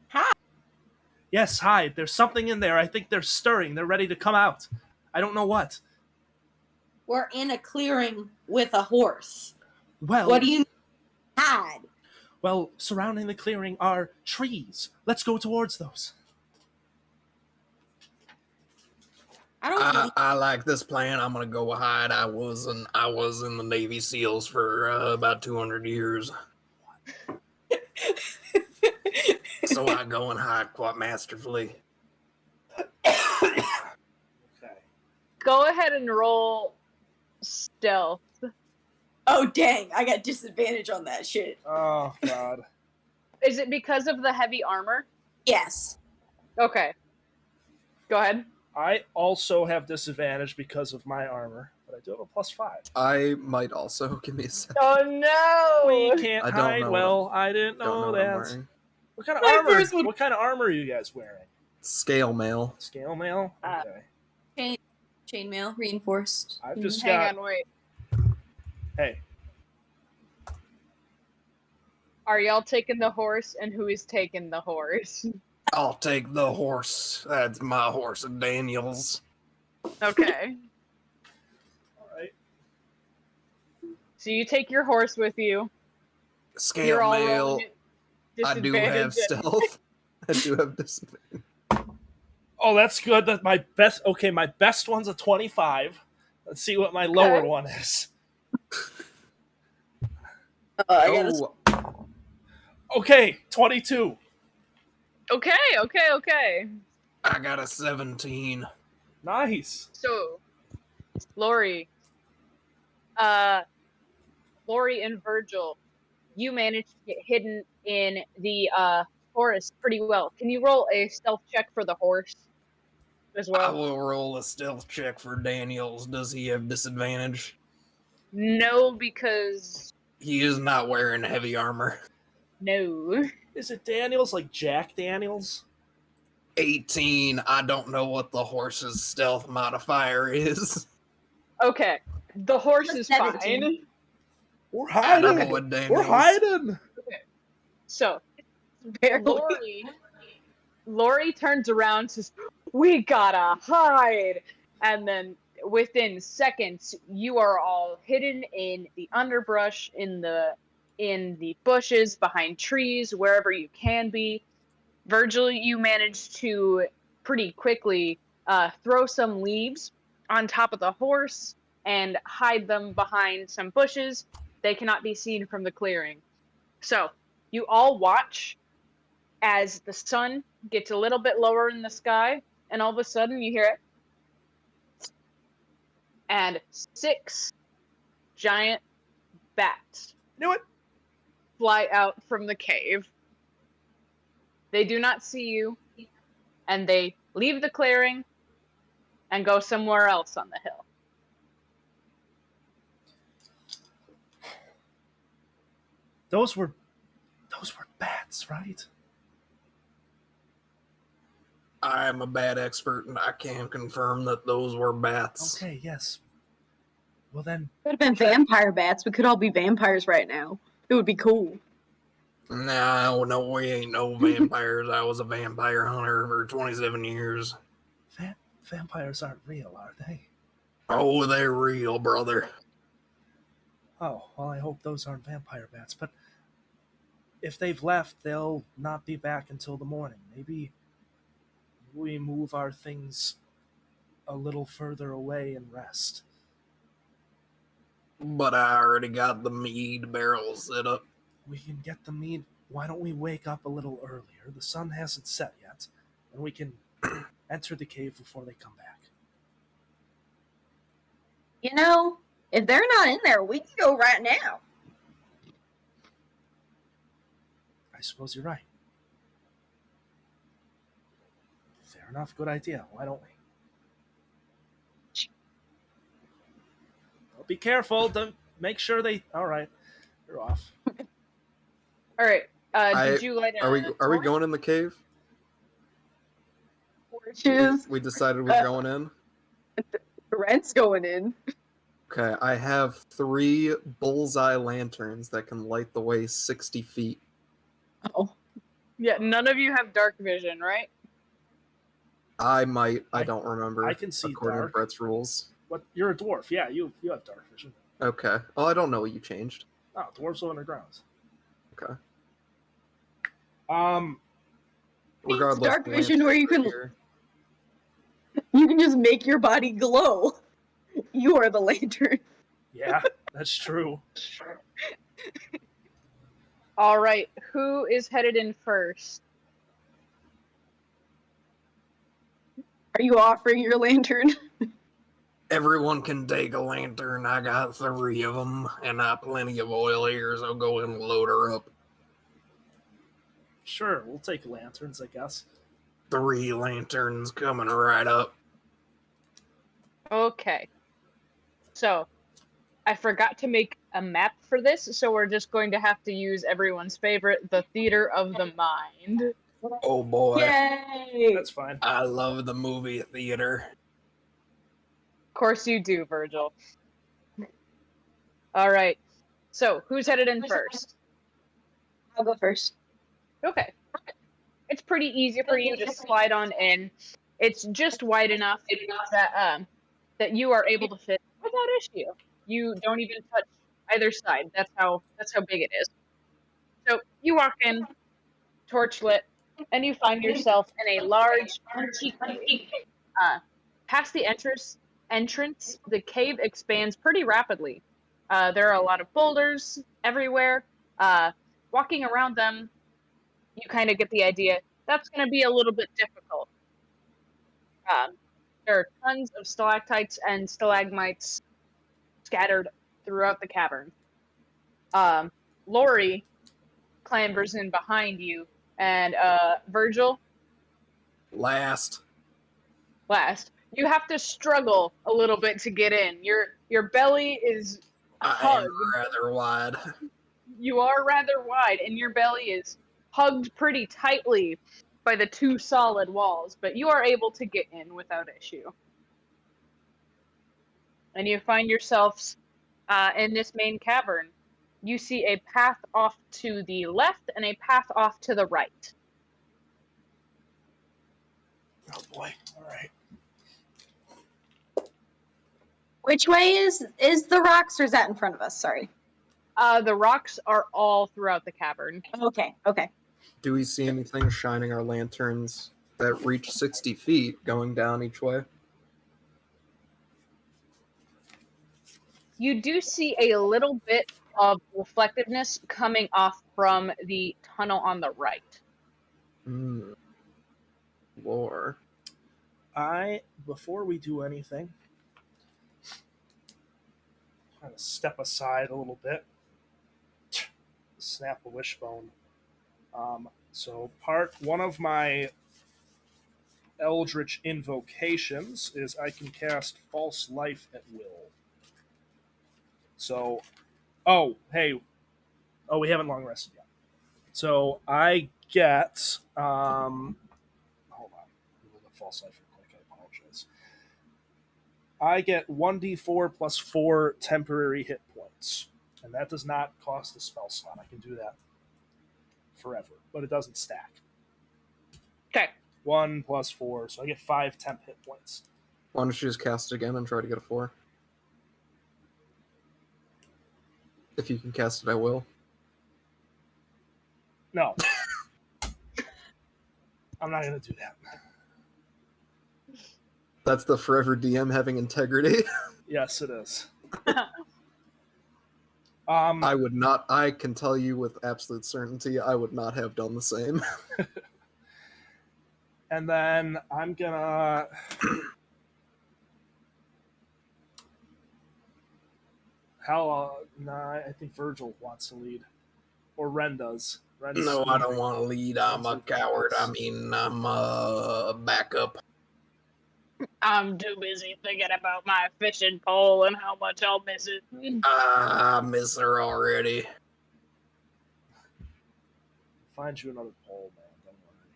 Hide? Yes, hide. There's something in there. I think they're stirring. They're ready to come out. I don't know what. We're in a clearing with a horse. Well, What do you mean hide? well, surrounding the clearing are trees. Let's go towards those. I don't know. I like this plan. I'm gonna go hide. I was in the Navy SEALs for about 200 years, so I go and hide quite masterfully. Okay. Go ahead and roll stealth. Oh dang, I got disadvantage on that shit. Oh god. Is it because of the heavy armor? Yes. Okay. Go ahead. I also have disadvantage because of my armor, but I do have a +5. I might also give me a second. Oh no! We can't I don't hide. know Well, I didn't Don't know know what I'm that. wearing. What kind of My armor? first one- What kind of armor are you guys wearing? Scale mail. Scale mail. Okay. Chainmail reinforced. I've just Hang got. on, wait. Hey. Are y'all taking the horse, and who is taking the horse? I'll take the horse. That's my horse, Daniels. Okay. All right. So you take your horse with you. Scale You're all mail. rolling at I do have disadvantage. stealth. I do have disadvantage. Oh, that's good. That my best. Okay, my best one's a 25. Let's see what my lower Okay. one is. I got a Oh, Okay, 22. Okay. I got a 17. Nice. So, Lori, Lori and Virgil, you managed to get hidden in the forest pretty well. Can you roll a stealth check for the horse as I well? will roll a stealth check for Daniels. Does he have disadvantage? No, because He is not wearing heavy armor. no. Is it Daniels like Jack Daniels? 18. I don't know what the horse's stealth modifier is. Okay, the horse is 17. fine. We're I don't know hiding. what Daniels. We're hiding. So, barely. Lori turns around and says, "We gotta hide!" And then within seconds, you are all hidden in the underbrush, in the bushes, behind trees, wherever you can be. Virgil, you managed to pretty quickly throw some leaves on top of the horse and hide them behind some bushes. They cannot be seen from the clearing. So, you all watch as the sun gets a little bit lower in the sky, and all of a sudden you hear it. And 6 giant bats Knew it. fly out from the cave. They do not see you, and they leave the clearing and go somewhere else on the hill. Those were bats, right? I am a bat expert, and I can confirm that those were bats. Okay, yes. Well then, Could have been vampire bats. We could all be vampires right now. It would be cool. No, we ain't no vampires. I was a vampire hunter for 27 years. vampires aren't real, are they? Oh, they're real, brother. Oh, well, I hope those aren't vampire bats. But if they've left, they'll not be back until the morning. Maybe we move our things a little further away and rest. But I already got the mead barrel set up. We can get the mead. Why don't we wake up a little earlier? The sun hasn't set yet, and we can enter the cave before they come back. You know, if they're not in there, we can go right now. I suppose you're right. Fair enough. Good idea. Why don't we? Well, be careful. Don't make sure they. All right, you're off. All right. Did you light Are we torch? going in the cave? Torches. We decided we're going in. Rent's going in. Okay, I have 3 bullseye lanterns that can light the way 60 feet. Oh. Yeah, none of you have dark vision, right? I might. I don't remember. I can see according dark. to Brett's rules. But you're a dwarf. Yeah, you have dark vision. Okay. Oh, I don't know what you changed. Oh, dwarves are underground. Okay. Regardless, dark the vision where you lanterns can are you can just make your body glow. You are the lantern. Yeah, that's true. All right. Who is headed in first? Are you offering your lantern? Everyone can take a lantern. I got 3 of them, and I have plenty of oil here, so go and load her up. Sure, we'll take lanterns, I guess. 3 lanterns coming right up. Okay. So, I forgot to make a map for this, so we're just going to have to use everyone's favorite, the Theater of the Mind. Oh boy. Yay! That's fine. I love the movie theater. Of course you do, Virgil. All right. So, who's headed in first? I'll go first. Okay. It's pretty easy for you to slide on in. It's just wide enough that you are able to fit without issue. You don't even touch either side. That's how big it is. So you walk in, torch lit, and you find yourself in a large, antique cave. Past the entrance, the cave expands pretty rapidly. There are a lot of boulders everywhere. Walking around them, you kind of get the idea that's going to be a little bit difficult. Um, there are tons of stalactites and stalagmites scattered throughout the cavern. Lori clambers in behind you, and Virgil, Last. you have to struggle a little bit to get in. Your belly is I hugged. am rather wide. You are rather wide, and your belly is hugged pretty tightly by the two solid walls, but you are able to get in without issue. And you find yourselves in this main cavern. You see a path off to the left and a path off to the right. Oh boy! All right. Which way is the rocks, or is that in front of us? Sorry. The rocks are all throughout the cavern. Okay. Do we see anything shining our lanterns that reach 60 feet going down each way? You do see a little bit of reflectiveness coming off from the tunnel on the right. Lore. Before we do anything, kind of step aside a little bit. Snap a wishbone. So one of my Eldritch invocations is I can cast False Life at will. So, we haven't long rested yet. So I get, hold on, Google the False Life real quick. I apologize. I get 1d4 plus 4 temporary hit points, and that does not cost a spell slot. I can do that forever, but it doesn't stack. Okay. 1 plus 4, so I get 5 temp hit points. Why don't you just cast it again and try to get a 4? If you can cast it, I will. No. I'm not going to do that. That's the forever DM having integrity. Yes, it is. I would not, I can tell you with absolute certainty, I would not have done the same. And then I'm going to... I think Virgil wants to lead. Or Ren does. No, I don't want to lead. I'm a coward. I mean, I'm a backup. I'm too busy thinking about my fishing pole and how much I'll miss it. I miss her already. Find you another pole, man. Don't worry.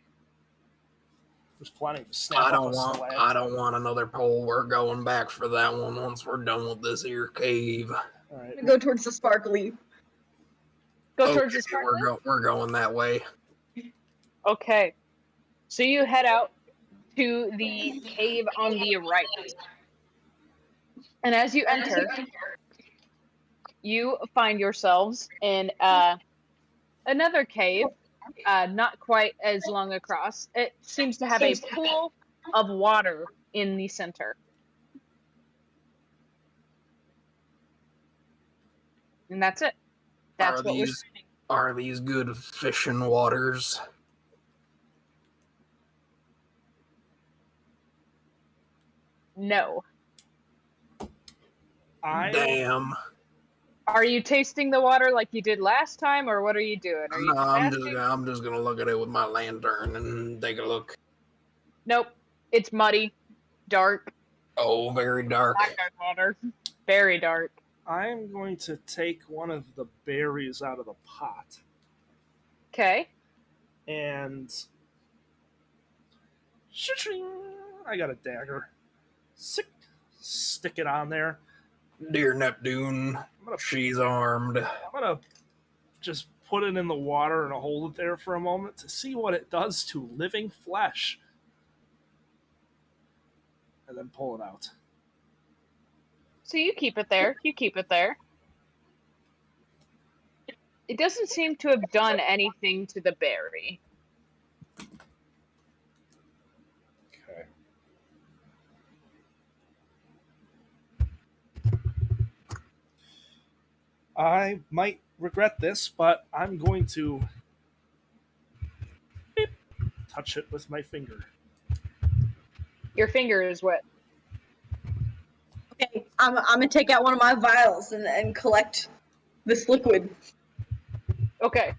There's plenty to snap I off don't want another pole. We're going back for that one once we're done with this here cave. All right. Go towards the sparkly. Go towards the sparkly? We're going that way. Okay. So you head out to the cave on the right. And as you enter, you find yourselves in another cave, not quite as long across. It seems to have a pool of water in the center. And that's it. That's what we're seeing. Are these good fishing waters? No. Damn. Are you tasting the water like you did last time, or what are you doing? Are you I'm just gonna look at it with my lantern and take a look. Nope. It's muddy, dark. Oh, very dark. Black water. Very dark. I'm going to take one of the berries out of the pot. Okay. And I got a dagger. Stick it on there. Dear Neptune, she's armed. I'm gonna just put it in the water and hold it there for a moment to see what it does to living flesh. And then pull it out. So you keep it there. You keep it there. It doesn't seem to have done anything to the berry. Okay. I might regret this, but I'm going to beep, touch it with my finger. Your finger is wet. Okay, I'm gonna take out one of my vials and collect this liquid. Okay.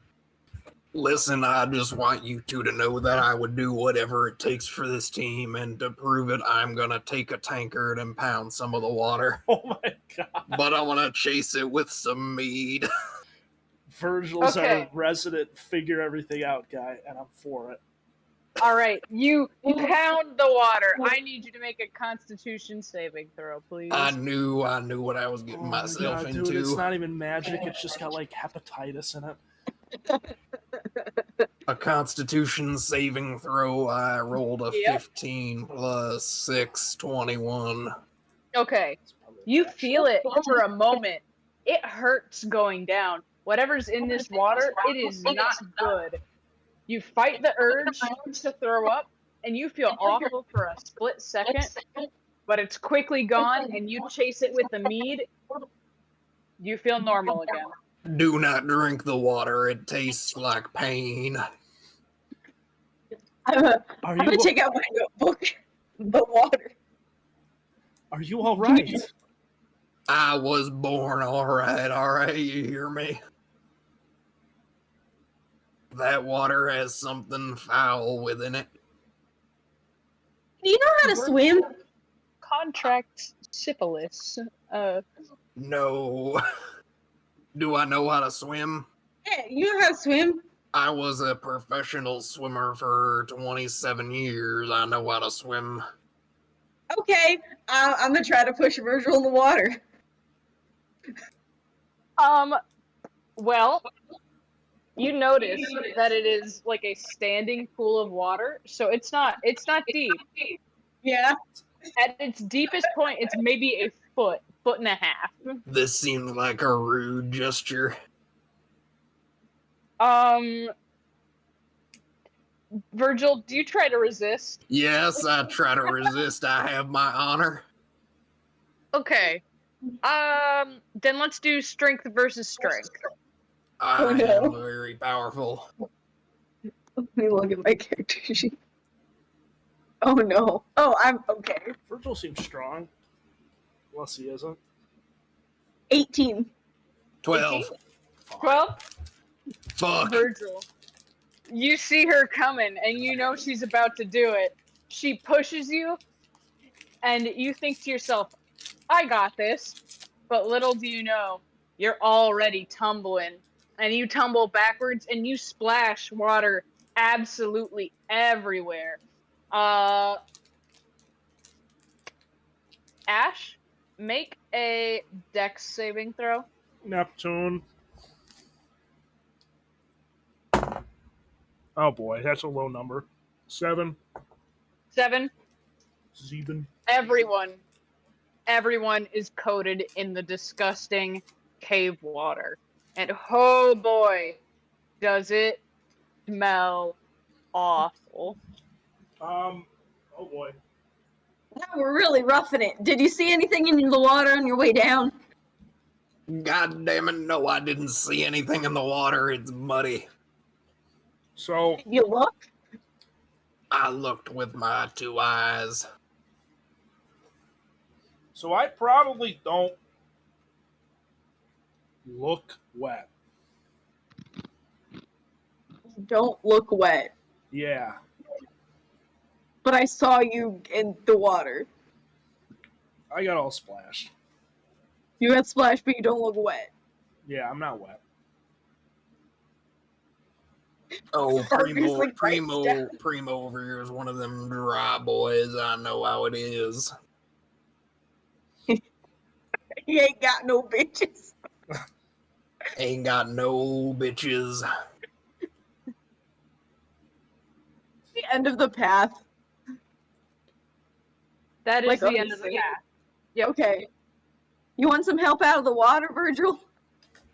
Listen, I just want you two to know that I would do whatever it takes for this team, and to prove it, I'm gonna take a tankard and pound some of the water. Oh my god. But I want to chase it with some mead. Virgil's Okay. our resident figure everything out guy, and I'm for it. All right. You pound the water. I need you to make a Constitution saving throw, please. I knew what I was getting Oh my myself god, into. dude, it's not even magic, it's just got like hepatitis in it. A Constitution saving throw. I rolled a Yep. 15 plus 6, 21. Okay. It's probably You bad feel shit. it for a moment. It hurts going down. Whatever's in this water, it is not good. You fight the urge to throw up, and you feel awful for a split second, but it's quickly gone, and you chase it with the mead. You feel normal again. Do not drink the water. It tastes like pain. I'm Are gonna you take out my notebook. The water. are you alright? I was born all right, you hear me? That water has something foul within it. Do you know how to swim? Contract syphilis. No. Do I know how to swim? Yeah, you know how to swim. I was a professional swimmer for 27 years. I know how to swim. Okay, I'm gonna try to push Virgil in the water. Well, you notice that it is like a standing pool of water, so it's not deep. Yeah. At its deepest point, it's maybe a foot and a half. This seems like a rude gesture. Virgil, do you try to resist? Yes, I try to resist. I have my honor. Okay. Then let's do strength versus strength. I Oh, no. am very powerful. Let me look at my character sheet. Oh no. Oh, I'm okay. Virgil seems strong. Unless he isn't. 18. 12. 12? Fuck. Virgil. You see her coming, and you know she's about to do it. She pushes you, and you think to yourself, I got this. But little do you know, you're already tumbling. And you tumble backwards, and you splash water absolutely everywhere. Ash, make a dex saving throw. Neptune. Oh boy, that's a low number. 7. 7. 7. Everyone is coated in the disgusting cave water. And oh boy, does it smell awful. Oh boy. Now we're really roughing it. Did you see anything in the water on your way down? God damn it, no, I didn't see anything in the water. It's muddy. So You look? I looked with my 2 eyes. so I probably don't look wet. Don't look wet. Yeah. But I saw you in the water. I got all splashed. You got splashed, but you don't look wet. Yeah, I'm not wet. Oh, Harvey's like, Primo over here is one of them dry boys. I know how it is. He ain't got no bitches. Ain't got no bitches. The end of the path. That is Like, the end of the honestly. path. Yep. Okay. You want some help out of the water, Virgil?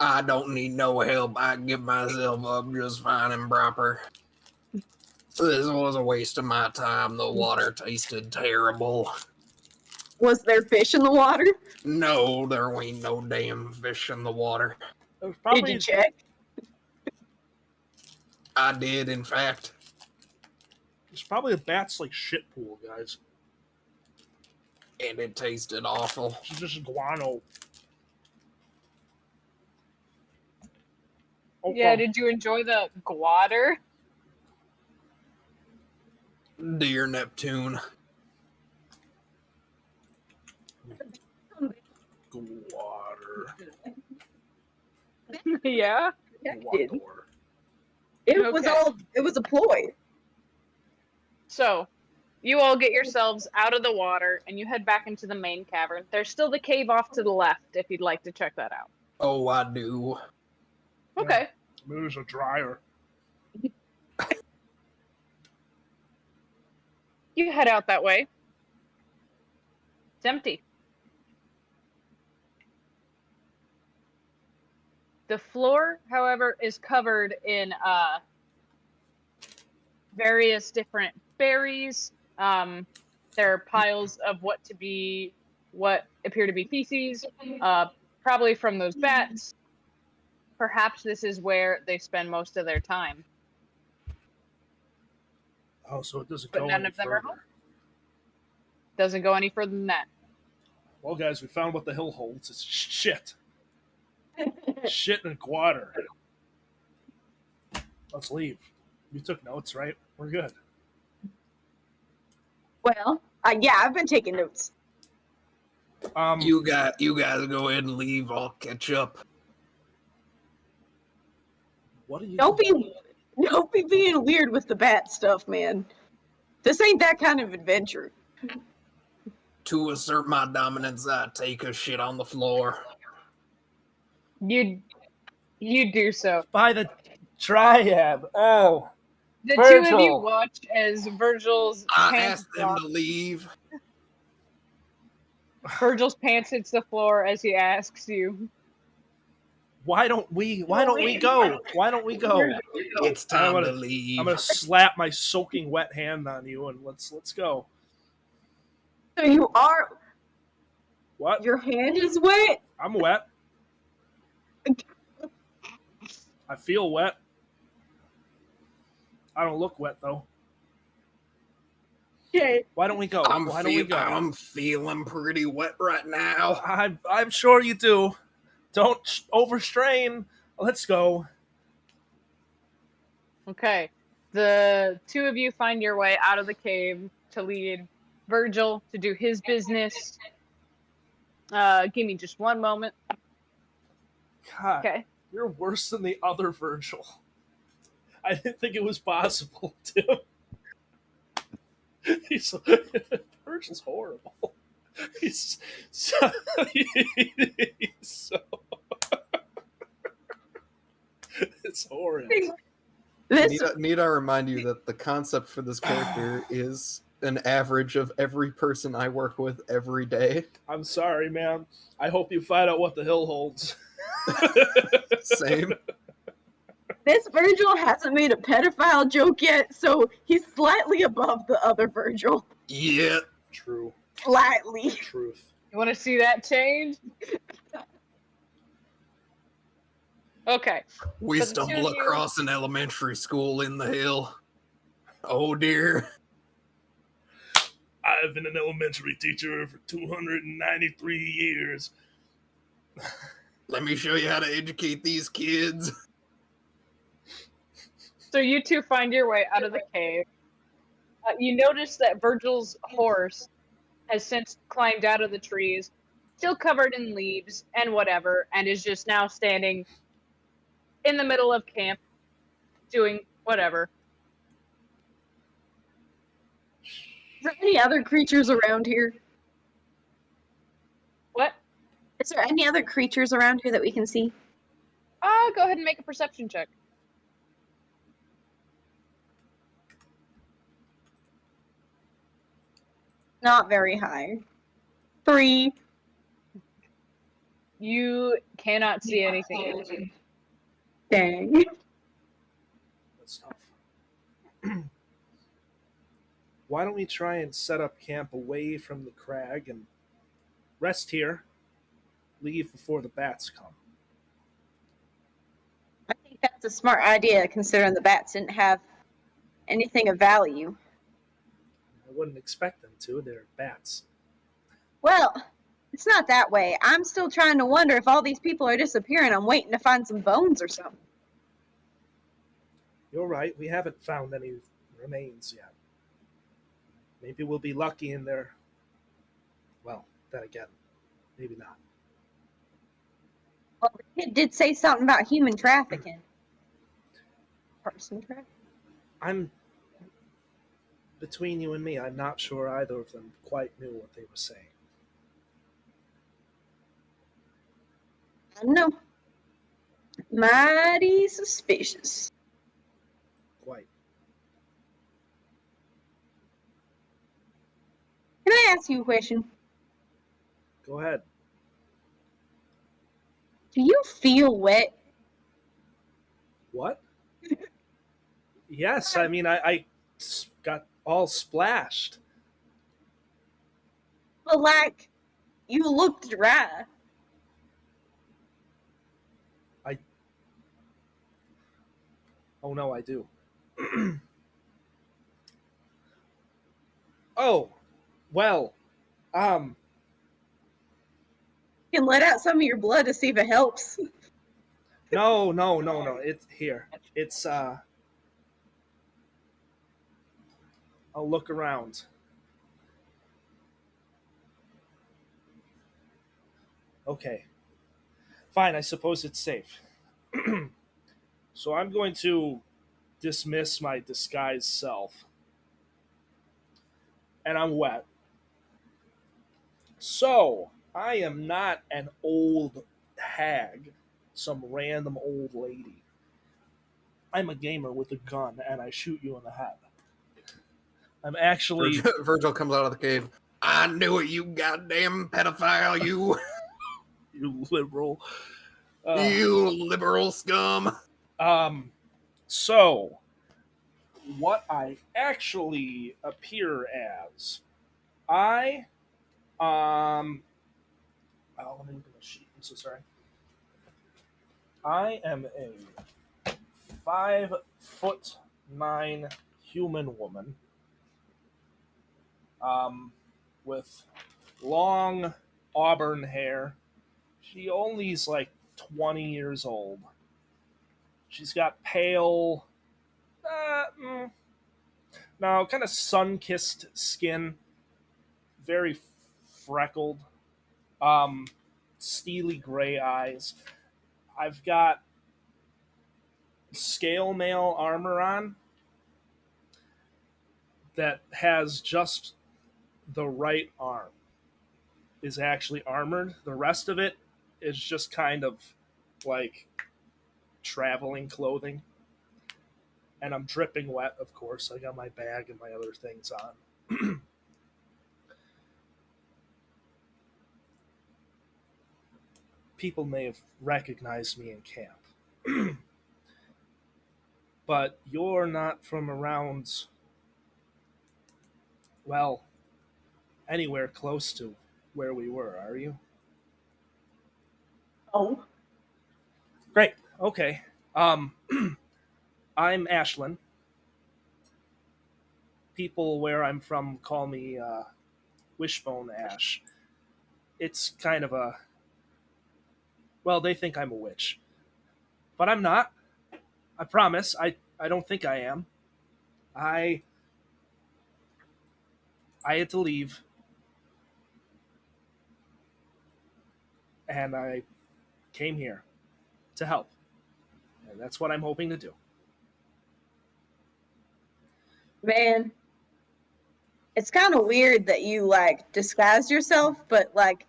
I don't need no help. I can get myself up just fine and proper. This was a waste of my time. The water tasted terrible. Was there fish in the water? No, there ain't no damn fish in the water. There's Did probably you check? I did, in fact. a bat's like shit pool, guys. And it tasted awful. It's just guano. Oh, Yeah, did you enjoy the guater? Dear Neptune. water. Yeah. It Guador. was Okay. all. It was a ploy. So, you all get yourselves out of the water and you head back into the main cavern. There's still the cave off to the left if you'd like to check that out. Oh, I do. Okay. Maybe there's a dryer. You head out that way. It's empty. The floor, however, is covered in various different berries. There are piles of what appear to be feces, probably from those bats. Perhaps this is where they spend most of their time. Oh, so it doesn't But go none any of them are further. Doesn't go any further than that. Well, guys, we found what the hill holds. It's shit. Shit and water. Let's leave. You took notes, right? We're good. Well, yeah, I've been taking notes. You guys go ahead and leave. I'll catch up. What are you Don't doing? be being weird with the bat stuff, man. This ain't that kind of adventure. To assert my dominance, I take a shit on the floor. You do so. By the triad. Oh. The two of you Virgil. watch as Virgil's I pants asked them drop. to leave. Virgil's pants hits the floor as he asks you. Why don't we go? Why don't we go? It's time to leave. I'm gonna slap my soaking wet hand on you and let's go. So you are. What? Your hand is wet. I'm wet. I feel wet. I don't look wet though. Okay. Why don't we go? Why don't we go? I'm feeling pretty wet right now. I'm sure you do. Don't overstrain. Let's go. Okay. The two of you find your way out of the cave to lead Virgil to do his business. Give me just one moment. God, Okay. you're worse than the other Virgil. I didn't think it was possible to. Virgil's horrible. He's so. It's horrid. Need I remind you that the concept for this character is an average of every person I work with every day. I'm sorry, man. I hope you find out what the hill holds. Same. This Virgil hasn't made a pedophile joke yet, so he's slightly above the other Virgil. Yeah. True. Slightly. Truth. You want to see that change? Okay. We But the two stumble of you- across an elementary school in the hill. Oh dear. I've been an elementary teacher for 293 years. Let me show you how to educate these kids. So you two find your way out of the cave. You notice that Virgil's horse has since climbed out of the trees, still covered in leaves and whatever, and is just now standing in the middle of camp, doing whatever. Is there any other creatures around here? What? Is there any other creatures around here that we can see? Go ahead and make a perception check. Not very high. 3. You cannot see anything. Dang. That's tough. Why don't we try and set up camp away from the crag and rest here, leave before the bats come? I think that's a smart idea, considering the bats didn't have anything of value. I wouldn't expect them to. They're bats. Well, it's not that way. I'm still trying to wonder if all these people are disappearing. I'm waiting to find some bones or something. You're right. We haven't found any remains yet. Maybe we'll be lucky in there. Well, then again, maybe not. Well, the kid did say something about human trafficking. Person trafficking? I'm between you and me. I'm not sure either of them quite knew what they were saying. I don't know. Mighty suspicious. Quite. Can I ask you a question? Go ahead. Do you feel wet? What? Yes, I mean, I got all splashed. But like, you look dry. Oh no, I do. Oh, well, You can let out some of your blood to see if it helps. no. It's here. It's I'll look around. Okay. Fine, I suppose it's safe. So I'm going to dismiss my disguised self. And I'm wet. So, I am not an old hag, some random old lady. I'm a gamer with a gun and I shoot you in the head. I'm actually. Virgil comes out of the cave. I knew it, you goddamn pedophile, you. You liberal. You liberal scum. So, what I actually appear as, I, oh, let me look at my sheet. I'm so sorry. I am a 5'9" human woman, with long auburn hair. She only's like 20 years old. She's got pale, no, kind of sun-kissed skin, very freckled, steely gray eyes. I've got scale mail armor on that has just the right arm is actually armored. The rest of it is just kind of like traveling clothing. And I'm dripping wet, of course. I got my bag and my other things on. People may have recognized me in camp. But you're not from around, well, anywhere close to where we were, are you? Oh. Great. Okay. I'm Ashlyn. People where I'm from call me Wishbone Ash. It's kind of a, well, they think I'm a witch. But I'm not. I promise. I don't think I am. I had to leave. And I came here to help. And that's what I'm hoping to do. Man, it's kind of weird that you like disguised yourself, but like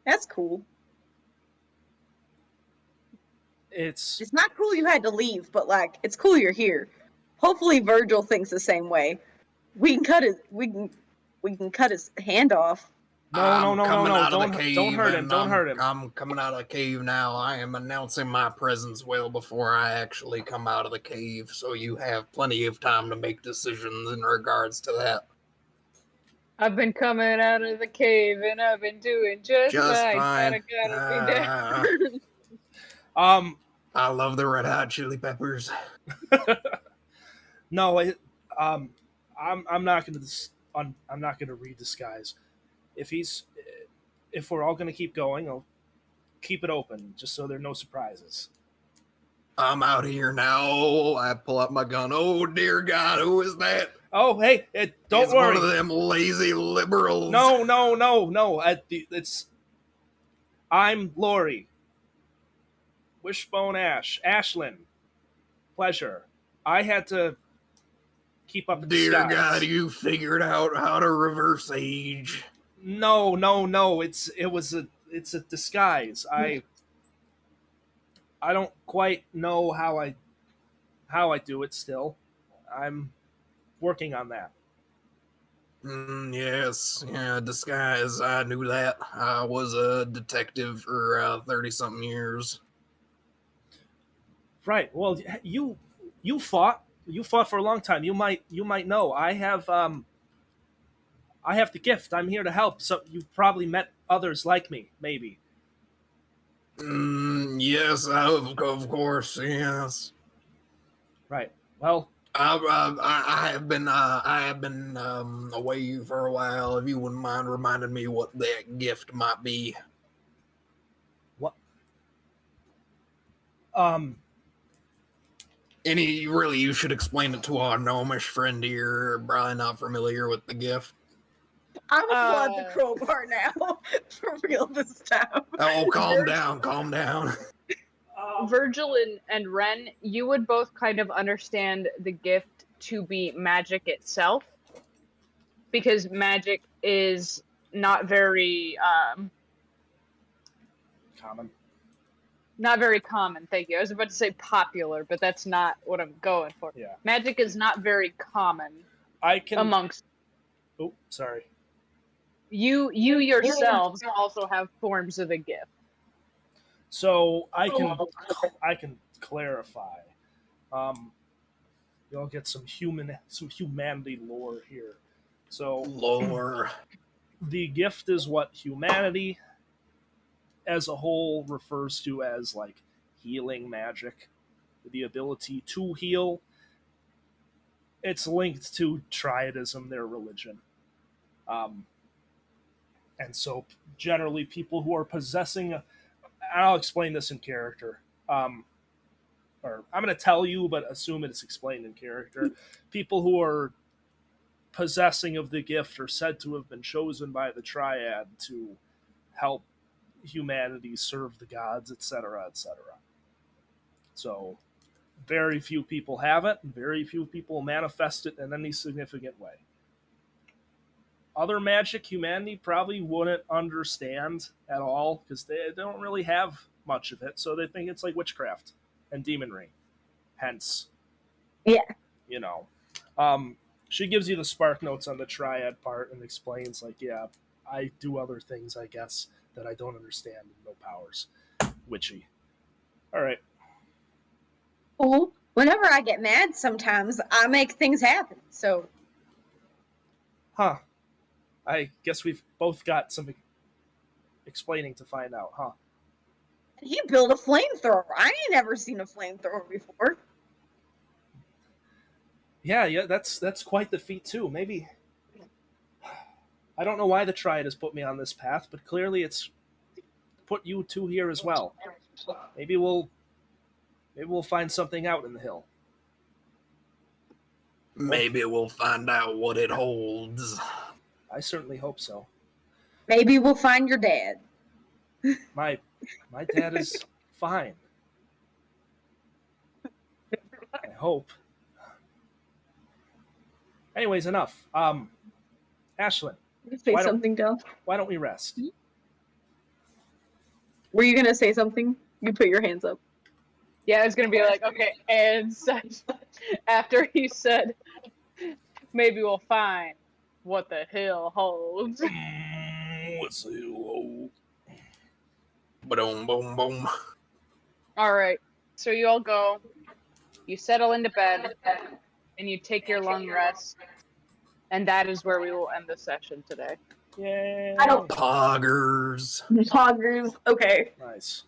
that's cool. It's It's not cool you had to leave, but like it's cool you're here. Hopefully Virgil thinks the same way. We can cut his hand off. no. I'm coming out of the Don't cave, hurt him. and Don't hurt him. I'm coming out of the cave now. I am announcing my presence well before I actually come out of the cave, so you have plenty of time to make decisions in regards to that. I've been coming out of the cave and I've been doing just fine. Fine. Gotta be down. I love the Red Hot Chili Peppers. No, I'm not gonna I'm not gonna redisguise. If we're all gonna keep going, I'll keep it open just so there are no surprises. I'm out here now. I pull out my gun. Oh dear God, who is that? Oh, hey, don't It's worry. one of them lazy liberals. No. I'm Lori. Wishbone Ashlyn. Pleasure. I had to keep up the Dear disguise. God, you figured out how to reverse age. No. It's a disguise. I don't quite know how I do it still. I'm working on that. Yes, yeah, disguise. I knew that. I was a detective for 30-something years. Right. Well, you fought for a long time. You might know. I have the gift. I'm here to help. So you've probably met others like me, maybe. Yes, of course, yes. Right. Well, I have been away for a while. If you wouldn't mind reminding me what that gift might be. what? Really, you should explain it to our gnomish friend here. Probably not familiar with the gift. I'm gonna pull out the crowbar now. For real this time. Oh, calm down. Virgil and Ren, you would both kind of understand the gift to be magic itself, because magic is not very Common. not very common. Thank you. I was about to say popular, but that's not what I'm going for. Yeah. Magic is not very common I can. amongst Oh, sorry. you yourselves. Also have forms of the gift. So I can clarify. You'll get some humanity lore here. So Lore. the gift is what humanity as a whole refers to as like healing magic, the ability to heal. It's linked to triadism, their religion. And so generally people who are possessing I'll explain this in character. Or I'm going to tell you, but assume it's explained in character. People who are possessing of the gift are said to have been chosen by the Triad to help humanity serve the gods, etc., etc. So, very few people have it, and very few people manifest it in any significant way. Other magic humanity probably wouldn't understand at all because they don't really have much of it, so they think it's like witchcraft and demonry. Hence, Yeah. you know, she gives you the spark notes on the triad part and explains like, yeah, I do other things, I guess, that I don't understand. No powers, witchy. All right. Well, whenever I get mad, sometimes I make things happen. So Huh. I guess we've both got some explaining to find out, huh? he built a flamethrower. I ain't never seen a flamethrower before. Yeah, that's quite the feat too. Maybe I don't know why the Triad has put me on this path, but clearly it's put you two here as well. Maybe we'll find something out in the hill. Maybe we'll find out what it holds. I certainly hope so. Maybe we'll find your dad. My dad is fine. I hope. Anyways, enough. Ashlyn, You say Why don't- something, Del? why don't we rest? Were you gonna say something? You put your hands up. Yeah, it's gonna be like, okay, and such. After he said, maybe we'll find what the hill holds. What's the hill hold? Boom, boom, boom. All right, so you all go, you settle into bed, and you take your long rest, and that is where we will end the session today. Yay! I don't- Poggers. Poggers. Okay. Nice.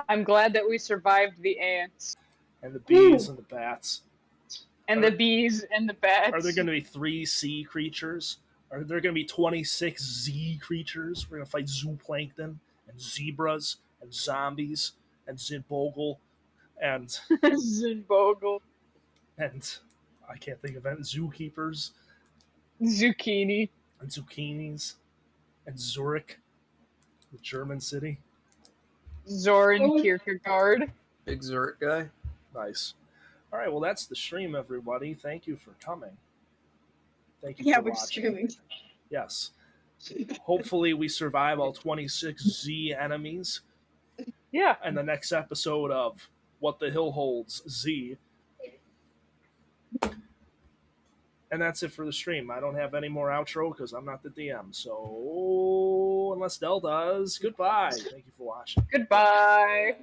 I'm glad that we survived the ants And the bees and the bats. and the bees and the bats. Are there going to be 3 sea creatures? Are there going to be 26 Z creatures? We're going to fight zooplankton and zebras and zombies and Zinbogle and Zinbogle, and I can't think of any zookeepers zucchini, and zucchinis and Zurich, the German city. Zoran Kierkegaard. Big Zurich guy. Nice. All right, well that's the stream, everybody. Thank you for coming. Thank you Yeah, for we're watching. streaming. Yes. Hopefully we survive all 26 Z enemies. Yeah. And the next episode of What the Hill Holds Z. And that's it for the stream. I don't have any more outro because I'm not the DM. So, unless Del does, goodbye. Thank you for watching. Goodbye.